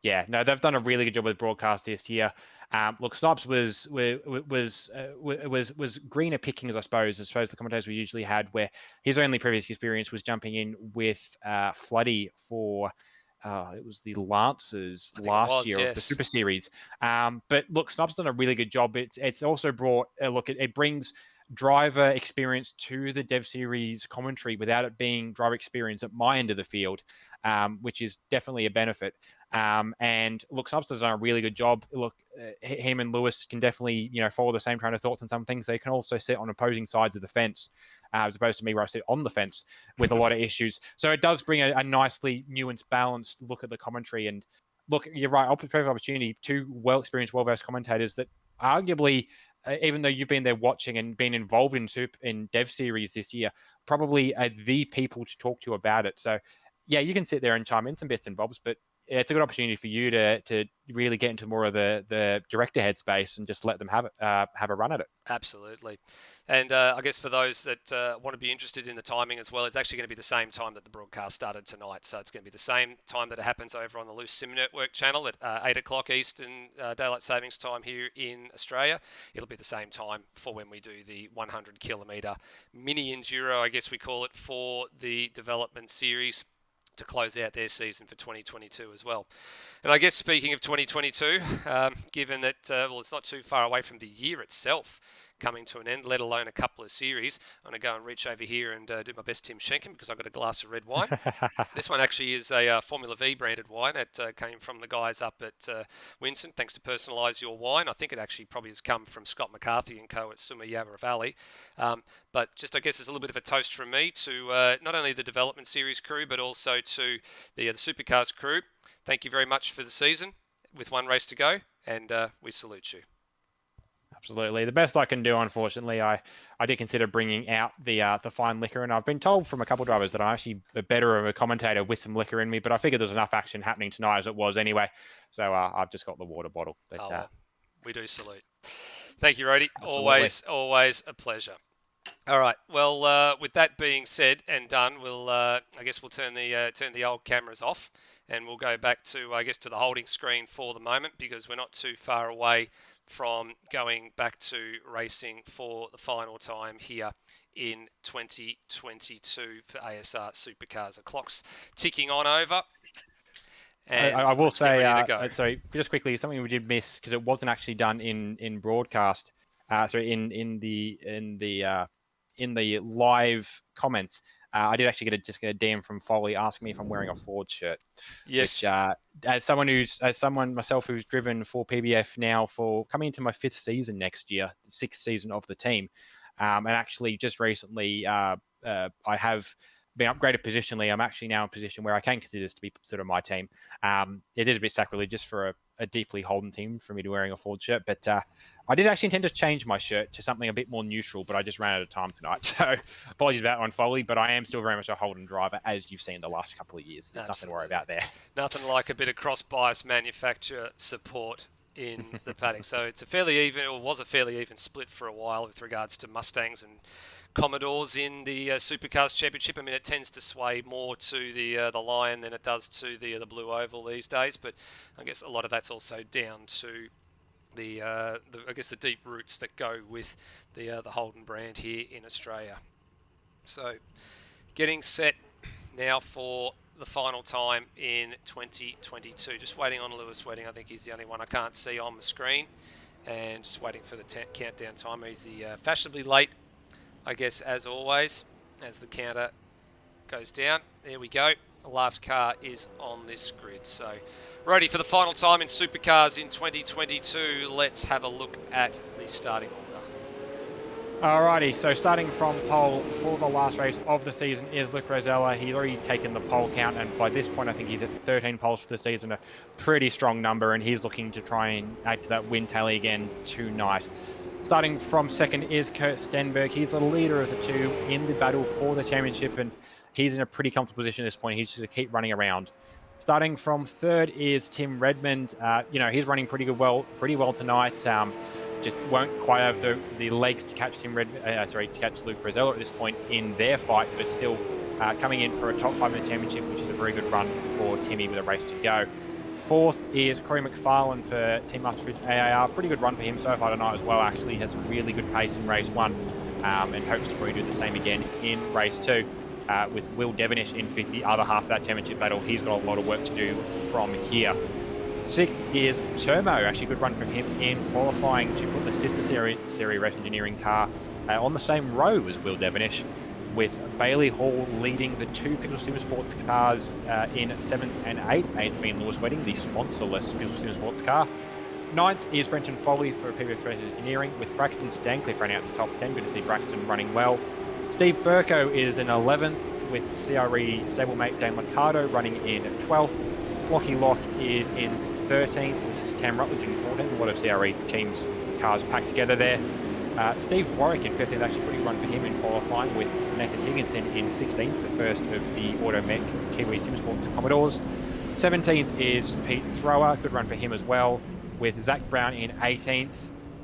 Yeah, no, they've done a really good job with broadcast this year. Look, Snipes was greener pickings, I suppose the commentators we usually had, where his only previous experience was jumping in with Floody for it was the Lancers last year of the Super Series. But look, Snipes done a really good job. It's also brought it brings driver experience to the Dev Series commentary without it being driver experience at my end of the field, which is definitely a benefit. And look, Snipes has done a really good job. Look, him and Lewis can definitely, follow the same train of thoughts on some things. They can also sit on opposing sides of the fence, as opposed to me where I sit on the fence with a lot of issues. So it does bring a nicely nuanced, balanced look at the commentary. And look, you're right, perfect opportunity. 2 well-experienced, well-versed commentators that arguably, even though you've been there watching and been involved in Dev Series this year, probably are the people to talk to about it. So, yeah, you can sit there and chime in some bits and bobs, but it's a good opportunity for you to really get into more of the director headspace and just let them have a run at it. Absolutely. And I guess for those that want to be interested in the timing as well, it's actually going to be the same time that the broadcast started tonight. So it's going to be the same time that it happens over on the Loose Sim Network channel at 8 o'clock Eastern Daylight Savings Time here in Australia. It'll be the same time for when we do the 100 kilometre mini enduro, I guess we call it, for the development series, to close out their season for 2022 as well. And I guess speaking of 2022, given that it's not too far away from the year itself coming to an end, let alone a couple of series, I'm going to go and reach over here and do my best Tim Schenken, because I've got a glass of red wine. This one actually is a Formula V branded wine. It came from the guys up at Winston, thanks to Personalise Your Wine. I think it actually probably has come from Scott McCarthy and co at Summa Yarra Valley. But just, I guess, as a little bit of a toast from me to not only the development series crew, but also to the Supercars crew. Thank you very much for the season with one race to go, and we salute you. Absolutely. The best I can do, unfortunately, I did consider bringing out the fine liquor, and I've been told from a couple of drivers that I'm actually better of a commentator with some liquor in me, but I figured there's enough action happening tonight as it was anyway, so I've just got the water bottle. But we do salute. Thank you, Rhodey. Always a pleasure. All right. Well, with that being said and done, I guess we'll turn the old cameras off, and we'll go back to to the holding screen for the moment, because we're not too far away from going back to racing for the final time here in 2022 for ASR Supercars. The clock's ticking on over, and I will let's get say, ready to go. sorry, just quickly, something we did miss because it wasn't actually done in broadcast. Sorry, in the live comments. I did actually get a DM from Foley asking me if I'm wearing a Ford shirt. Yes. Which, as someone myself who's driven for PBF now for coming into my 5th season next year, 6th season of the team, and actually just recently I have been upgraded positionally. I'm actually now in a position where I can consider this to be sort of my team. It is a bit sacrilegious for a deeply Holden team for me to wearing a Ford shirt, but I did actually intend to change my shirt to something a bit more neutral, but I just ran out of time tonight. So apologies about that one, Foley, but I am still very much a Holden driver, as you've seen the last couple of years. There's nothing to worry about there. Nothing like a bit of cross-bias manufacturer support in the paddock. So it's a fairly even, or was a fairly even split for a while with regards to Mustangs and Commodores in the Supercars Championship. I mean, it tends to sway more to the Lion than it does to the Blue Oval these days. But I guess a lot of that's also down to the deep roots that go with the Holden brand here in Australia. So, getting set now for the final time in 2022. Just waiting on Lewis Wedding. I think he's the only one I can't see on the screen, and just waiting for the countdown timer. He's the fashionably late, I guess, as always, as the counter goes down. There we go. The last car is on this grid. So, ready for the final time in Supercars in 2022. Let's have a look at the starting order. Alrighty, so starting from pole for the last race of the season is Luke Rosella. He's already taken the pole count, and by this point I think he's at 13 poles for the season, a pretty strong number, and he's looking to try and add to that win tally again tonight. Starting from second is Kurt Stenberg. He's the leader of the two in the battle for the championship, and he's in a pretty comfortable position at this point. He's just going to keep running around. Starting from third is Tim Redmond. He's running pretty well tonight. Just won't quite have the legs to catch to catch Luke Rosella at this point in their fight, but still coming in for a top 5 in the championship, which is a very good run for Timmy with a race to go. Fourth is Corey McFarlane for Team Masterfoods AAR. Pretty good run for him so far tonight as well. Actually has some really good pace in race 1, and hopes to probably do the same again in race 2. With Will Devonish in fifth, the other half of that championship battle. He's got a lot of work to do from here. Sixth is Termo. Actually, good run from him in qualifying to put the sister series race engineering car on the same row as Will Devonish, with Bailey Hall leading the two Pickle Sim Sports cars in 7th and 8th. 8th being Lewis Wedding, the sponsorless Pickle Sim Sports car. 9th is Brenton Foley for PBF Race Engineering, with Braxton Stancliffe running out the top 10. Good to see Braxton running well. Steve Burko is in 11th, with CRE stablemate Dane Liccardo running in 12th. Lockie Lock is in 13th, which is Cam Rutledge in 14th. A lot of CRE teams' cars packed together there. Steve Warwick in 15th, actually pretty good run for him in qualifying, with Nathan Higginson in 16th, the first of the Automech Kiwi Simsports Commodores. 17th is Pete Thrower, good run for him as well, with Zach Brown in 18th.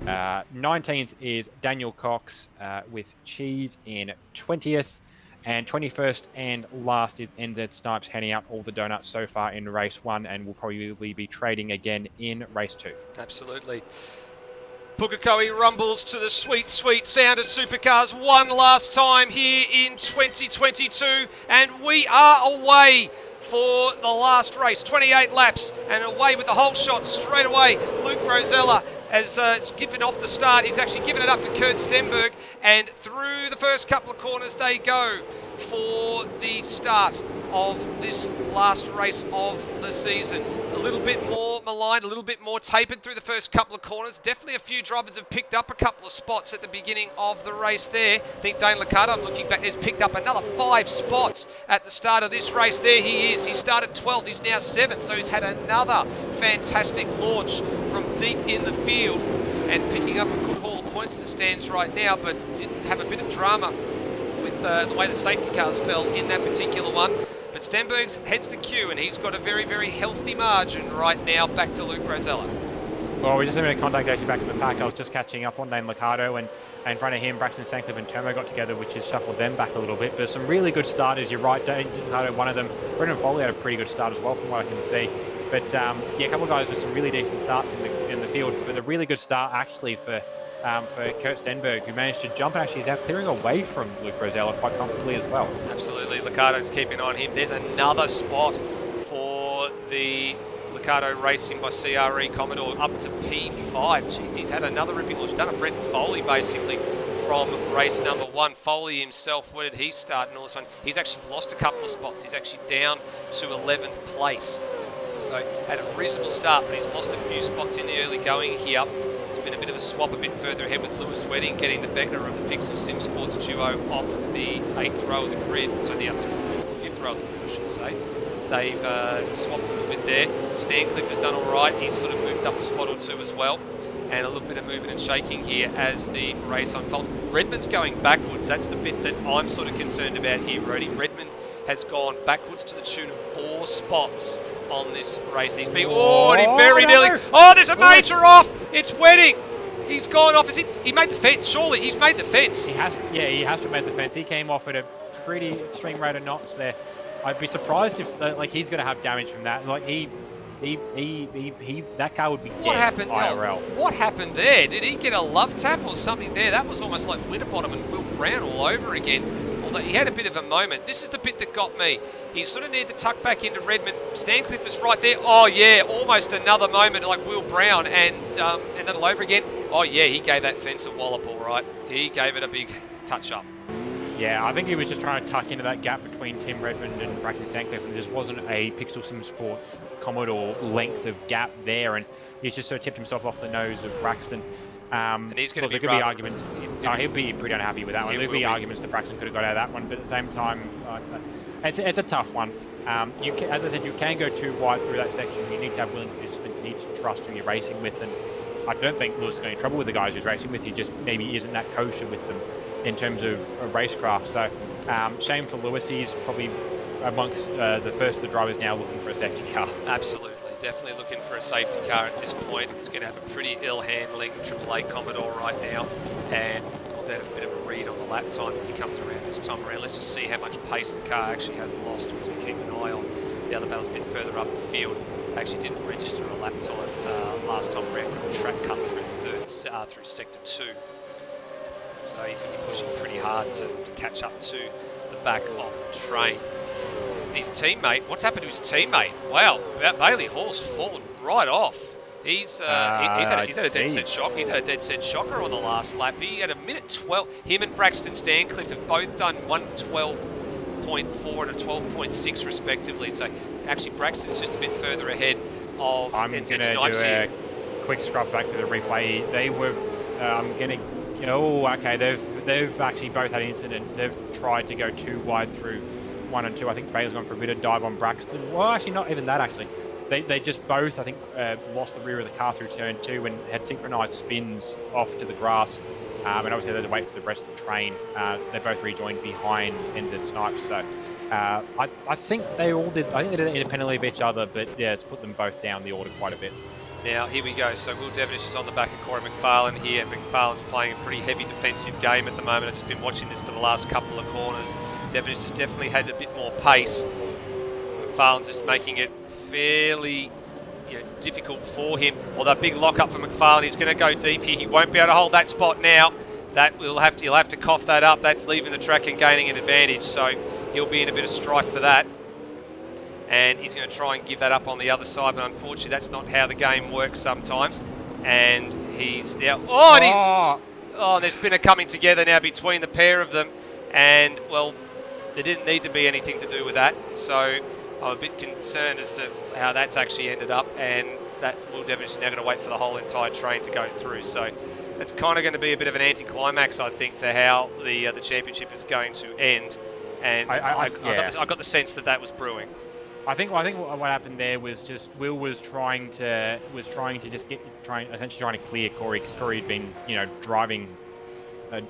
19th is Daniel Cox with Cheese in 20th. And 21st and last is NZ Snipes, handing out all the donuts so far in race 1, and will probably be trading again in race 2. Absolutely. Pukekohe rumbles to the sweet, sweet sound of Supercars one last time here in 2022, and we are away for the last race. 28 laps, and away with the whole shot straight away. Luke Rosella has given off the start. He's actually given it up to Kurt Stenberg, and through the first couple of corners they go for the start of this last race of the season. A little bit more maligned, a little bit more tapered through the first couple of corners. Definitely a few drivers have picked up a couple of spots at the beginning of the race there. I think Dane Liccardo, I'm looking back, has picked up another 5 spots at the start of this race. There he is. He started 12th, he's now 7th, so he's had another fantastic launch from deep in the field and picking up a good haul of points as it stands right now, but didn't have a bit of drama with the way the safety cars fell in that particular one. But Stenberg heads to Q, and he's got a very, very healthy margin right now back to Luke Rosella. Well, we just made a contact actually back to the pack. I was just catching up on Dane Liccardo, and in front of him, Braxton Sancliffe and Turmo got together, which has shuffled them back a little bit. But some really good starters. You're right, Dane Liccardo, one of them. Brendan Foley had a pretty good start as well, from what I can see. But yeah, a couple of guys with some really decent starts in the field. But a really good start actually for Kurt Stenberg, who managed to jump and actually is now clearing away from Luke Rosella quite comfortably as well. Absolutely, Liccardo's keeping on him. There's another spot for the Liccardo Racing by CRE Commodore up to P5. Jeez, he's had another ripping launch. Done a Brett Foley basically from race number 1. Foley himself, where did he start in all this one? He's actually lost a couple of spots. He's actually down to 11th place. So had a reasonable start, but he's lost a few spots in the early going here. It's been a bit of a swap a bit further ahead with Lewis Wedding getting the better of the Pixel Sim Sports duo off the 8th row of the grid. So the 5th row of the grid, I should say. They've swapped a little bit there. Stancliffe has done all right. He's sort of moved up a spot or two as well. And a little bit of movement and shaking here as the race unfolds. Redmond's going backwards. That's the bit that I'm sort of concerned about here, Rody. Redmond has gone backwards to the tune of 4 spots on this race. He's been, and he very nearly, there's a major off. It's Wedding. He's gone off. He made the fence, surely. He's made the fence. He has to have made the fence. He came off at a pretty extreme rate of knots there. I'd be surprised if he's going to have damage from that. Like that car would be dead. What happened? IRL. What happened there? Did he get a love tap or something there? That was almost like Winterbottom and Will Brown all over again. Although he had a bit of a moment. This is the bit that got me. He sort of needed to tuck back into Redmond. Stancliffe is right there. Oh yeah, almost another moment like Will Brown, and then all over again. Oh yeah, he gave that fence a wallop, all right. He gave it a big touch up. Yeah, I think he was just trying to tuck into that gap between Tim Redmond and Braxton Sancliffe, and there just wasn't a Pixel Sim Sports Commodore length of gap there, and he's just sort of tipped himself off the nose of Braxton. And he's going to be there could be arguments. He'll be pretty unhappy with that one. There'll be arguments that Braxton could have got out of that one, but at the same time, it's a tough one. As I said, you can go too wide through that section. You need to have willing participants. You need to trust who you're racing with, and I don't think Lewis is going to trouble with the guys who's racing with. He just maybe isn't that kosher with them in terms of racecraft. So shame for Lewis. He's probably amongst the first of the drivers now looking for a safety car. Absolutely. Definitely looking for a safety car at this point. He's going to have a pretty ill handling AAA Commodore right now, and I'll have a bit of a read on the lap time as he comes around this time around. Let's just see how much pace the car actually has lost, as we keep an eye on. The other battle's a bit further up the field. Actually didn't register a lap time last time around with a track cut through sector 2. So he's going to be pushing pretty hard to catch up to the back of the train. His teammate, what's happened to his teammate? Wow, Bailey Hall's fallen right off. He's had a dead set shock. He's had a dead set shocker on the last lap. He had a minute 12. Him and Braxton Stancliffe have both done 1:12.4 and a 12.6 respectively. So actually Braxton's just a bit further ahead of. I'm going to do a quick scrub back to the replay. They were. I'm going to. Oh, okay. They've actually both had an incident. They've tried to go too wide through 1 and 2. I think Bailey's gone for a bit of dive on Braxton. Well, actually, not even that, actually. They just both, I think, lost the rear of the car through turn 2 and had synchronised spins off to the grass. And obviously, they had to wait for the rest of the train. They both rejoined behind NZ Snipes. So I think they all did. I think they did it independently of each other, but yeah, it's put them both down the order quite a bit. Now, here we go. So Will Devonish is on the back of Corey McFarlane here. McFarlane's playing a pretty heavy defensive game at the moment. I've just been watching this for the last couple of corners. Devonish has definitely had a bit more pace. McFarlane's just making it fairly difficult for him. Although big lock up for McFarlane. He's going to go deep here. He won't be able to hold that spot now. He'll have to cough that up. That's leaving the track and gaining an advantage. So he'll be in a bit of strife for that. And he's going to try and give that up on the other side, but unfortunately that's not how the game works sometimes. And he's now... there's been a coming together now between the pair of them. And, well, there didn't need to be anything to do with that. So I'm a bit concerned as to how that's actually ended up. And that Will Devonish is now going to wait for the whole entire train to go through. So it's kind of going to be a bit of an anticlimax, I think, to how the championship is going to end. And I got the sense that was brewing. I think what happened there was just Will was trying to just essentially trying to clear Corey, because Corey had been driving the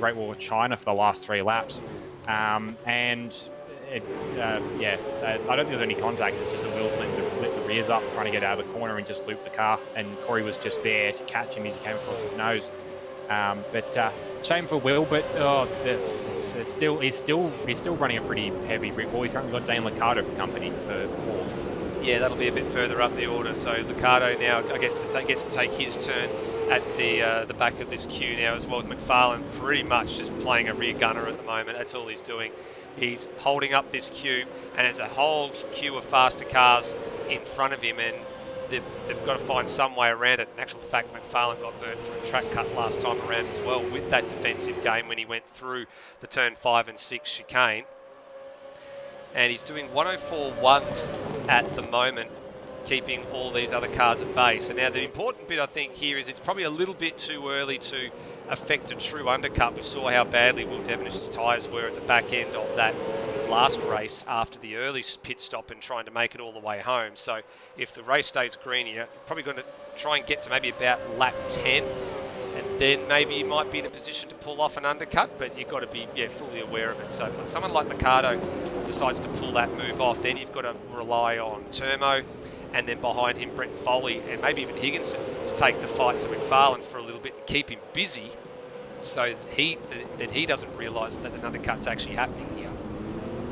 Great Wall of China for the last 3 laps, and I don't think there's any contact. It's just that Will's letting the lit the rears up, trying to get out of the corner and just loop the car. And Corey was just there to catch him as he came across his nose. But shame for Will, but he's still running a pretty heavy brick wall. He's currently got Dane Liccardo for company for fourth. Yeah, that'll be a bit further up the order. So Liccardo now, I guess, gets to take his turn at the back of this queue now as well. McFarlane pretty much just playing a rear gunner at the moment. That's all he's doing. He's holding up this queue, and there's a whole queue of faster cars in front of him, and they've got to find some way around it. In actual fact, McFarlane got burnt through a track cut last time around as well with that defensive game when he went through the turn 5 and 6 chicane. And he's doing 104.1s at the moment, keeping all these other cars at bay. So now the important bit I think here is it's probably a little bit too early to affect a true undercut. We saw how badly Will Devenish's tyres were at the back end of that last race after the early pit stop and trying to make it all the way home. So if the race stays green here, you're probably going to try and get to maybe about lap 10, and then maybe you might be in a position to pull off an undercut, but you've got to be fully aware of it. So if someone like Liccardo decides to pull that move off, then you've got to rely on Turmo, and then behind him Brent Foley and maybe even Higginson to take the fight to McFarlane for a little bit and keep him busy, so that he doesn't realise that an undercut's actually happening here.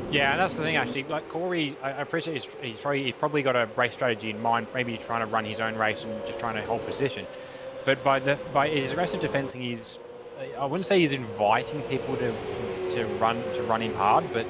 Yeah, and that's the thing actually. Like Corey, I appreciate he's probably got a race strategy in mind. Maybe he's trying to run his own race and just trying to hold position. But by his aggressive defending, I wouldn't say he's inviting people to run him hard, but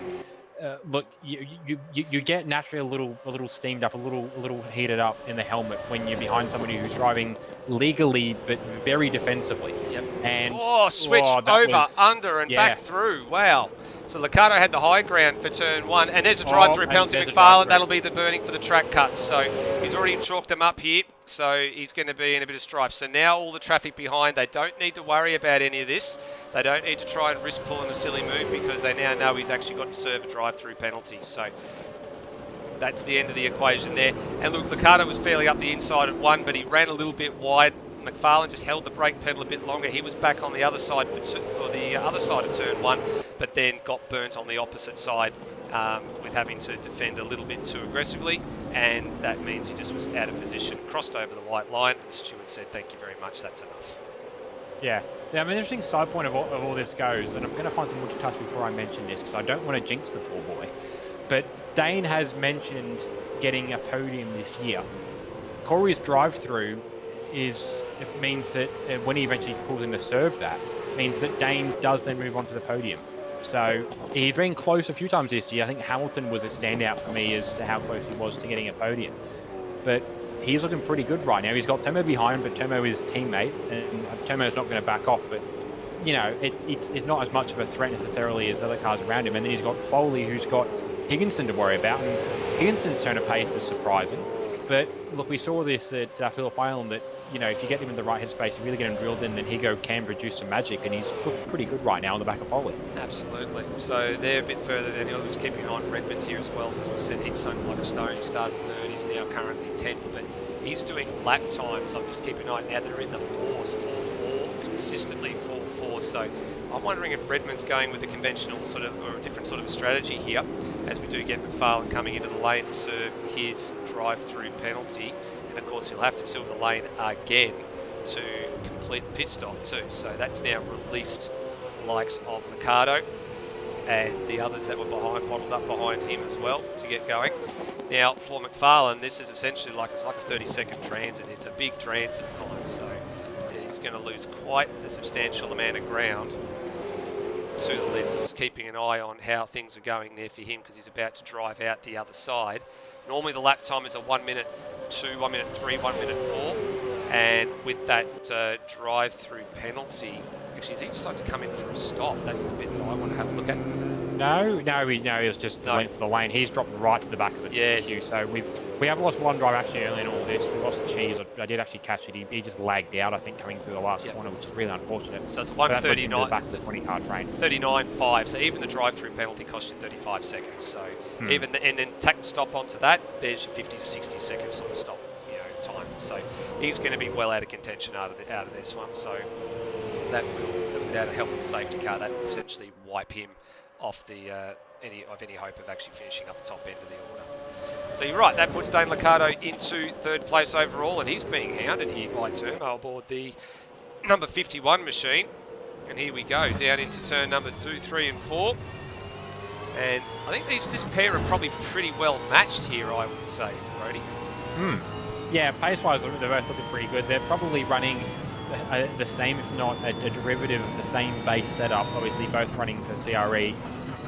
look, you get naturally a little steamed up, a little heated up in the helmet when you're behind somebody who's driving legally but very defensively. Yep. And switch over, under and back through. Wow. So Liccardo had the high ground for turn 1, and there's a drive-through penalty. McFarlane, that'll be the burning for the track cuts. So he's already chalked them up here, so he's going to be in a bit of strife. So now all the traffic behind, they don't need to worry about any of this. They don't need to try and risk pulling a silly move because they now know he's actually got to serve a drive-through penalty. So that's the end of the equation there. And look, Liccardo was fairly up the inside at 1, but he ran a little bit wide. McFarlane just held the brake pedal a bit longer. He was back on the other side for the other side of turn 1, but then got burnt on the opposite side with having to defend a little bit too aggressively, and that means he just was out of position, crossed over the white line, and the steward said, "Thank you very much, that's enough." Yeah, I mean, interesting side point of all this goes, and I'm going to find some more to touch before I mention this because I don't want to jinx the poor boy, but Dane has mentioned getting a podium this year. Corey's drive-through means that when he eventually pulls in to serve that, means that Dane does then move on to the podium. So he's been close a few times this year. I think Hamilton was a standout for me as to how close he was to getting a podium. But he's looking pretty good right now. He's got Tomo behind, but Tomo is teammate, and Tomo's not going to back off. But it's not as much of a threat necessarily as other cars around him. And then he's got Foley, who's got Higginson to worry about, and Higginson's turn of pace is surprising. But look, we saw this at Phillip Island that, if you get him in the right headspace, you really get him drilled in, then Higo can produce some magic, and he's looked pretty good right now on the back of Foley. Absolutely. So they're a bit further than the others, keeping an eye on Redmond here as well. As we said, he's sunk like a stone. He started 3rd, he's now currently 10th, but he's doing lap times. I'm just keeping an eye now. They're in the 4s, 4-4, consistently 4-4. So I'm wondering if Redmond's going with a conventional or a different sort of a strategy here, as we do get McFarlane coming into the lane to serve his drive-through penalty. And of course he'll have to tilt the lane again to complete the pit stop too. So that's now released the likes of Liccardo and the others that were bottled up behind him as well to get going. Now for McFarlane, this is essentially it's like a 30-second transit. It's a big transit time, so he's going to lose quite a substantial amount of ground to the left. Just keeping an eye on how things are going there for him because he's about to drive out the other side. Normally the lap time is a 1 minute 2, 1 minute 3, 1 minute 4, and with that drive-through penalty, actually, has he decided to come in for a stop? That's the bit that I want to have a look at. No, he was just the length of the lane. He's dropped right to the back of the queue. So we have lost one driver actually early in all this. We lost Cheese. I did actually catch it. He just lagged out, I think, coming through the last corner, which is really unfortunate. So it's 1:39. Back of the 20-car train. 39.5. So even the drive-through penalty cost you 35 seconds. So even and then tack the stop onto that, there's your 50 to 60 seconds on the stop, time. So he's going to be well out of contention out of this one. So that will, without a help of a safety car, that will potentially wipe him off the any hope of actually finishing up the top end of the order. So you're right, that puts Dane Liccardo into third place overall, and he's being hounded here by Turmo aboard the number 51 machine. And here we go, down into turn number 2, 3 and 4. And I think this pair are probably pretty well matched here, I would say, Brody. Yeah, pace-wise, they're both looking pretty good. They're probably running the same, if not a derivative of the same base setup. Obviously, both running for CRE.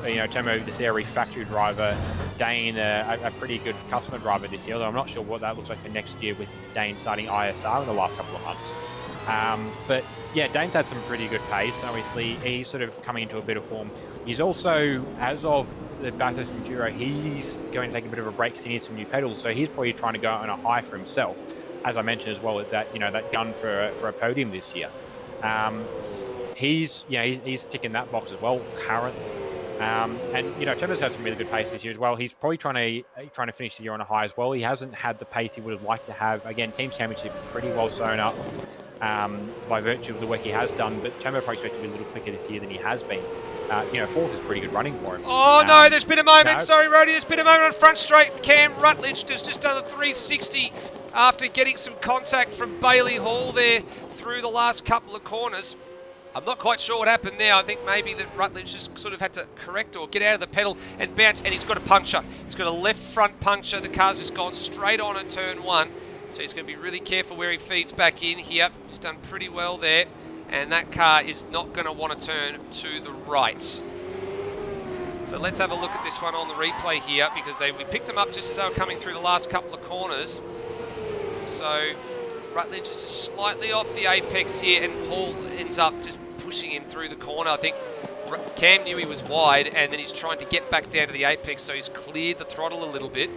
You know, Tomo, the CRE factory driver, Dane, a pretty good customer driver this year, although I'm not sure what that looks like for next year with Dane starting ISR in the last couple of months. But yeah, Dane's had some pretty good pace. Obviously, he's sort of coming into a bit of form. He's also, as of the Bathurst Enduro, he's going to take a bit of a break because he needs some new pedals. So he's probably trying to go on a high for himself, as I mentioned as well, that that gun for a podium this year. He's ticking that box as well currently. And Trevor's had some really good pace this year as well. He's probably trying to finish the year on a high as well. He hasn't had the pace he would have liked to have. Again, Teams Championship pretty well sewn up by virtue of the work he has done. But Trevor probably expected to be a little quicker this year than he has been. Fourth is pretty good running for him. Oh no, there's been a moment. Sorry, Rody, there's been a moment on front straight. Cam Rutledge has just done a 360 after getting some contact from Bailey Hall there through the last couple of corners. I'm not quite sure what happened there. I think maybe that Rutledge just sort of had to correct or get out of the pedal and bounce, and he's got a puncture. He's got a left front puncture. The car's just gone straight on at turn 1, so he's going to be really careful where he feeds back in here. He's done pretty well there, and that car is not going to want to turn to the right. So let's have a look at this one on the replay here, because we picked them up just as they were coming through the last couple of corners. So Rutledge is just slightly off the apex here, and Paul ends up just pushing him through the corner. I think Cam knew he was wide, and then he's trying to get back down to the apex, so he's cleared the throttle a little bit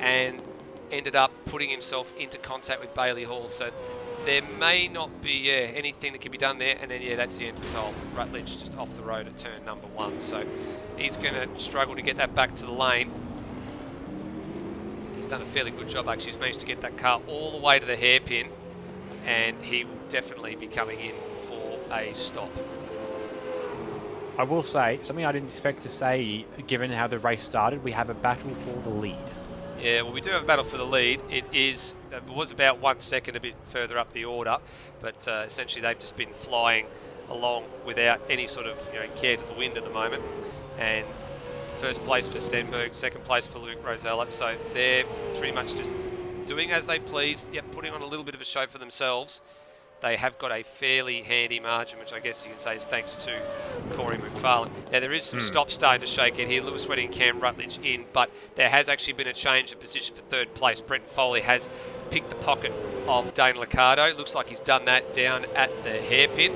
and ended up putting himself into contact with Bailey Hall. So there may not be anything that can be done there, and then that's the end result. Rutledge just off the road at turn number 1, so he's going to struggle to get that back to the lane. Done a fairly good job actually. He's managed to get that car all the way to the hairpin, and he will definitely be coming in for a stop. I will say something I didn't expect to say, given how the race started. We have a battle for the lead. Yeah, well, we do have a battle for the lead. It was about 1 second a bit further up the order, but essentially they've just been flying along without any sort of care to the wind at the moment. And first place for Stenberg, second place for Luke Rosella. So they're pretty much just doing as they please, putting on a little bit of a show for themselves. They have got a fairly handy margin, which I guess you can say is thanks to Corey McFarlane. Now, there is some stops starting to shake it here. Lewis Wedding and Cam Rutledge in, but there has actually been a change of position for third place. Brenton Foley has picked the pocket of Dane Liccardo. Looks like he's done that down at the hairpin.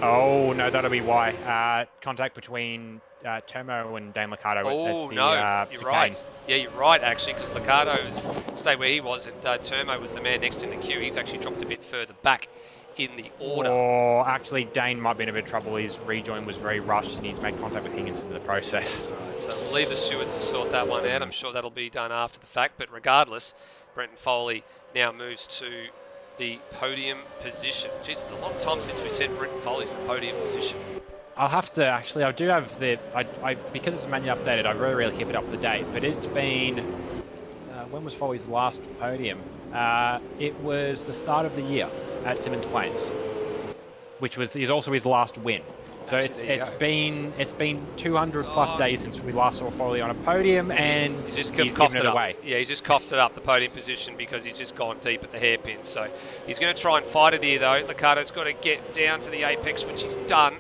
Oh, no, that'll be why. Contact between Tomo and Dane Liccardo. Oh, no, you're right. Yeah, you're right, actually, because Liccardo's stayed where he was, and Tomo was the man next in the queue. He's actually dropped a bit further back in the order. Or actually, Dane might be in a bit of trouble. His rejoin was very rushed, and he's made contact with Higginson in the process. Right, so we'll leave the stewards to sort that one out. I'm sure that'll be done after the fact, but regardless, Brenton Foley now moves to the podium position. Jeez, it's a long time since we said Brenton Foley's in podium position. I'll have to, actually, I do have because it's manually updated, I very rarely keep it up to date, but it's been, when was Foley's last podium? It was the start of the year at Simmons Plains, which is also his last win. So it's been 200 plus days since we last saw Foley on a podium, and he's given it away. Yeah, he just coughed it up, the podium position, because he's just gone deep at the hairpin. So he's going to try and fight it here, though. Liccardo's got to get down to the apex, which he's done.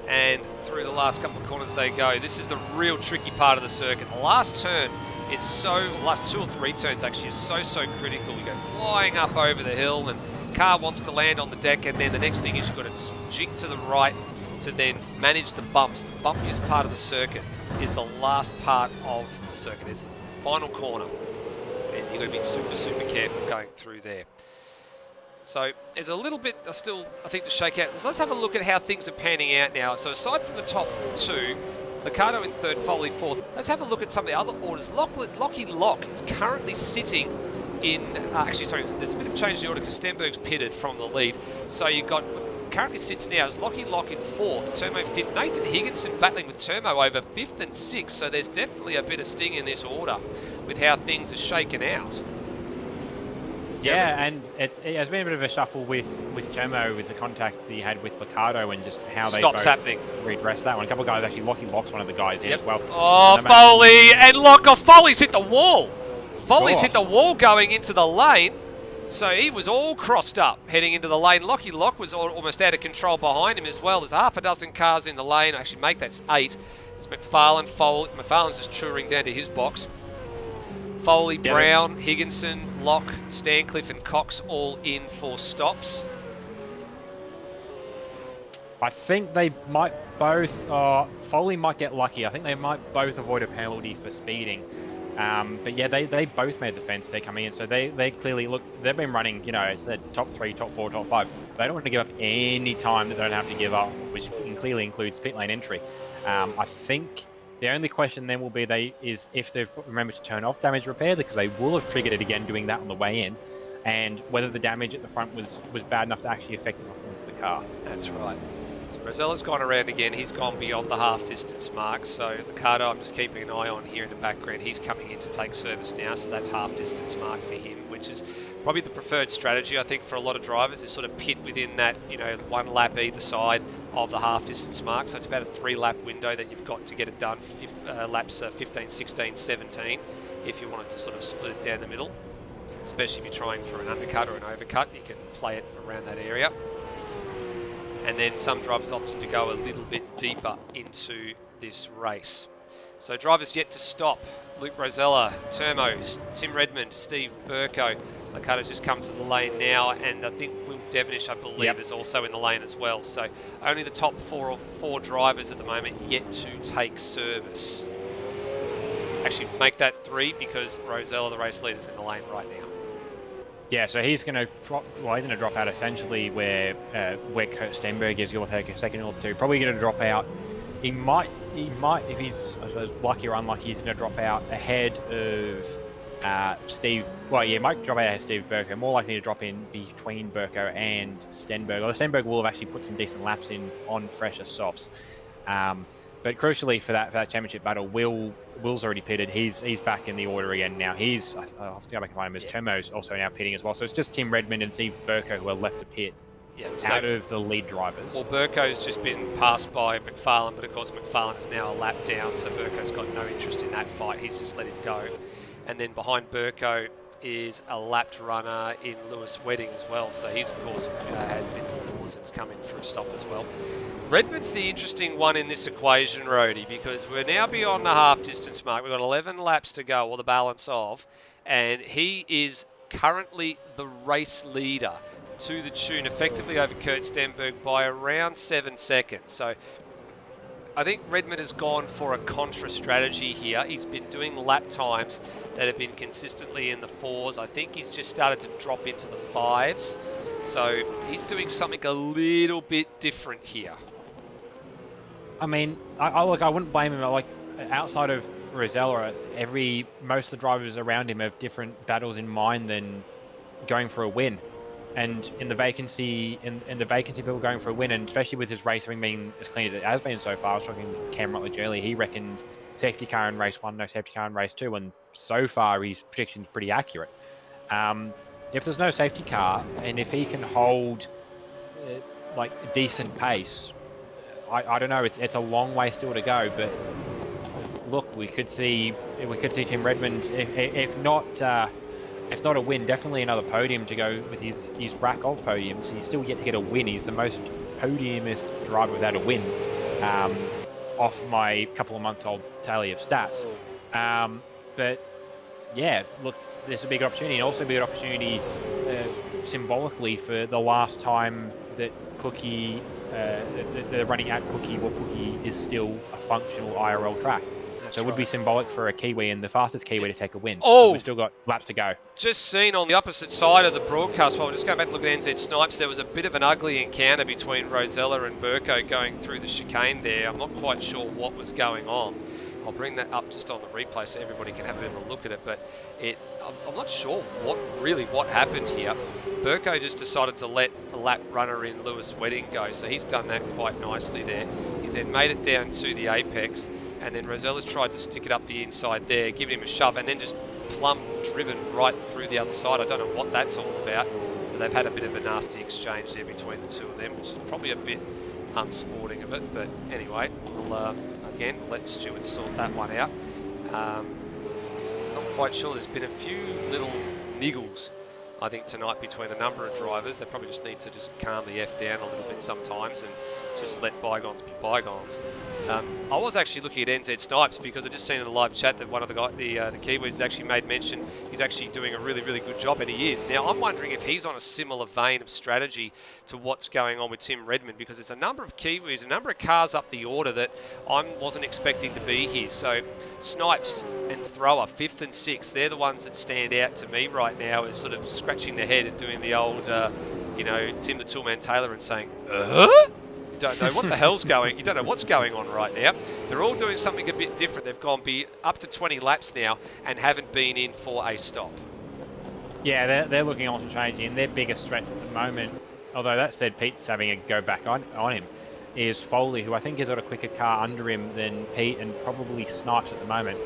And through the last couple of corners they go. This is the real tricky part of the circuit. The last turn is last 2 or 3 turns actually is so critical. You go flying up over the hill, and car wants to land on the deck, and then the next thing is you've got to jig to the right to then manage the bumps. The bumpiest part of the circuit is the last part of the circuit. It's the final corner, and you've got to be super careful going through there. So there's a little bit still, I think, to shake out. So let's have a look at how things are panning out now. So aside from the top 2, Liccardo in third, Foley fourth. Let's have a look at some of the other orders. Lockie Lock is currently sitting in... there's a bit of change in the order because Stenberg's pitted from the lead. So you've got currently sits now as Lockie Lock in 4th, Turmo 5th, Nathan Higginson battling with Turmo over 5th and 6th, so there's definitely a bit of sting in this order with how things are shaken out. Yeah, and it has been a bit of a shuffle with Turmo, with the contact that he had with Liccardo and just how they both redressed that one. A couple of guys actually, Lockie Lock's one of the guys here as well. Oh, Foley, and Foley's hit the wall. Foley's hit the wall going into the lane. So he was all crossed up heading into the lane. Lockie Lock was almost out of control behind him as well. There's half a dozen cars in the lane. Actually, that's 8. It's McFarlane, Foley. McFarlane's just touring down to his box. Foley, Brown, Higginson, Lock, Stancliffe and Cox all in for stops. I think they might both... Foley might get lucky. I think they might both avoid a penalty for speeding. But yeah, they both made the fence. They're coming in, so they clearly look. They've been running, you know, as I said, top 3, top 4, top 5. They don't want to give up any time that they don't have to give up, which clearly includes pit lane entry. I think the only question then will be is if they've remembered to turn off damage repair, because they will have triggered it again doing that on the way in, and whether the damage at the front was bad enough to actually affect the performance of the car. That's right. Rosella's gone around again. He's gone beyond the half-distance mark. So Liccardo, I'm just keeping an eye on here in the background. He's coming in to take service now, so that's half-distance mark for him, which is probably the preferred strategy, I think, for a lot of drivers, is sort of pit within that, you know, 1 lap either side of the half-distance mark. So it's about a 3-lap window that you've got to get it done, laps 15, 16, 17, if you wanted to sort of split it down the middle. Especially if you're trying for an undercut or an overcut, you can play it around that area. And then some drivers opted to go a little bit deeper into this race. So drivers yet to stop. Luke Rosella, Turmo, Tim Redmond, Steve Burko. Liccardo's just come to the lane now, and I think Will Devonish, I believe, is also in the lane as well. So only the top 4 drivers at the moment yet to take service. Actually, make that 3 because Rosella, the race leader, is in the lane right now. Yeah, so he's going to drop. Well, he's going to drop out essentially where Kurt Stenberg is. You'll take a second or two. Probably going to drop out. He might, if he's, I suppose, lucky or unlucky, he's going to drop out ahead of Steve. Well, yeah, might drop out ahead of Steve Burko. More likely to drop in between Burko and Stenberg. Although Stenberg will have actually put some decent laps in on fresher softs. But crucially for that championship battle, Will's already pitted. He's back in the order again now. I'll have to go back and find him, as Turmo's also now pitting as well. So it's just Tim Redmond and Steve Burko who are left to pit out of the lead drivers. Well, Burko's just been passed by McFarlane, but of course McFarlane is now a lap down, so Burko's got no interest in that fight. He's just let him go. And then behind Burko is a lapped runner in Lewis Wedding as well. So he's, of course, had been indoors and come in for a stop as well. Redmond's the interesting one in this equation, Rhodey, because we're now beyond the half-distance mark. We've got 11 laps to go, or the balance of, and he is currently the race leader to the tune, effectively over Kurt Stenberg by around 7 seconds. So I think Redmond has gone for a contra strategy here. He's been doing lap times that have been consistently in the 4s. I think he's just started to drop into the 5s. So he's doing something a little bit different here. I mean, I wouldn't blame him. Like, outside of Rosella, most of the drivers around him have different battles in mind than going for a win. And in the vacancy, people going for a win, and especially with his race having been as clean as it has been so far. I was talking with Cam Rutledge earlier. He reckoned safety car in race 1, no safety car in race 2, and so far his prediction's pretty accurate. If there's no safety car, and if he can hold like a decent pace, I don't know. It's a long way still to go, but look, we could see Tim Redmond, if not a win, definitely another podium to go with his rack of podiums. He's still yet to get a win. He's the most podiumist driver without a win, off my couple of months old tally of stats. But yeah, look, there's a big opportunity, and also a big opportunity symbolically for the last time that Pookie, they're running at Pookie, well, Pookie is still a functional IRL track. So it would be symbolic for a Kiwi and the fastest Kiwi to take a win. Oh! We've still got laps to go. Just seen on the opposite side of the broadcast, while we'll just go back and look at NZ Snipes, there was a bit of an ugly encounter between Rosella and Burko going through the chicane there. I'm not quite sure what was going on. I'll bring that up just on the replay so everybody can have a bit of a look at it. But I'm not sure what happened here. Burko just decided to let a lap runner in Lewis Wedding go, so he's done that quite nicely there. He's then made it down to the apex, and then Rosella's tried to stick it up the inside there, giving him a shove, and then just plumb driven right through the other side. I don't know what that's all about. So they've had a bit of a nasty exchange there between the two of them, which is probably a bit unsporting of it. But anyway, we'll again let Stuart sort that one out. Not quite sure. There's been a few little niggles, I think, tonight between a number of drivers. They probably just need to just calm the F down a little bit sometimes and just let bygones be bygones. I was actually looking at NZ Snipes because I just seen in the live chat that one of the Kiwis actually made mention he's actually doing a really, really good job, and he is. Now, I'm wondering if he's on a similar vein of strategy to what's going on with Tim Redmond, because there's a number of Kiwis, a number of cars up the order that I wasn't expecting to be here. So Snipes and Thrower, 5th and 6th, they're the ones that stand out to me right now as sort of scratching their head and doing the old, Tim the Toolman Taylor and saying, You don't know what the hell's going. You don't know what's going on right now. They're all doing something a bit different. They've gone up to 20 laps now and haven't been in for a stop. Yeah, they're looking on to change in. Their biggest threats at the moment, although that said, Pete's having a go back on him, is Foley, who I think has got a quicker car under him than Pete and probably Snipes at the moment.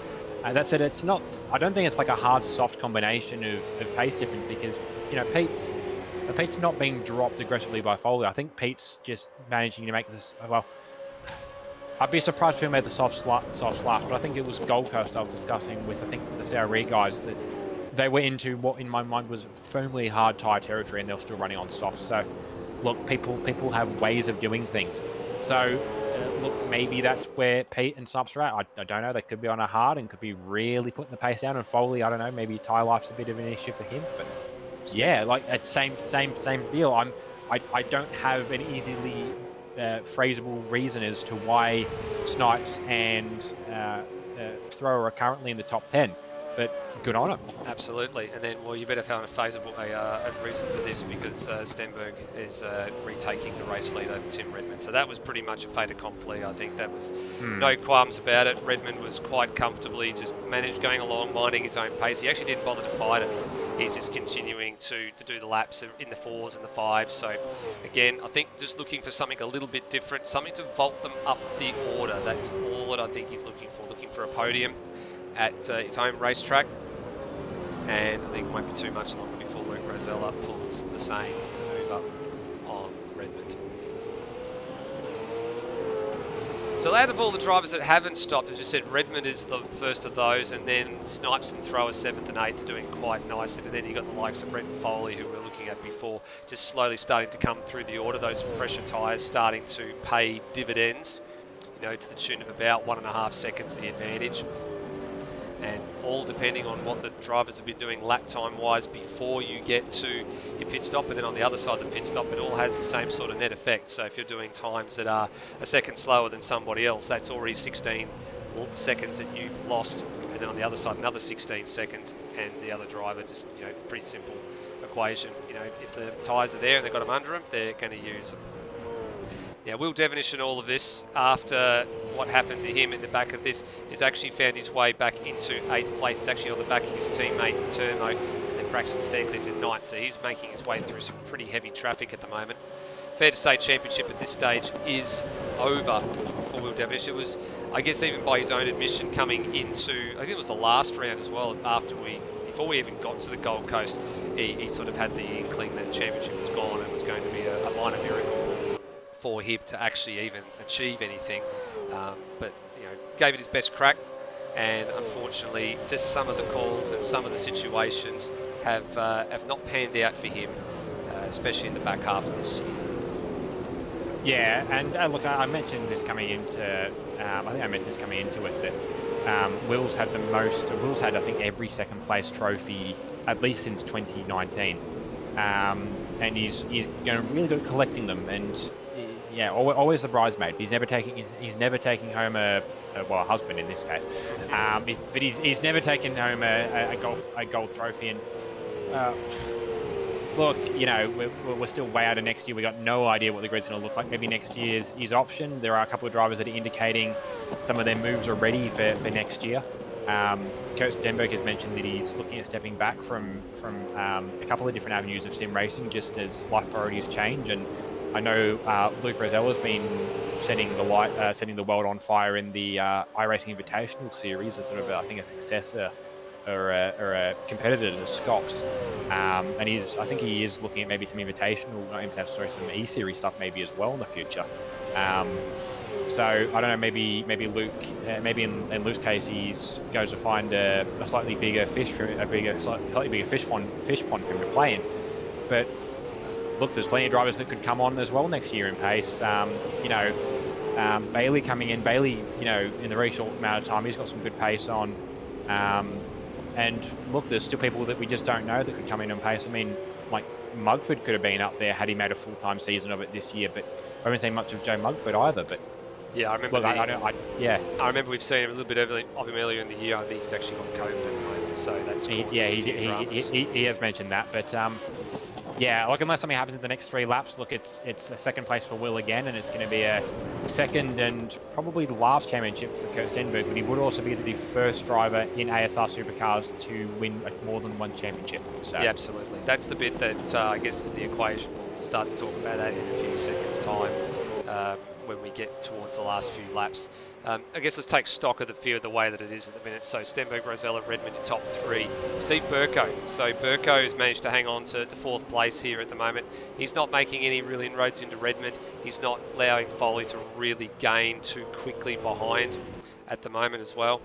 That said, it's not. I don't think it's like a hard soft combination of pace difference, because Pete's not being dropped aggressively by Foley. I think Pete's just managing to make this. Well, I'd be surprised if he made the soft slash, but I think it was Gold Coast I was discussing with, I think, the Sauri guys, that they were into what in my mind was firmly hard tyre territory, and they're still running on soft. So, look, people have ways of doing things. So, look, maybe that's where Pete and Snipes are at. I don't know. They could be on a hard and could be really putting the pace down. And Foley, I don't know. Maybe tyre life's a bit of an issue for him, but. Yeah, like it's same deal. I don't have an easily phraseable reason as to why Snipes and Thrower are currently in the top 10, but good on them. Absolutely, and then you better find a reason for this, because Stenberg is retaking the race lead over Tim Redmond. So that was pretty much a fait accompli. I think that was no qualms about it. Redmond was quite comfortably just managed going along, minding his own pace. He actually didn't bother to fight it. He's just continuing to do the laps in the 4s and the 5s. So, again, I think just looking for something a little bit different, something to vault them up the order. That's all that I think he's looking for a podium at his home racetrack. And I think it won't be too much longer before Luke Rosella pulls the same move up on Redmond. So out of all the drivers that haven't stopped, as you said, Redmond is the first of those, and then Snipes and Thrower 7th and 8th are doing quite nicely. But then you've got the likes of Brett Foley, who we were looking at before, just slowly starting to come through the order. Those fresher tyres starting to pay dividends, to the tune of about 1.5 seconds the advantage. And all depending on what the drivers have been doing lap time wise before you get to your pit stop, and then on the other side of the pit stop, it all has the same sort of net effect. So if you're doing times that are a second slower than somebody else, that's already 16 seconds that you've lost, and then on the other side another 16 seconds, and the other driver just, pretty simple equation. If the tyres are there and they've got them under them, they're going to use them. Now, Will Devonish and all of this, after what happened to him in the back of this, has actually found his way back into 8th place. It's actually on the back of his teammate Turmo, and then Braxton Stancliffe in 9th. So he's making his way through some pretty heavy traffic at the moment. Fair to say, championship at this stage is over for Will Devonish. It was, I guess, even by his own admission, coming into, I think it was the last round as well, before we even got to the Gold Coast, he sort of had the inkling that championship was gone and was going to be a minor miracle for him to actually even achieve anything, but gave it his best crack, and unfortunately just some of the calls and some of the situations have not panned out for him, especially in the back half of this year. Yeah, and look, I mentioned this coming into, it, that Will's had I think every second place trophy at least since 2019, and he's going really good at collecting them, and yeah, always the bridesmaid. He's never taking home a husband in this case. But he's never taken home a gold trophy. And look, we're still way out of next year. We got no idea what the grid's going to look like. Maybe next year's option. There are a couple of drivers that are indicating some of their moves are ready for next year. Kurt Stenberg has mentioned that he's looking at stepping back from a couple of different avenues of sim racing just as life priorities change. And I know Luke Rosella's been setting the world on fire in the iRacing Invitational Series as sort of, I think, a successor or a competitor to Scops. And I think he is looking at maybe some some E-Series stuff maybe as well in the future. So I don't know, maybe Luke, maybe in Luke's case, he goes to find a slightly bigger slightly bigger fish pond for him to play in. But look, there's plenty of drivers that could come on as well next year in pace. Bailey coming in. Bailey, in the very short amount of time, he's got some good pace on. And look, there's still people that we just don't know that could come in and pace. I mean, like Mugford could have been up there had he made a full-time season of it this year, but I haven't seen much of Joe Mugford either. But yeah, I remember. Look, I remember we've seen a little bit of him earlier in the year. I think he's actually got COVID at the moment, so that's he has mentioned that. But yeah, like unless something happens in the next 3 laps, look, it's a second place for Will again, and it's going to be a second and probably the last championship for Kurt Stenberg, but he would also be the first driver in ASR Supercars to win more than one championship. So. Yeah, absolutely. That's the bit that I guess is the equation. We'll start to talk about that in a few seconds' time when we get towards the last few laps. I guess let's take stock of the field the way that it is at the minute. So Stenberg, Rosella, Redmond in top 3. Steve Burko. So Burko's managed to hang on to 4th place here at the moment. He's not making any real inroads into Redmond. He's not allowing Foley to really gain too quickly behind at the moment as well.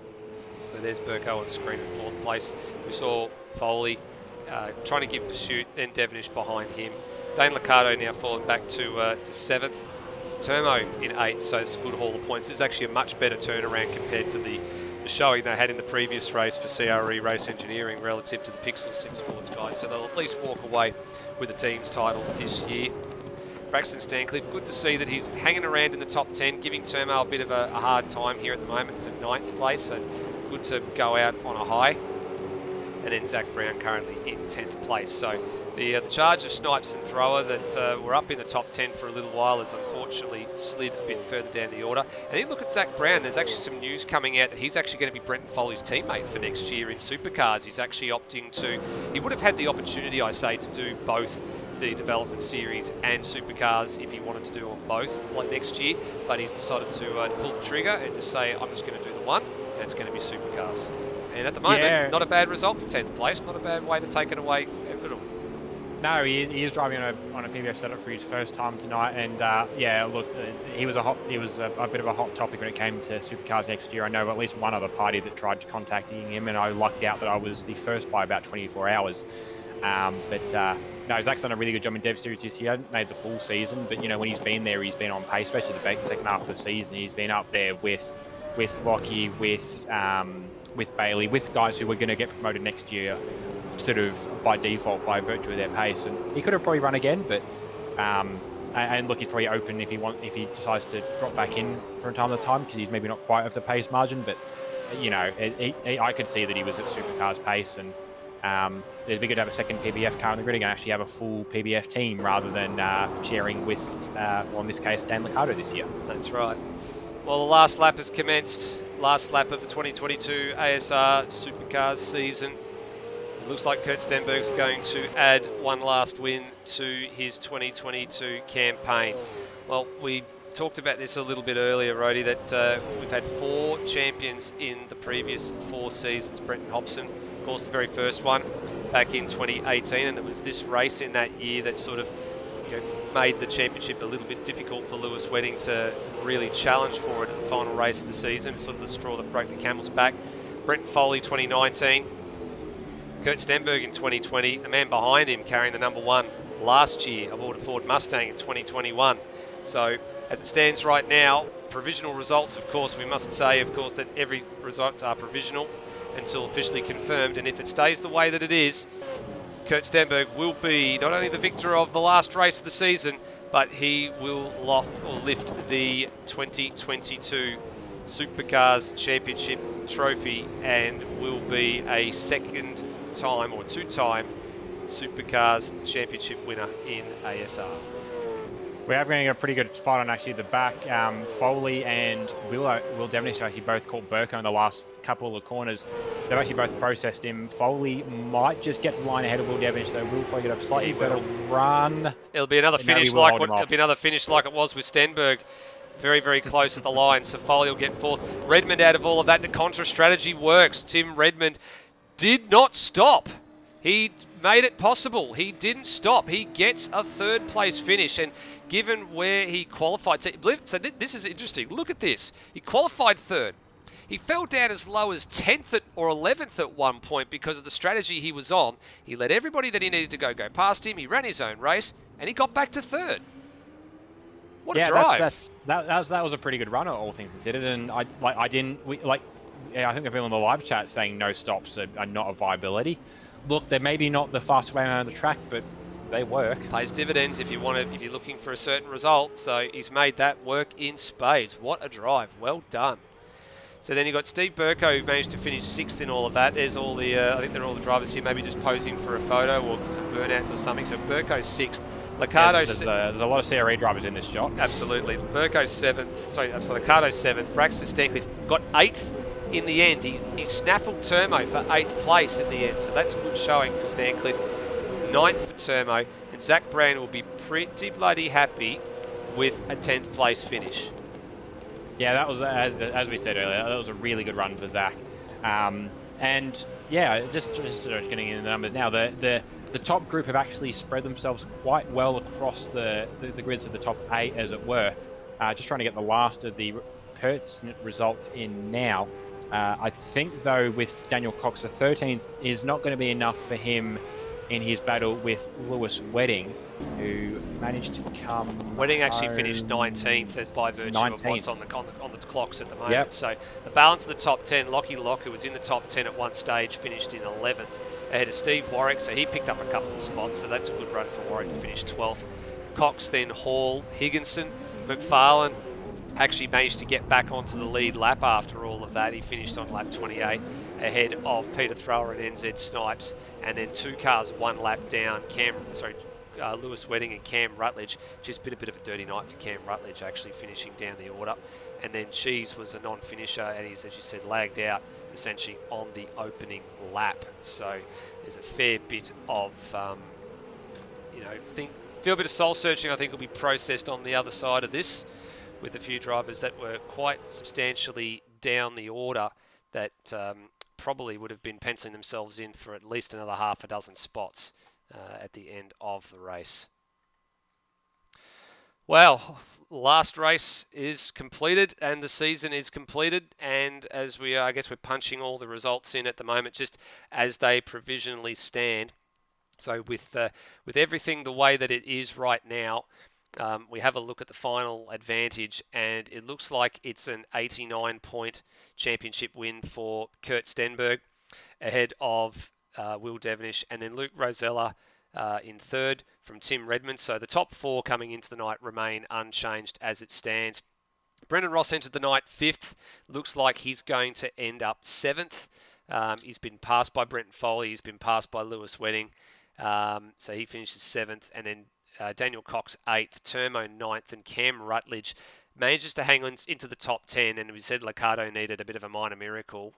So there's Burko on screen in 4th place. We saw Foley trying to give pursuit, then Devonish behind him. Dane Liccardo now falling back to 7th. Termo in 8th, so it's a good haul of points. This is actually a much better turnaround compared to the showing they had in the previous race for CRE Race Engineering relative to the Pixel Sim Sports guys. So they'll at least walk away with the team's title this year. Braxton Stancliffe, good to see that he's hanging around in the top 10, giving Termo a bit of a hard time here at the moment for 9th place, so good to go out on a high. And then Zach Brown currently in 10th place. So the charge of Snipes and Thrower that were up in the top 10 for a little while has unfortunately slid a bit further down the order. And then look at Zach Brown. There's actually some news coming out that he's actually going to be Brenton Foley's teammate for next year in Supercars. He's actually opting to... He would have had the opportunity, I say, to do both the development series and Supercars if he wanted to do on both like next year, but he's decided to pull the trigger and just say, I'm just going to do the one, and it's going to be Supercars. And at the moment, not a bad result for 10th place, not a bad way to take it away at all. No, he is driving on a PBF setup for his first time tonight, and look, he was a bit of a hot topic when it came to Supercars next year. I know at least one other party that tried contacting him, and I lucked out that I was the first by about 24 hours. No, Zach's done a really good job in Dev Series this year. He hasn't made the full season, but when he's been there, he's been on pace, especially the second half of the season. He's been up there with Lockie, with Bailey, with guys who are going to get promoted next year, sort of by default, by virtue of their pace. And he could have probably run again, but and look, he's probably open if he decides to drop back in from time to time because he's maybe not quite of the pace margin. But I could see that he was at Supercars pace, and it'd be good to have a second PBF car on the grid and actually have a full PBF team rather than sharing with, in this case, Dan Liccardo this year. That's right. Well, the last lap has commenced. Last lap of the 2022 ASR Supercars season. It looks like Kurt Stenberg's going to add one last win to his 2022 campaign. Well, we talked about this a little bit earlier, Rhodey, that we've had 4 champions in the previous 4 seasons. Brenton Hobson, of course, the very first one back in 2018, and it was this race in that year that sort of made the championship a little bit difficult for Lewis Wedding to really challenge for it at the final race of the season. It's sort of the straw that broke the camel's back. Brenton Foley 2019, Kurt Stenberg in 2020, the man behind him carrying the number 1 last year aboard a Ford Mustang in 2021. So as it stands right now, provisional results, of course, we must say, of course, that every results are provisional until officially confirmed, and if it stays the way that it is, Kurt Stenberg will be not only the victor of the last race of the season, but he will lift the 2022 Supercars Championship trophy and will be a second time or 2-time Supercars Championship winner in ASR. We're having a pretty good fight on actually the back. Foley and Will Devonish actually both caught Burko in the last couple of corners. They've actually both processed him. Foley might just get to the line ahead of Will Devonish, though. Will probably get a slightly better run. It'll be another finish like it was with Stenberg. Very, very close at the line. So Foley will get fourth. Redmond out of all of that. The contra strategy works. Tim Redmond did not stop. He made it possible. He didn't stop. He gets a third place finish, and given where he qualified, so this is interesting. Look at this. He qualified third. He fell down as low as 10th or 11th at one point because of the strategy he was on. He let everybody that he needed to go past him. He ran his own race, and he got back to third. What a drive! That was a pretty good run, all things considered. And I think the people in the live chat saying no stops are not a viability. Look, they're maybe not the fastest way around the track, but they work. Pays dividends if you're looking for a certain result. So he's made that work in spades. What a drive! Well done. So then you've got Steve Burko, who managed to finish sixth in all of that. There's all the, I think they're all the drivers here, maybe just posing for a photo or for some burnouts or something. So Burko sixth. Liccardo, there's a lot of CRE drivers in this shot. Absolutely. Burko seventh. Liccardo seventh. Braxton Stankley got eighth in the end. He snaffled Turmo for eighth place in the end. So that's a good showing for Stankley. Ninth for Turmo. And Zach Brand will be pretty bloody happy with a 10th place finish. Yeah, that was, as we said earlier, that was a really good run for Zach. And yeah, just getting into the numbers now, the top group have actually spread themselves quite well across the grids of the top 8, as it were. Just trying to get the last of the pertinent results in now. I think, though, with Daniel Cox, the 13th is not going to be enough for him in his battle with Lewis Wedding, who managed to come... Wedding actually finished 19th by virtue 19th. Of what's on the clocks at the moment. Yep. So the balance of the top 10, Lockie Locke, who was in the top 10 at one stage, finished in 11th. Ahead of Steve Warwick, so he picked up a couple of spots, so that's a good run for Warwick to finish 12th. Cox, then Hall, Higginson, McFarlane actually managed to get back onto the lead lap after all of that. He finished on lap 28 ahead of Peter Thrower and NZ Snipes, and then 2 cars 1 lap down, Lewis Wedding and Cam Rutledge. Just been a bit of a dirty night for Cam Rutledge, actually finishing down the order. And then Cheese was a non-finisher, and he's, as you said, lagged out essentially on the opening lap. So there's a fair bit of, feel a bit of soul searching. I think will be processed on the other side of this, with a few drivers that were quite substantially down the order that probably would have been penciling themselves in for at least another half a dozen spots at the end of the race. Well, last race is completed and the season is completed, and as we are, I guess we're punching all the results in at the moment just as they provisionally stand. So with everything the way that it is right now, we have a look at the final advantage, and it looks like it's an 89-point championship win for Kurt Stenberg ahead of Will Devonish, and then Luke Rosella in third from Tim Redmond. So the top 4 coming into the night remain unchanged as it stands. Brendan Ross entered the night 5th. Looks like he's going to end up 7th. He's been passed by Brenton Foley. He's been passed by Lewis Wedding. So he finishes 7th. And then Daniel Cox 8th, Turmo 9th, and Cam Rutledge manages to hang on into the top 10, and we said Liccardo needed a bit of a minor miracle.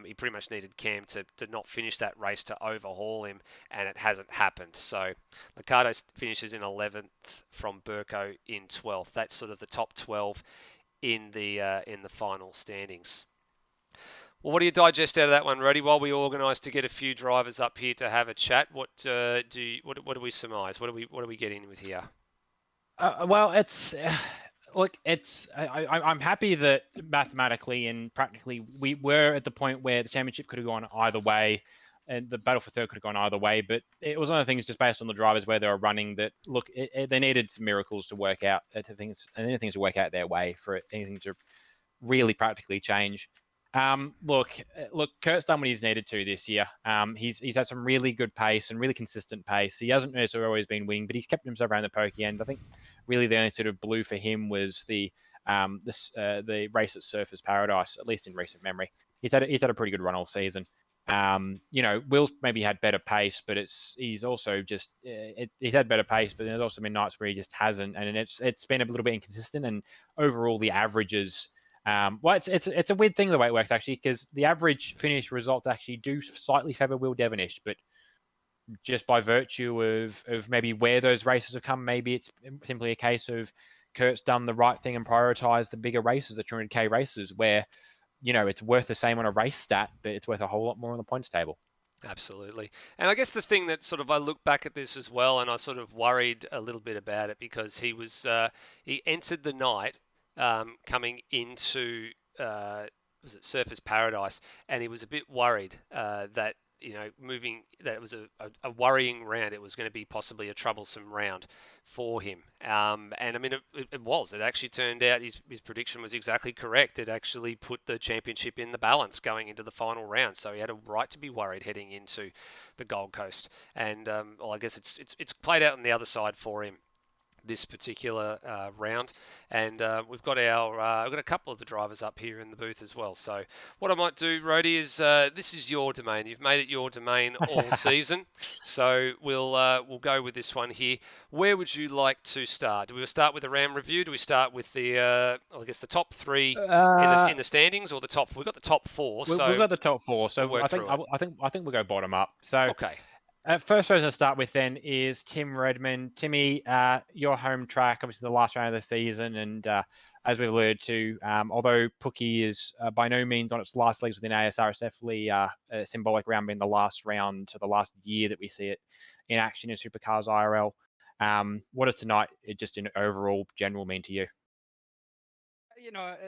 He pretty much needed Cam to not finish that race to overhaul him, and it hasn't happened. So Liccardo finishes in 11th from Burko in 12th. That's sort of the top 12 in the final standings. Well, what do you digest out of that one, Roddy? While we organise to get a few drivers up here to have a chat, what do we surmise? What are we getting with here? Well, it's look, I'm happy that mathematically and practically we were at the point where the championship could have gone either way, and the battle for third could have gone either way. But it was one of the things just based on the drivers where they were running that look, they needed some miracles to work out things to work out their way for anything to really practically change. Look, Kurt's done what he's needed to this year. He's had some really good pace and really consistent pace. He hasn't necessarily always been winning, but he's kept himself around the pokey end. I think really the only sort of blue for him was the race at Surfers Paradise, at least in recent memory. He's had a pretty good run all season. Will's maybe had better pace, but he's also just he's had better pace, but there's also been nights where he just hasn't, and it's been a little bit inconsistent. And overall, the averages. It's a weird thing the way it works actually, because the average finish results actually do slightly favour Will Devonish, but just by virtue of maybe where those races have come, maybe it's simply a case of Kurt's done the right thing and prioritised the bigger races, the 200k races, where it's worth the same on a race stat, but it's worth a whole lot more on the points table. Absolutely. And I guess the thing that sort of I look back at this as well, and I sort of worried a little bit about it because he entered the night coming into was it Surfers Paradise, and he was a bit worried that moving that it was a worrying round. It was going to be possibly a troublesome round for him. And I mean, it was. It actually turned out his prediction was exactly correct. It actually put the championship in the balance going into the final round. So he had a right to be worried heading into the Gold Coast. And well, I guess it's played out on the other side for him this particular round, and we've got a couple of the drivers up here in the booth as well. So what I might do, Rhodey, is this is your domain. You've made it your domain all season, so we'll go with this one here. Where would you like to start? Do we start with the Ram review? Do we start with the I guess the top three in the standings, or the top? We've got the top four. We've got the top four, so we'll I think we'll go bottom up. So okay. First person to start with then is Tim Redmond. Timmy, your home track, obviously the last round of the season, and as we've alluded to, although Pookie is by no means on its last legs within ASR, it's definitely a symbolic round being the last round to the last year that we see it in action in Supercars IRL. What does tonight just in overall general mean to you?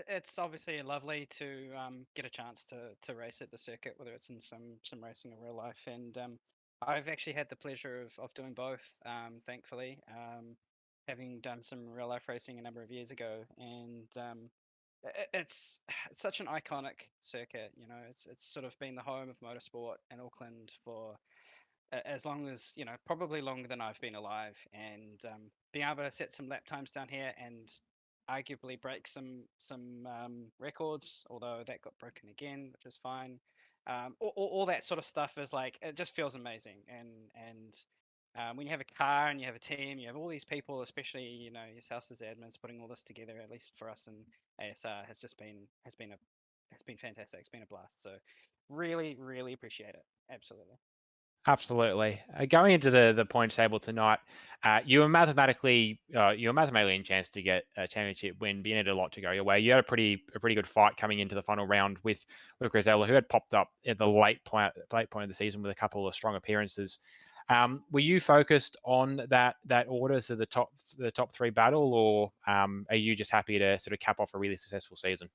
It's obviously lovely to get a chance to race at the circuit, whether it's in some racing or real life. And I've actually had the pleasure of doing both, thankfully, having done some real life racing a number of years ago. And it's such an iconic circuit. It's sort of been the home of motorsport in Auckland for as long as probably longer than I've been alive, and being able to set some lap times down here and arguably break some records, although that got broken again, which is fine. All that sort of stuff is like it just feels amazing, and when you have a car and you have a team, you have all these people, especially yourselves as admins, putting all this together. At least for us in ASR, has been fantastic. It's been a blast. So really, really appreciate it. Absolutely. Absolutely. Going into the points table tonight, you were mathematically in chance to get a championship win, but you needed a lot to go your way. You had a pretty good fight coming into the final round with Luke Rosella, who had popped up at the late point of the season with a couple of strong appearances. Were you focused on that order, so the top three battle, or are you just happy to sort of cap off a really successful season?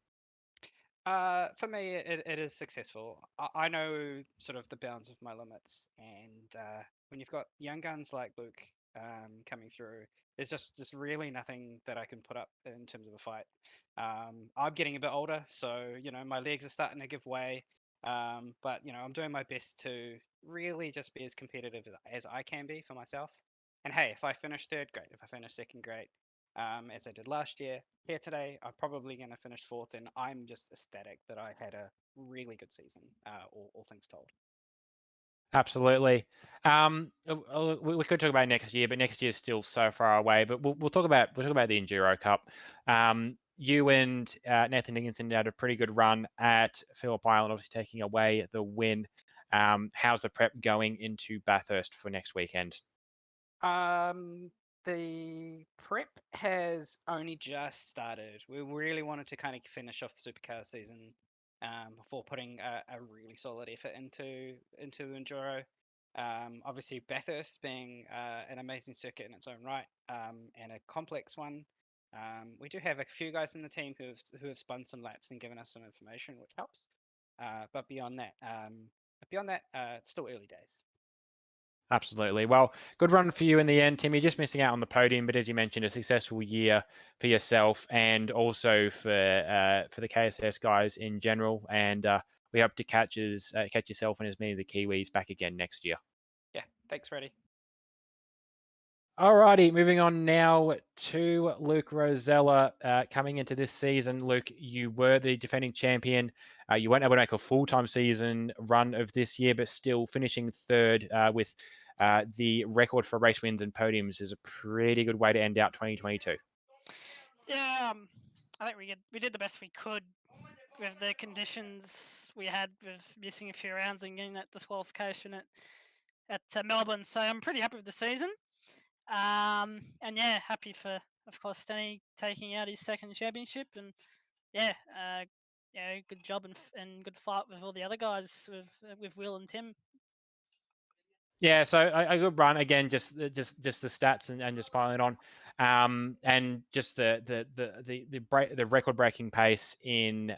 For me, it is successful. I know sort of the bounds of my limits, and when you've got young guns like Luke coming through, there's just really nothing that I can put up in terms of a fight. I'm getting a bit older, so my legs are starting to give way. But I'm doing my best to really just be as competitive as I can be for myself. And hey, if I finish third, great. If I finish second, great. As I did last year. Here today, I'm probably going to finish fourth, and I'm just ecstatic that I had a really good season, all things told. Absolutely. We could talk about next year, but next year is still so far away. But we'll talk about the Enduro Cup. You and Nathan Dickinson had a pretty good run at Phillip Island, obviously taking away the win. How's the prep going into Bathurst for next weekend? The prep has only just started. We really wanted to kind of finish off the Supercar season before putting a really solid effort into enduro. Obviously, Bathurst being an amazing circuit in its own right, and a complex one. We do have a few guys in the team who have spun some laps and given us some information, which helps. But beyond that, it's still early days. Absolutely. Well, good run for you in the end, Tim. You're just missing out on the podium, but as you mentioned, a successful year for yourself and also for the KSS guys in general. And we hope to catch yourself and as many of the Kiwis back again next year. Yeah, thanks, Freddie. Alrighty, moving on now to Luke Rosella. Coming into this season, Luke, you were the defending champion. You weren't able to make a full-time season run of this year, but still finishing third with the record for race wins and podiums is a pretty good way to end out 2022. Yeah, I think we did the best we could with the conditions we had, with missing a few rounds and getting that disqualification at Melbourne. So I'm pretty happy with the season. And yeah, happy for, of course, Stenny taking out his second championship. And yeah, good job and good fight with all the other guys, with Will and Tim. Yeah, so a good run again. Just the stats and just piling on, and just the record breaking pace in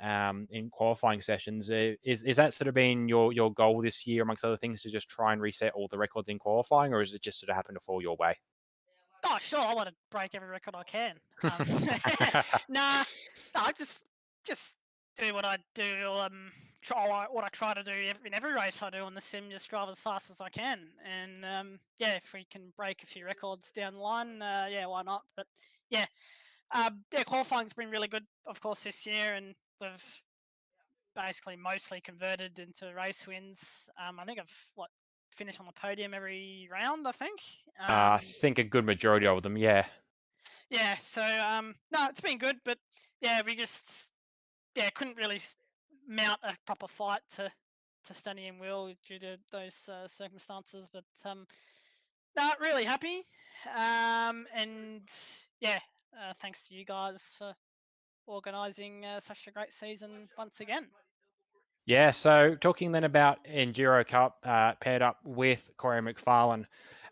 qualifying sessions. Is that sort of been your goal this year, amongst other things, to just try and reset all the records in qualifying, or is it just sort of happen to fall your way? Oh, sure, I want to break every record I can. Nah, I just do what I do. What I try to do in every race I do on the sim, just drive as fast as I can. And yeah, if we can break a few records down the line, yeah, why not? But yeah, qualifying's been really good, of course, this year, and we've basically mostly converted into race wins. I think I've finished on the podium every round, I think. I think a good majority of them, yeah. Yeah, so no, it's been good, but yeah, we just couldn't really mount a proper fight to Stenny and Will due to those circumstances. But no, really happy, and yeah, thanks to you guys for organising such a great season once again. Yeah, so talking then about Enduro Cup, paired up with Corey McFarlane,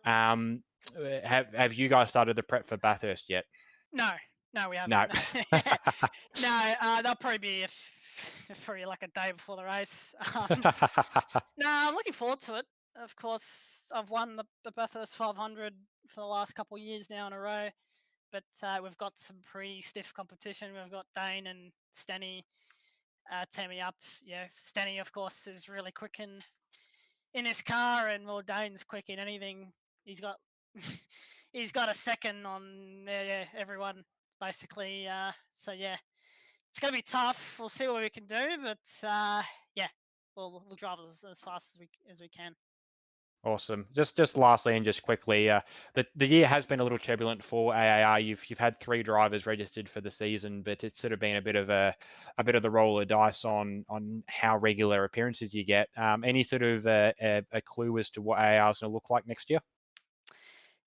have you guys started the prep for Bathurst yet? No, we haven't. No. No, they'll probably be probably like a day before the race. No, I'm looking forward to it. Of course, I've won the Bathurst 500 for the last couple of years now in a row, but we've got some pretty stiff competition. We've got Dane and Stenny tear me up. Yeah, Stenny, of course, is really quick in his car, and well, Dane's quick in anything. He's got he's got a second on everyone basically. So yeah, it's gonna be tough. We'll see what we can do, but yeah, we'll drive as fast as we can. Awesome. Just lastly and just quickly, the year has been a little turbulent for AAR. You've had 3 drivers registered for the season, but it's sort of been a bit of the roll of dice on how regular appearances you get. Any sort of a clue as to what AAR is going to look like next year?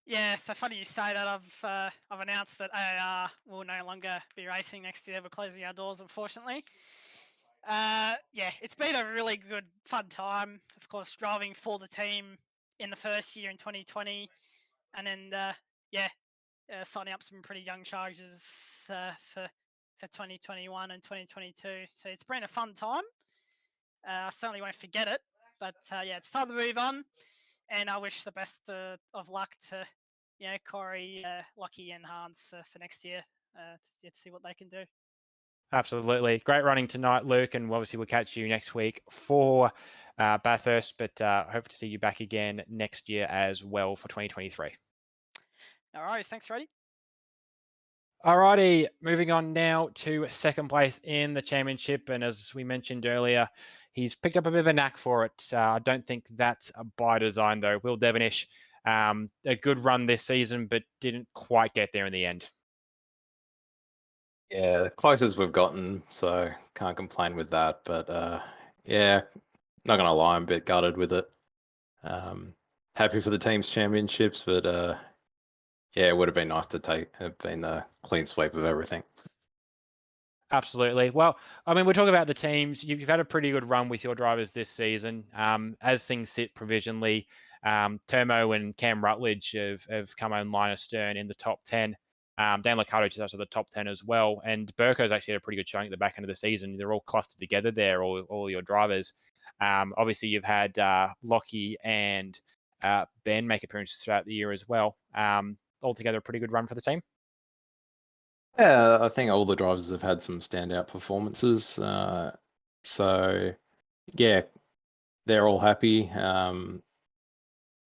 Yeah, so funny you say that. I've announced that AAR will no longer be racing next year. We're closing our doors, unfortunately. Yeah, it's been a really good, fun time. Of course, driving for the team in the first year in 2020, and then signing up some pretty young chargers for 2021 and 2022. So it's been a fun time. I certainly won't forget it. But yeah, it's time to move on, and I wish the best of luck to Corey, Lockie, and Hans for next year to see what they can do. Absolutely. Great running tonight, Luke, and obviously we'll catch you next week for Bathurst, but hope to see you back again next year as well for 2023. No worries. Thanks, Roddy. Alrighty, moving on now to second place in the championship, and as we mentioned earlier, he's picked up a bit of a knack for it. I don't think that's by design, though. Will Devonish, a good run this season, but didn't quite get there in the end. Yeah, the closest we've gotten, so can't complain with that. But yeah, not gonna lie, I'm a bit gutted with it. Happy for the team's championships, but yeah, it would have been nice to have been the clean sweep of everything. Absolutely. Well, I mean, we're talking about the teams. You've had a pretty good run with your drivers this season. As things sit provisionally, Termo and Cam Rutledge have come online astern in the top 10. Dan Liccardo just out of the top 10 as well. And Burko's actually had a pretty good showing at the back end of the season. They're all clustered together there, all your drivers. Obviously, you've had Lockie and Ben make appearances throughout the year as well. Altogether, a pretty good run for the team. Yeah, I think all the drivers have had some standout performances. So yeah, they're all happy.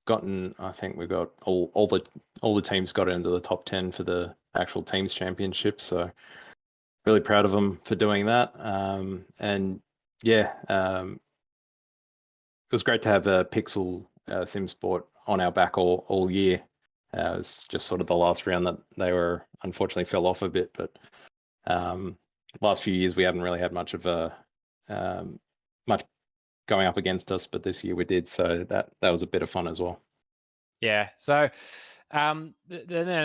gotten. I think we've got all the teams got into the top 10 for the actual teams championship. So really proud of them for doing that. And yeah, it was great to have a Pixel Sim Sport on our back all year. It was just sort of the last round that they were unfortunately fell off a bit, but last few years we haven't really had much of a much going up against us, but this year we did, so that was a bit of fun as well. Yeah. So then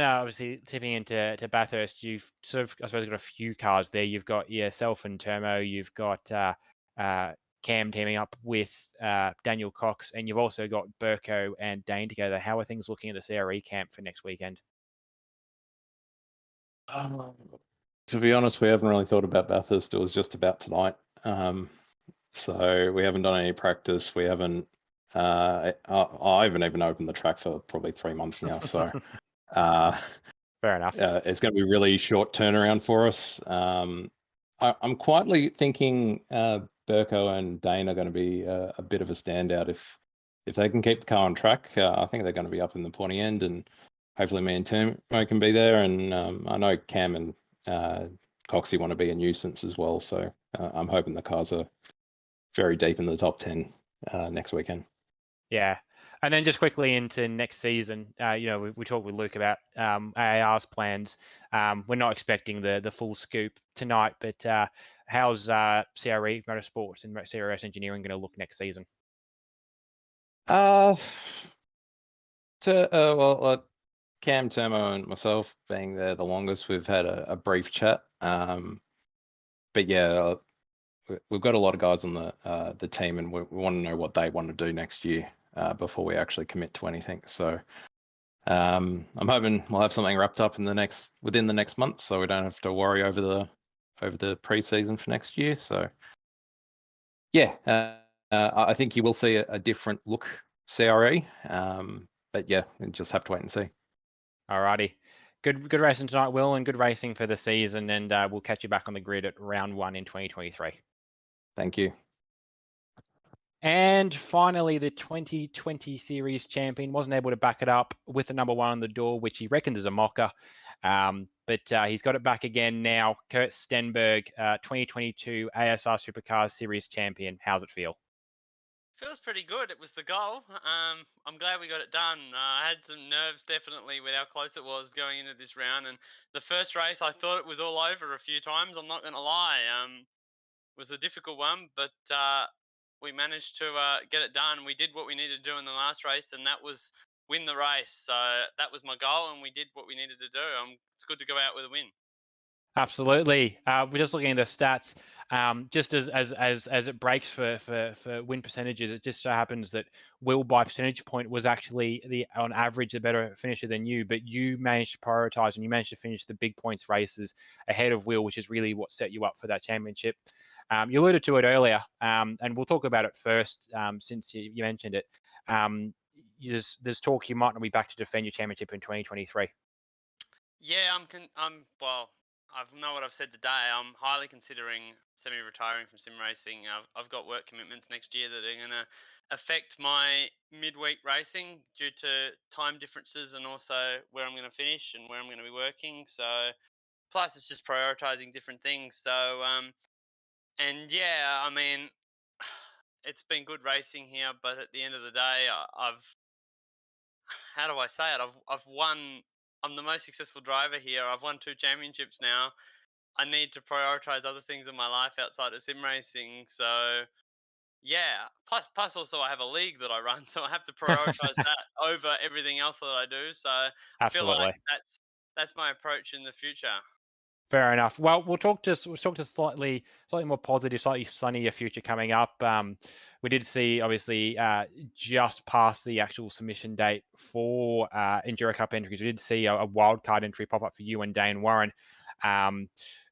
obviously tipping into Bathurst, you've sort of, I suppose, got a few cars there. You've got yourself and Termo. You've got Cam teaming up with Daniel Cox, and you've also got Burko and Dane together. How are things looking at the CRE camp for next weekend? To be honest, we haven't really thought about Bathurst. It was just about tonight. So we haven't done any practice. We haven't. I haven't even opened the track for probably 3 months now. So fair enough. It's going to be really short turnaround for us. I'm quietly thinking Burko and Dane are going to be a bit of a standout if they can keep the car on track. I think they're going to be up in the pointy end, and hopefully me and Termo can be there. And I know Cam and Coxie want to be a nuisance as well. So I'm hoping the cars are very deep in the top 10 next weekend. Yeah. And then just quickly into next season, we talked with Luke about AAR's plans. We're not expecting the full scoop tonight, but how's CRE Motorsports and CRS Engineering going to look next season? Cam, Termo, and myself being there the longest, we've had a brief chat. But yeah, we've got a lot of guys on the team, and we want to know what they want to do next year before we actually commit to anything. So I'm hoping we'll have something wrapped up within the next month, so we don't have to worry over the pre-season for next year. So yeah, I think you will see a different look CRE, but yeah, we just have to wait and see. Alrighty. Good racing tonight, Will, and good racing for the season, and we'll catch you back on the grid at round 1 in 2023. Thank you. And finally, the 2020 series champion wasn't able to back it up with the number 1 on the door, which he reckoned is a mocker. But he's got it back again now. Kurt Stenberg, 2022 ASR Supercars series champion. How's it feel? Feels pretty good. It was the goal. I'm glad we got it done. I had some nerves definitely with how close it was going into this round. And the first race, I thought it was all over a few times. I'm not going to lie. It was a difficult one, but we managed to get it done. We did what we needed to do in the last race, and that was win the race. So that was my goal, and we did what we needed to do. It's good to go out with a win. Absolutely. We're just looking at the stats. Just as it breaks for win percentages, it just so happens that Will, by percentage point, was actually on average a better finisher than you, but you managed to prioritize and you managed to finish the big points races ahead of Will, which is really what set you up for that championship. You alluded to it earlier, and we'll talk about it first since you mentioned it. There's talk you might not be back to defend your championship in 2023. Yeah, well, I know what I've said today. I'm highly considering semi-retiring from sim racing. I've got work commitments next year that are going to affect my midweek racing due to time differences and also where I'm going to finish and where I'm going to be working. So, plus it's just prioritizing different things. So, and yeah, I mean, it's been good racing here, but at the end of the day, how do I say it? I've won. I'm the most successful driver here. I've won 2 championships now. I need to prioritize other things in my life outside of sim racing. So yeah, plus also I have a league that I run, so I have to prioritize that over everything else that I do. So I feel like that's my approach in the future. Fair enough. Well, we'll talk to slightly more positive, slightly sunnier future coming up. We did see, obviously, just past the actual submission date for Enduro Cup entries, we did see a wildcard entry pop up for you and Dane Warren.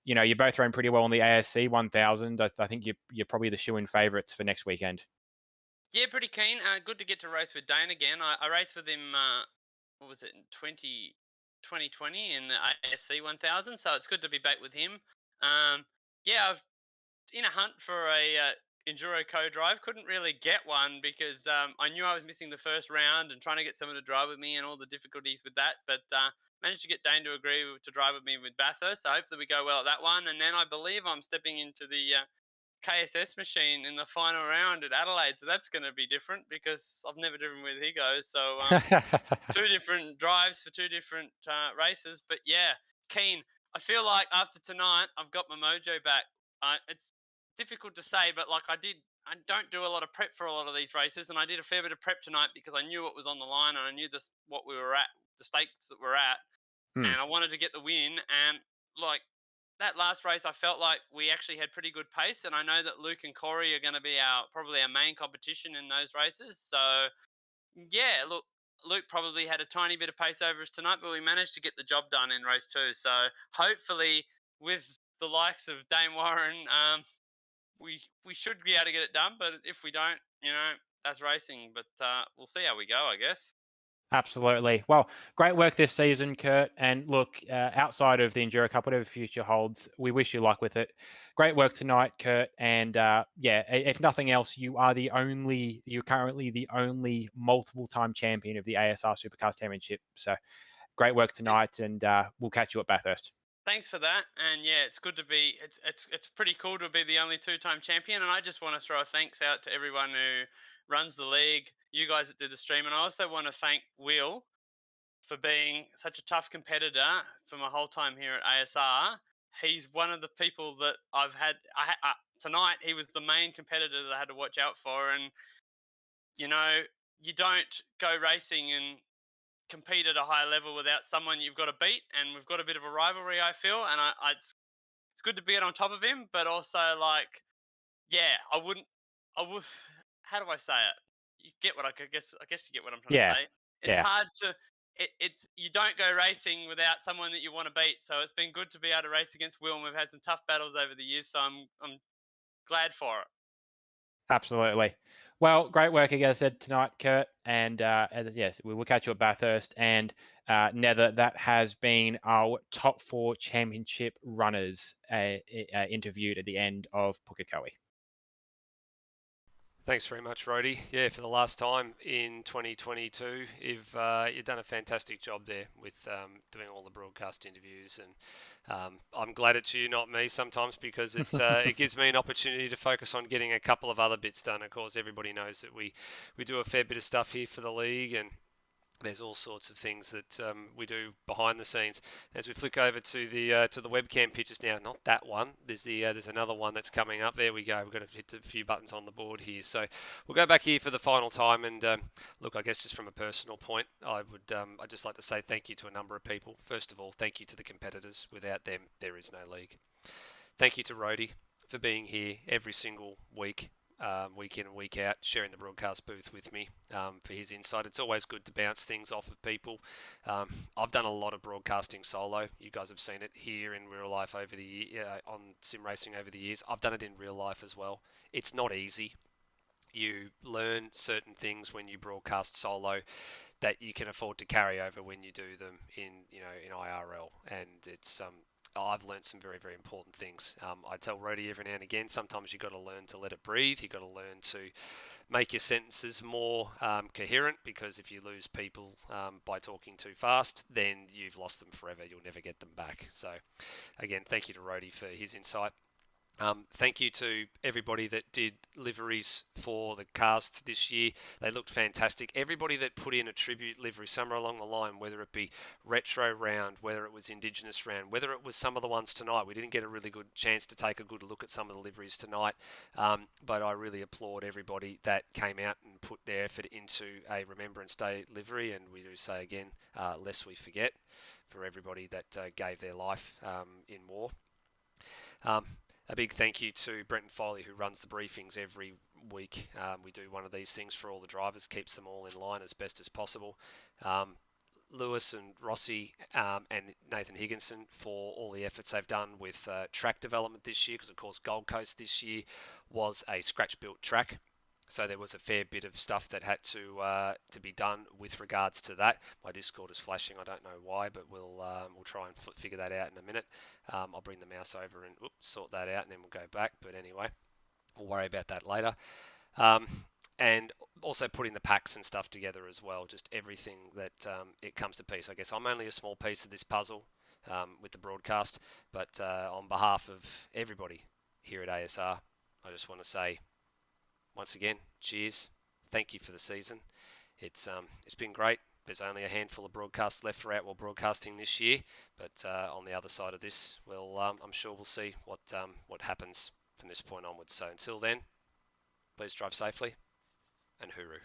You both ran pretty well on the ASC 1000. I think you're probably the shoe-in favourites for next weekend. Yeah, pretty keen. Good to get to race with Dane again. I raced with him. What was it in 2020 in the ASC 1000? So it's good to be back with him. Yeah, I've in a hunt for a Enduro co-drive. Couldn't really get one because I knew I was missing the first round and trying to get someone to drive with me and all the difficulties with that. But managed to get Dane to agree to drive with me with Bathurst. So hopefully we go well at that one. And then I believe I'm stepping into the KSS machine in the final round at Adelaide. So that's going to be different because I've never driven with Higo. So two different drives for two different races. But yeah, keen. I feel like after tonight, I've got my mojo back. It's difficult to say, but like I don't do a lot of prep for a lot of these races, and I did a fair bit of prep tonight because I knew what was on the line and I knew what we were at, the stakes that we're at, and I wanted to get the win. And like that last race, I felt like we actually had pretty good pace, and I know that Luke and Corey are going to be probably our main competition in those races. So yeah, look, Luke probably had a tiny bit of pace over us tonight, but we managed to get the job done in race 2. So hopefully, with the likes of Dame Warren, we should be able to get it done. But if we don't, that's racing. But we'll see how we go, I guess. Absolutely. Well, great work this season, Kurt. And look, outside of the Enduro Cup, whatever future holds, we wish you luck with it. Great work tonight, Kurt. And if nothing else, you're currently the only multiple-time champion of the ASR Supercars Championship. So great work tonight, and we'll catch you at Bathurst. Thanks for that. And yeah, it's good to be. It's pretty cool to be the only two-time champion. And I just want to throw a thanks out to everyone who runs the league, you guys that do the stream, and I also want to thank Will for being such a tough competitor for my whole time here at ASR. He's one of the people that I've had. Tonight, he was the main competitor that I had to watch out for. And you don't go racing and compete at a high level without someone you've got to beat. And we've got a bit of a rivalry, I feel. And it's good to be on top of him, but also I would. How do I say it? You get what I guess you get what I'm trying to say. It's hard to. You don't go racing without someone that you want to beat. So it's been good to be able to race against Will, and we've had some tough battles over the years. So I'm glad for it. Absolutely. Well, great work, like I said, tonight, Kurt. And yes, we will catch you at Bathurst. And Nether, that has been our top 4 championship runners interviewed at the end of Pukekohe. Thanks very much, Rhodey. Yeah, for the last time in 2022, you've done a fantastic job there with doing all the broadcast interviews, and I'm glad it's you, not me, sometimes, because it gives me an opportunity to focus on getting a couple of other bits done. Of course, everybody knows that we do a fair bit of stuff here for the league, and there's all sorts of things that we do behind the scenes. As we flick over to the webcam pictures now, not that one. There's another one that's coming up. There we go. We've got to hit a few buttons on the board here. So we'll go back here for the final time. And look, I guess just from a personal point, I'd just like to say thank you to a number of people. First of all, thank you to the competitors. Without them, there is no league. Thank you to Rhodey for being here every single week. Week in and week out, sharing the broadcast booth with me for his insight. It's always good to bounce things off of people. I've done a lot of broadcasting solo. You guys have seen it here in real life over the on sim racing over the years. I've done it in real life as well. It's not easy. You learn certain things when you broadcast solo that you can afford to carry over when you do them in IRL, and it's I've learned some very, very important things. I tell Rhodey every now and again, sometimes you've got to learn to let it breathe. You've got to learn to make your sentences more coherent, because if you lose people by talking too fast, then you've lost them forever. You'll never get them back. So, again, thank you to Rhodey for his insight. Thank you to everybody that did liveries for the cars this year. They looked fantastic. Everybody that put in a tribute livery somewhere along the line, whether it be retro round, whether it was Indigenous round, whether it was some of the ones tonight. We didn't get a really good chance to take a good look at some of the liveries tonight, but I really applaud everybody that came out and put their effort into a Remembrance Day livery. And we do say again, lest we forget, for everybody that gave their life in war. A big thank you to Brenton Foley, who runs the briefings every week. We do one of these things for all the drivers, keeps them all in line as best as possible. Lewis and Rossi and Nathan Higginson for all the efforts they've done with track development this year, because of course Gold Coast this year was a scratch-built track. So there was a fair bit of stuff that had to be done with regards to that. My Discord is flashing. I don't know why, but we'll try and figure that out in a minute. I'll bring the mouse over and sort that out, and then we'll go back. But anyway, we'll worry about that later. And also putting the packs and stuff together as well, just everything that it comes to piece. I guess I'm only a small piece of this puzzle with the broadcast, but on behalf of everybody here at ASR, I just want to say once again, cheers. Thank you for the season. It's been great. There's only a handful of broadcasts left for Outlaw Broadcasting this year, but on the other side of this, I'm sure we'll see what happens from this point onwards. So until then, please drive safely and hooroo.